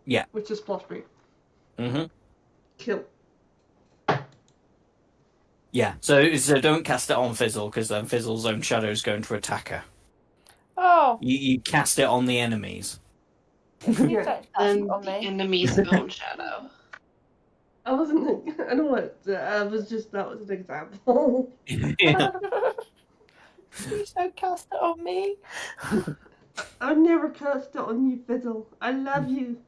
Yeah. Which is +3. Mm-hmm. Kill. Yeah. So don't cast it on Fizzle because then Fizzle's own shadow is going to attack her. Oh, You cast it on the enemies. Yeah. don't And on the me. enemy's own shadow. I wasn't. I know what. I was just. That was an example. Yeah. Please don't cast it on me. I would never cast it on you, Fizzle. I love you.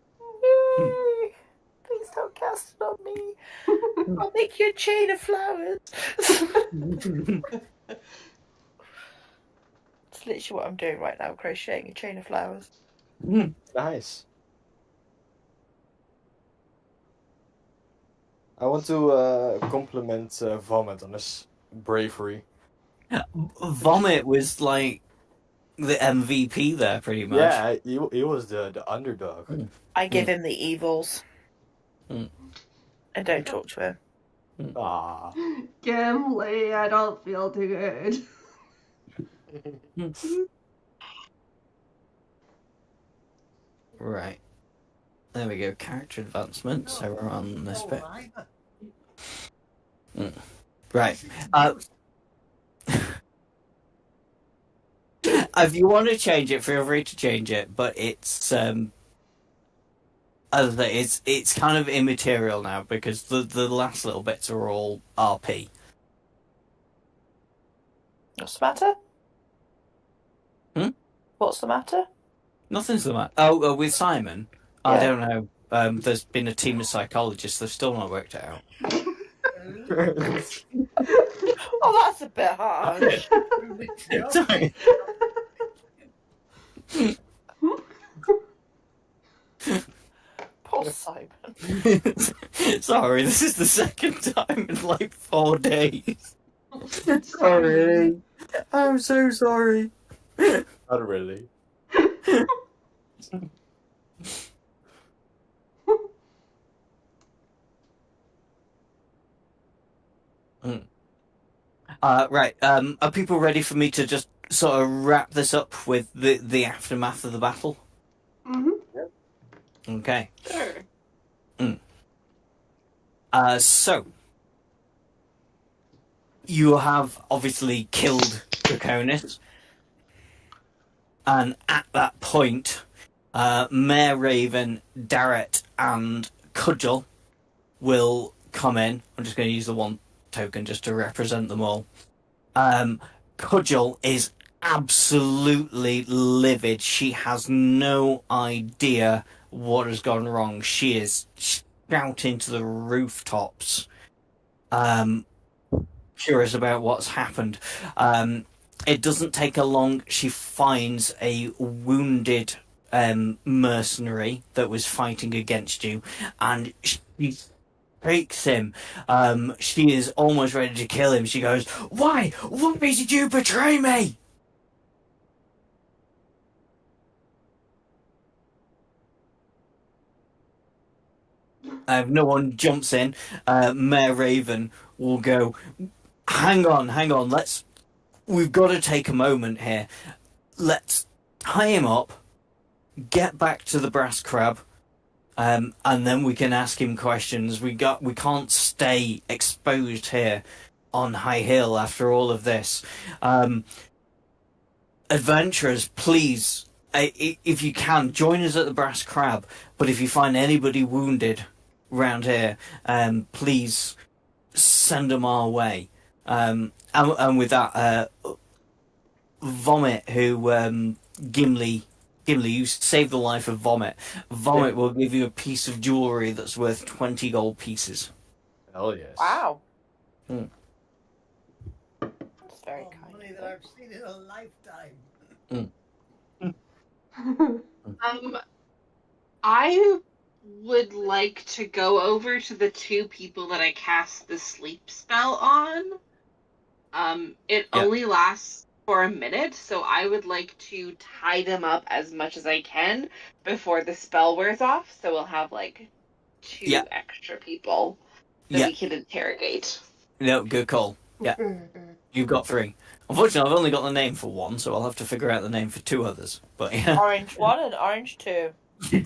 Please don't cast it on me. I'll make you a chain of flowers. That's literally what I'm doing right now, crocheting a chain of flowers. Nice. I want to compliment Vomit on his bravery. Vomit was like the MVP there, pretty much. Yeah, he was the underdog. I give him the evils. Mm. And don't talk to him. Ah. Gimli, I don't feel too good. Right. There we go. Character advancement. So we're on this bit. Right. If you want to change it, feel free to change it. But it's as I say, it's kind of immaterial now because the last little bits are all RP. What's the matter? Hmm? What's the matter? Nothing's the matter. Oh, with Simon, I Yeah. don't know. There's been a team of psychologists. They've still not worked it out. Oh, that's a bit harsh. Sorry. Poor Simon. Sorry, this is the second time in like 4 days. Sorry. I'm so sorry. Not really. Right. Are people ready for me to just sort of wrap this up with the aftermath of the battle? Mm-hmm. Okay. Sure. So you have obviously killed Draconis, and at that point, Mare Raven, Darret, and Cudgel will come in. I'm just going to use the one token just to represent them all. Cudgel is absolutely livid. She has no idea what has gone wrong. She is shouting to the rooftops, curious about what's happened. It doesn't take her long. She finds a wounded mercenary that was fighting against you, and she takes him. She is almost ready to kill him. She goes, Why did you betray me?" If no one jumps in, Mare Raven will go, hang on, we've got to take a moment here. Let's tie him up, get back to the brass crab, and then we can ask him questions. We can't stay exposed here on High Hill after all of this. Adventurers, please, if you can, join us at the brass crab. But if you find anybody wounded round here, please send them our way. And with that, Vomit, who Gimli, you saved the life of Vomit. Vomit will give you a piece of jewellery that's worth 20 gold pieces. Hell yes. Wow. Mm. That's very kind. Money that I've seen in a lifetime. I would like to go over to the 2 people that I cast the sleep spell on. It Yeah. only lasts for a minute, so I would like to tie them up as much as I can before the spell wears off, so we'll have like 2 Yeah. extra people that Yeah. we can interrogate. No, good call. Yeah, you've got 3. Unfortunately, I've only got the name for 1, so I'll have to figure out the name for 2 others. But yeah. Orange 1 and Orange 2.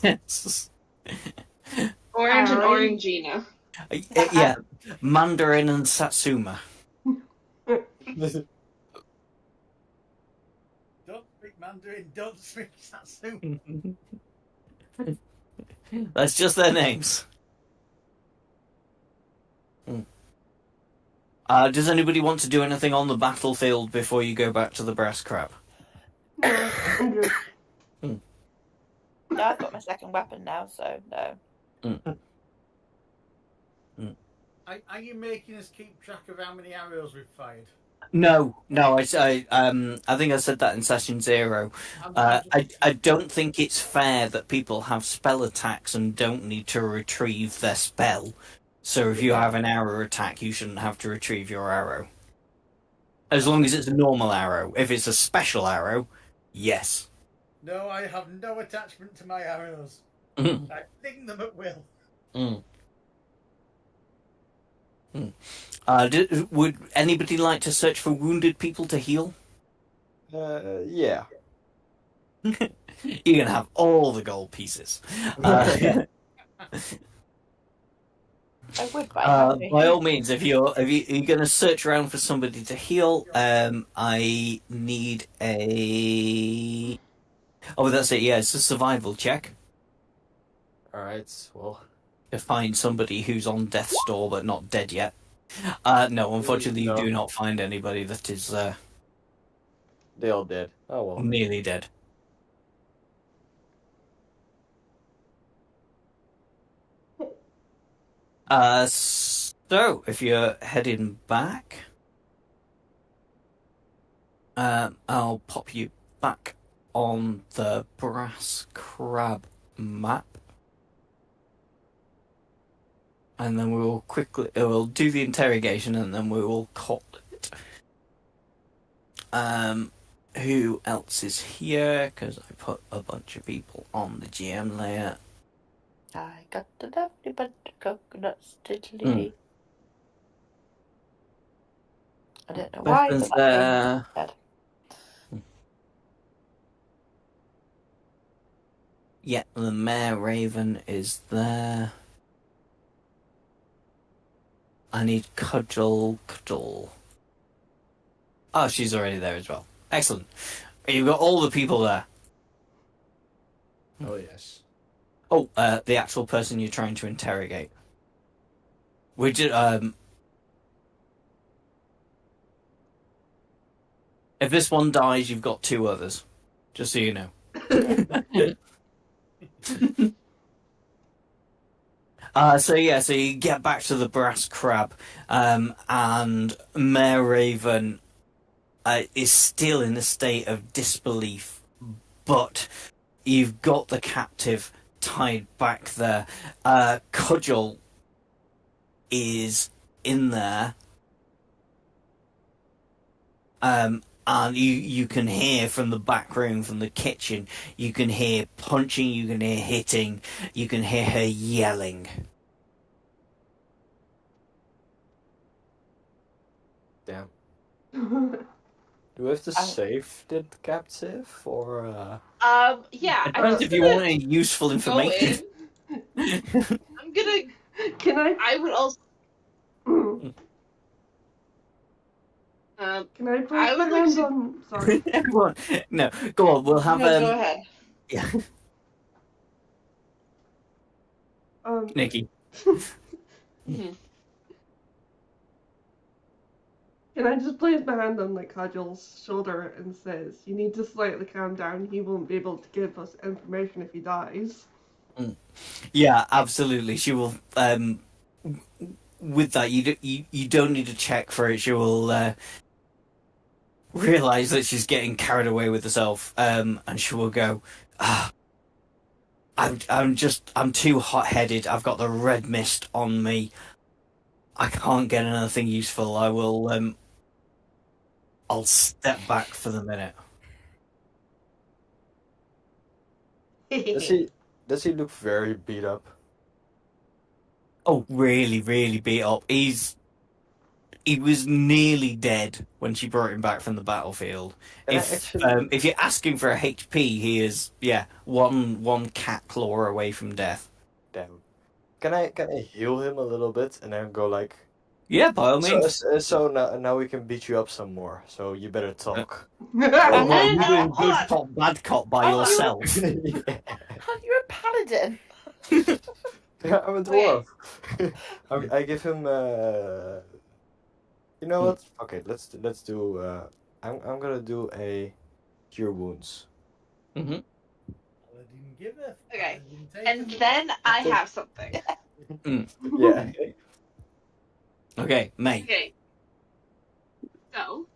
Yes. Orange and Orange. Orangina. Yeah, Mandarin and Satsuma. Don't speak Mandarin, don't speak Satsuma. That's just their names. Does anybody want to do anything on the battlefield before you go back to the brass crab? No, I'm good. Yeah, I've got my second weapon now, so no. Are you making us keep track of how many arrows we've fired? No. I think I said that in session 0. I don't think it's fair that people have spell attacks and don't need to retrieve their spell. So if you have an arrow attack, you shouldn't have to retrieve your arrow. As long as it's a normal arrow. If it's a special arrow, yes. No, I have no attachment to my arrows. Mm. I fling them at will. Would anybody like to search for wounded people to heal? Yeah. You can have all the gold pieces. I would, but I have By all means, if you're going to search around for somebody to heal, I need a. Oh, that's it. Yeah, it's a survival check Alright, well. to find somebody who's on death's door but not dead yet. No, unfortunately, you No. do not find anybody that is They all did. Oh well. nearly dead. So if you're heading back, I'll pop you back on the brass crab map, and then we'll do the interrogation, and then we will call it. Who else is here? Because I put a bunch of people on the GM layer. I got the lovely bunch of coconuts, diddly. I don't know why, Weapons but that there. dead. Yeah, the Mare Raven is there. I need Cudgel. Oh, she's already there as well. Excellent. You've got all the people there. Oh yes. Oh, the actual person you're trying to interrogate. Which, if this one dies, you've got 2 others. Just so you know. So you get back to the brass crab, and Mare Raven is still in a state of disbelief, but you've got the captive tied back there. Cudgel is in there, and you can hear from the back room, from the kitchen, you can hear punching, you can hear hitting, you can hear her yelling. Damn. Do we have to save the captive or Yeah. Depends if you want any useful go information. in. I'm gonna. Can I? I would also. Can I put I my would like hands to- on? Sorry. Everyone, no, go on. We'll have No, go ahead. yeah, Nikki. Can I just place my hand on like Cudgel's shoulder and says, "You need to slightly calm down. He won't be able to give us information if he dies." Yeah, absolutely. She will. With that, you don't need to check for it. She will realize that she's getting carried away with herself, and she will go. I'm too hot-headed. I've got the red mist on me. I can't get anything useful. I'll step back for the minute. Does he look very beat up? Oh, really, really beat up. He was nearly dead when she brought him back from the battlefield. Can I actually If you're asking for a HP, he is one cat claw away from death. damn. Can I heal him a little bit and then go like Yeah, by all so means. so now we can beat you up some more. So you better talk. Well, no, you're no, doing hold good on. cop, bad cop by Oh, yourself. Yeah. Aren't you a paladin? I'm a dwarf. I give him you know what? Okay, let's do I'm gonna do a cure wounds. Mm-hmm. I didn't give a. Okay. I didn't take And it. then I have something. Yeah. Okay, May. Okay. So,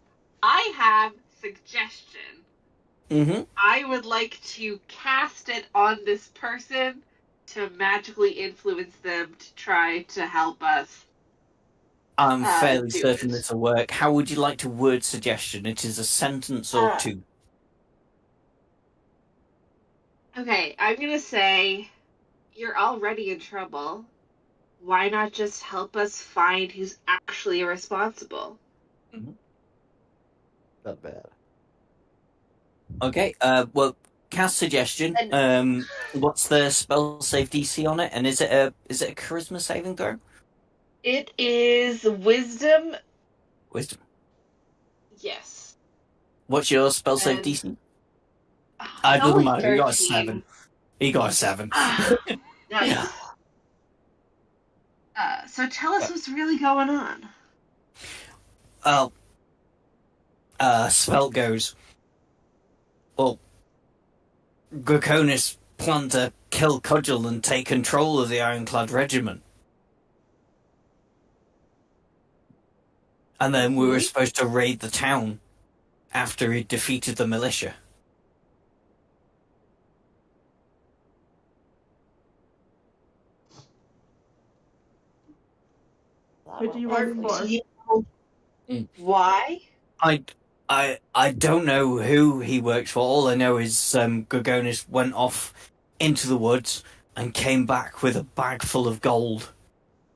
I have suggestion. Mm-hmm. I would like to cast it on this person to magically influence them to try to help us. I'm fairly do certain it. this will work. How would you like to word suggestion? It is a sentence or two. Okay, I'm gonna say, you're already in trouble. Why not just help us find who's actually responsible? Not bad. Okay, well, cast suggestion. And- What's the spell save DC on it? And is it a charisma saving throw? It is wisdom. Wisdom. Yes. What's your spell save And- DC? It's It doesn't only matter. He got a 13. 7. He got a 7. Nice. So tell us what's really going on. Well, Svelte goes, well, Draconis planned to kill Cudgel and take control of the Ironclad Regiment. And then we were supposed to raid the town after he defeated the militia. Who do you work for? Why? I don't know who he works for. All I know is Gorgonis went off into the woods and came back with a bag full of gold.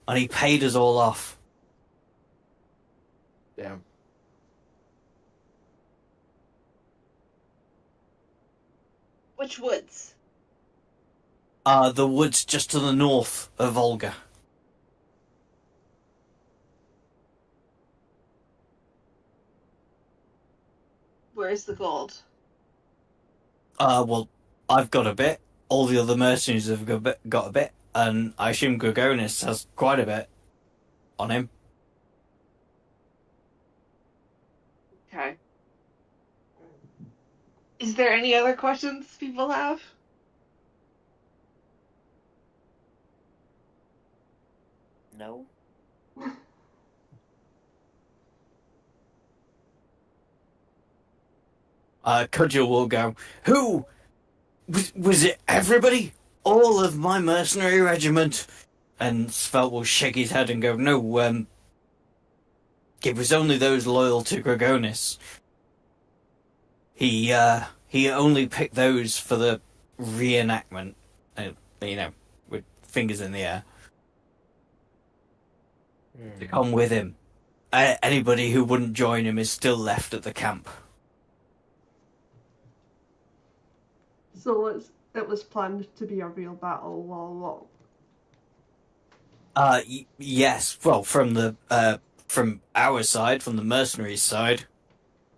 And he paid us all off. Damn. Which woods? The woods just to the north of Volga. Where's the gold? Well, I've got a bit. All the other mercenaries have got a bit. And I assume Gorgonis has quite a bit on him. Okay. Is there any other questions people have? No. Cudgel will go, who? Was it everybody? All of my mercenary regiment? And Svelte will shake his head and go, no, it was only those loyal to Dragonis. He only picked those for the reenactment, with fingers in the air, to come with him. Anybody who wouldn't join him is still left at the camp. So it was planned to be a real battle all along. Yes. Well, from our side, from the mercenaries' side,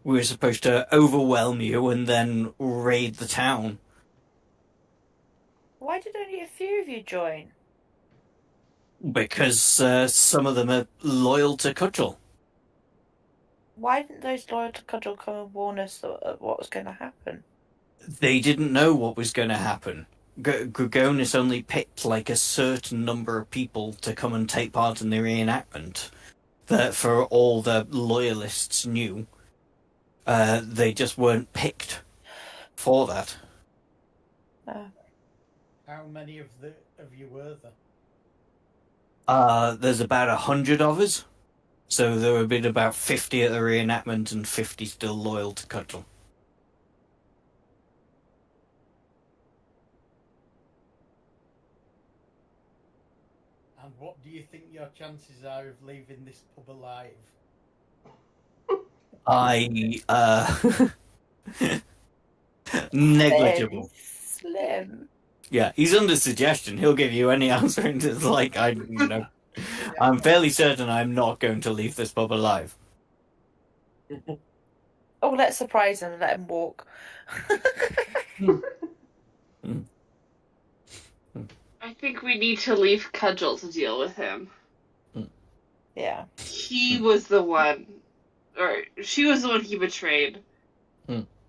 we were supposed to overwhelm you and then raid the town. Why did only a few of you join? Because some of them are loyal to Cudgel. Why didn't those loyal to Cudgel come and warn us what was going to happen? They didn't know what was going to happen. Gorgonis only picked like a certain number of people to come and take part in the reenactment. That for all the loyalists knew, they just weren't picked for that. How many of you were there? There's about 100 of us, So there would be about 50 at the reenactment and 50 still loyal to Cudgel. And what do you think your chances are of leaving this pub alive? Negligible. Very slim. Yeah, he's under suggestion. He'll give you any answer, and it's like, I'm fairly certain I'm not going to leave this pub alive. Oh, let's surprise him and let him walk. I think we need to leave Cudgel to deal with him. Yeah. He was the one, or she was the one he betrayed.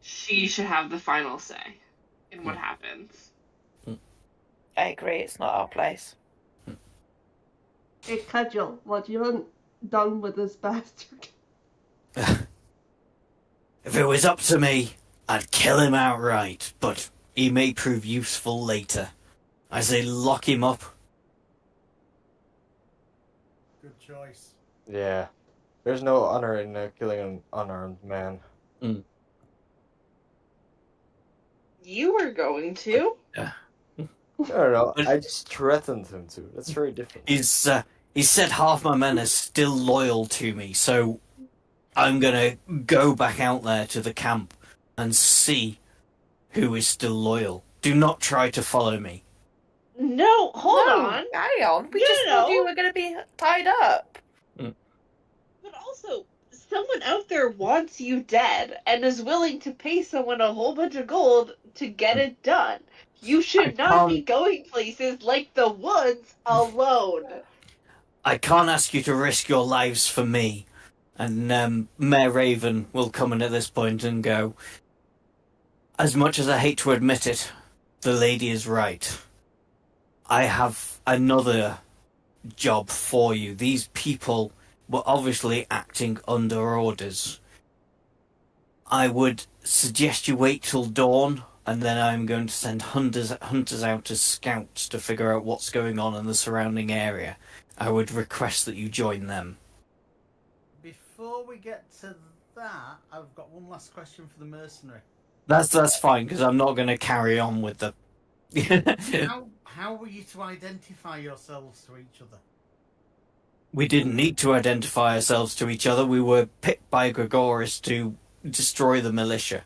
She should have the final say in what happens. I agree, it's not our place. Hey, Cudgel, what you want done with this bastard? If it was up to me, I'd kill him outright, but he may prove useful later. I say lock him up. Good choice. Yeah. There's no honor in killing an unarmed man. You were going to? No, I just threatened him to. That's very different. He said half my men are still loyal to me, so I'm gonna go back out there to the camp and see who is still loyal. Do not try to follow me. No, hold on. Carry on. We No, just no, told no. you we're going to be tied up. But also, someone out there wants you dead and is willing to pay someone a whole bunch of gold to get it done. You should not be going places like the woods alone. I can't ask you to risk your lives for me. And Mayor Raven will come in at this point and go, as much as I hate to admit it, the lady is right. I have another job for you. These people were obviously acting under orders. I would suggest you wait till dawn, and then I'm going to send hunters out as scouts to figure out what's going on in the surrounding area. I would request that you join them. Before we get to that, I've got one last question for the mercenary. That's fine, because I'm not going to carry on with the... How were you to identify yourselves to each other? We didn't need to identify ourselves to each other. We were picked by Gregoris to destroy the militia.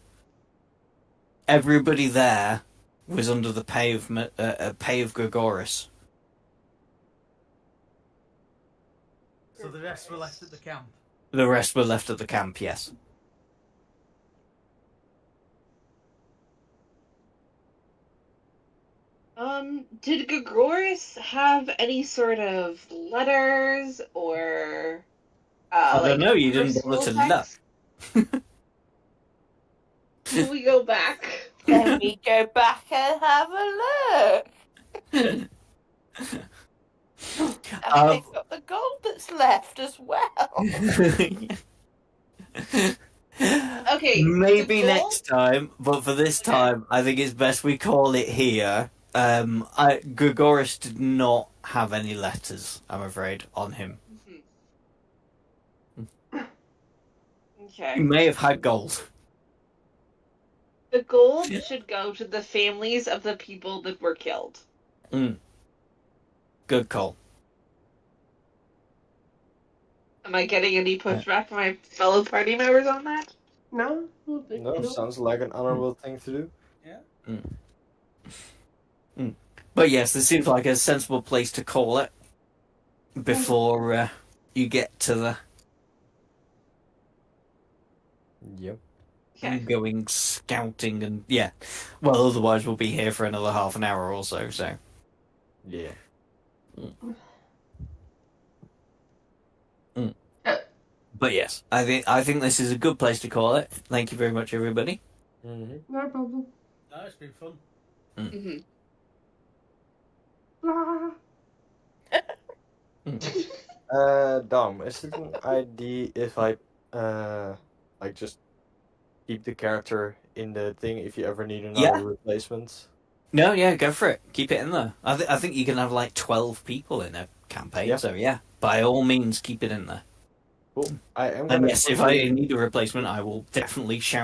Everybody there was under the pay of Gregoris. So the rest were left at the camp? The rest were left at the camp, yes. Did Gregoris have any sort of letters or I don't like know, you didn't bother to personal look. text? Can we go back? Then we go back and have a look. And pick up the gold that's left as well. Okay. Maybe the gold- next time, but for this time, I think it's best we call it here. Gregoris did not have any letters, I'm afraid, on him. He Okay. may have had gold. The gold should go to the families of the people that were killed. Good call. Am I getting any pushback from my fellow party members on that? No? No, big No, deal. sounds like an honorable thing to do. But yes, this seems like a sensible place to call it before you get to the Yep. Okay. going scouting and yeah. Well, otherwise we'll be here for another half an hour or so. So Yeah. but yes, I think this is a good place to call it. Thank you very much, everybody. Mm-hmm. No problem. No, it's been fun. Mm-hmm. Blah. Dom, is it an idea if I like just keep the character in the thing if you ever need another Yeah. replacement? No, yeah, go for it. Keep it in there. I think you can have like 12 people in a campaign. Yeah. So yeah, by all means, keep it in there. Cool. I am And gonna yes, if I need a replacement, I will definitely shout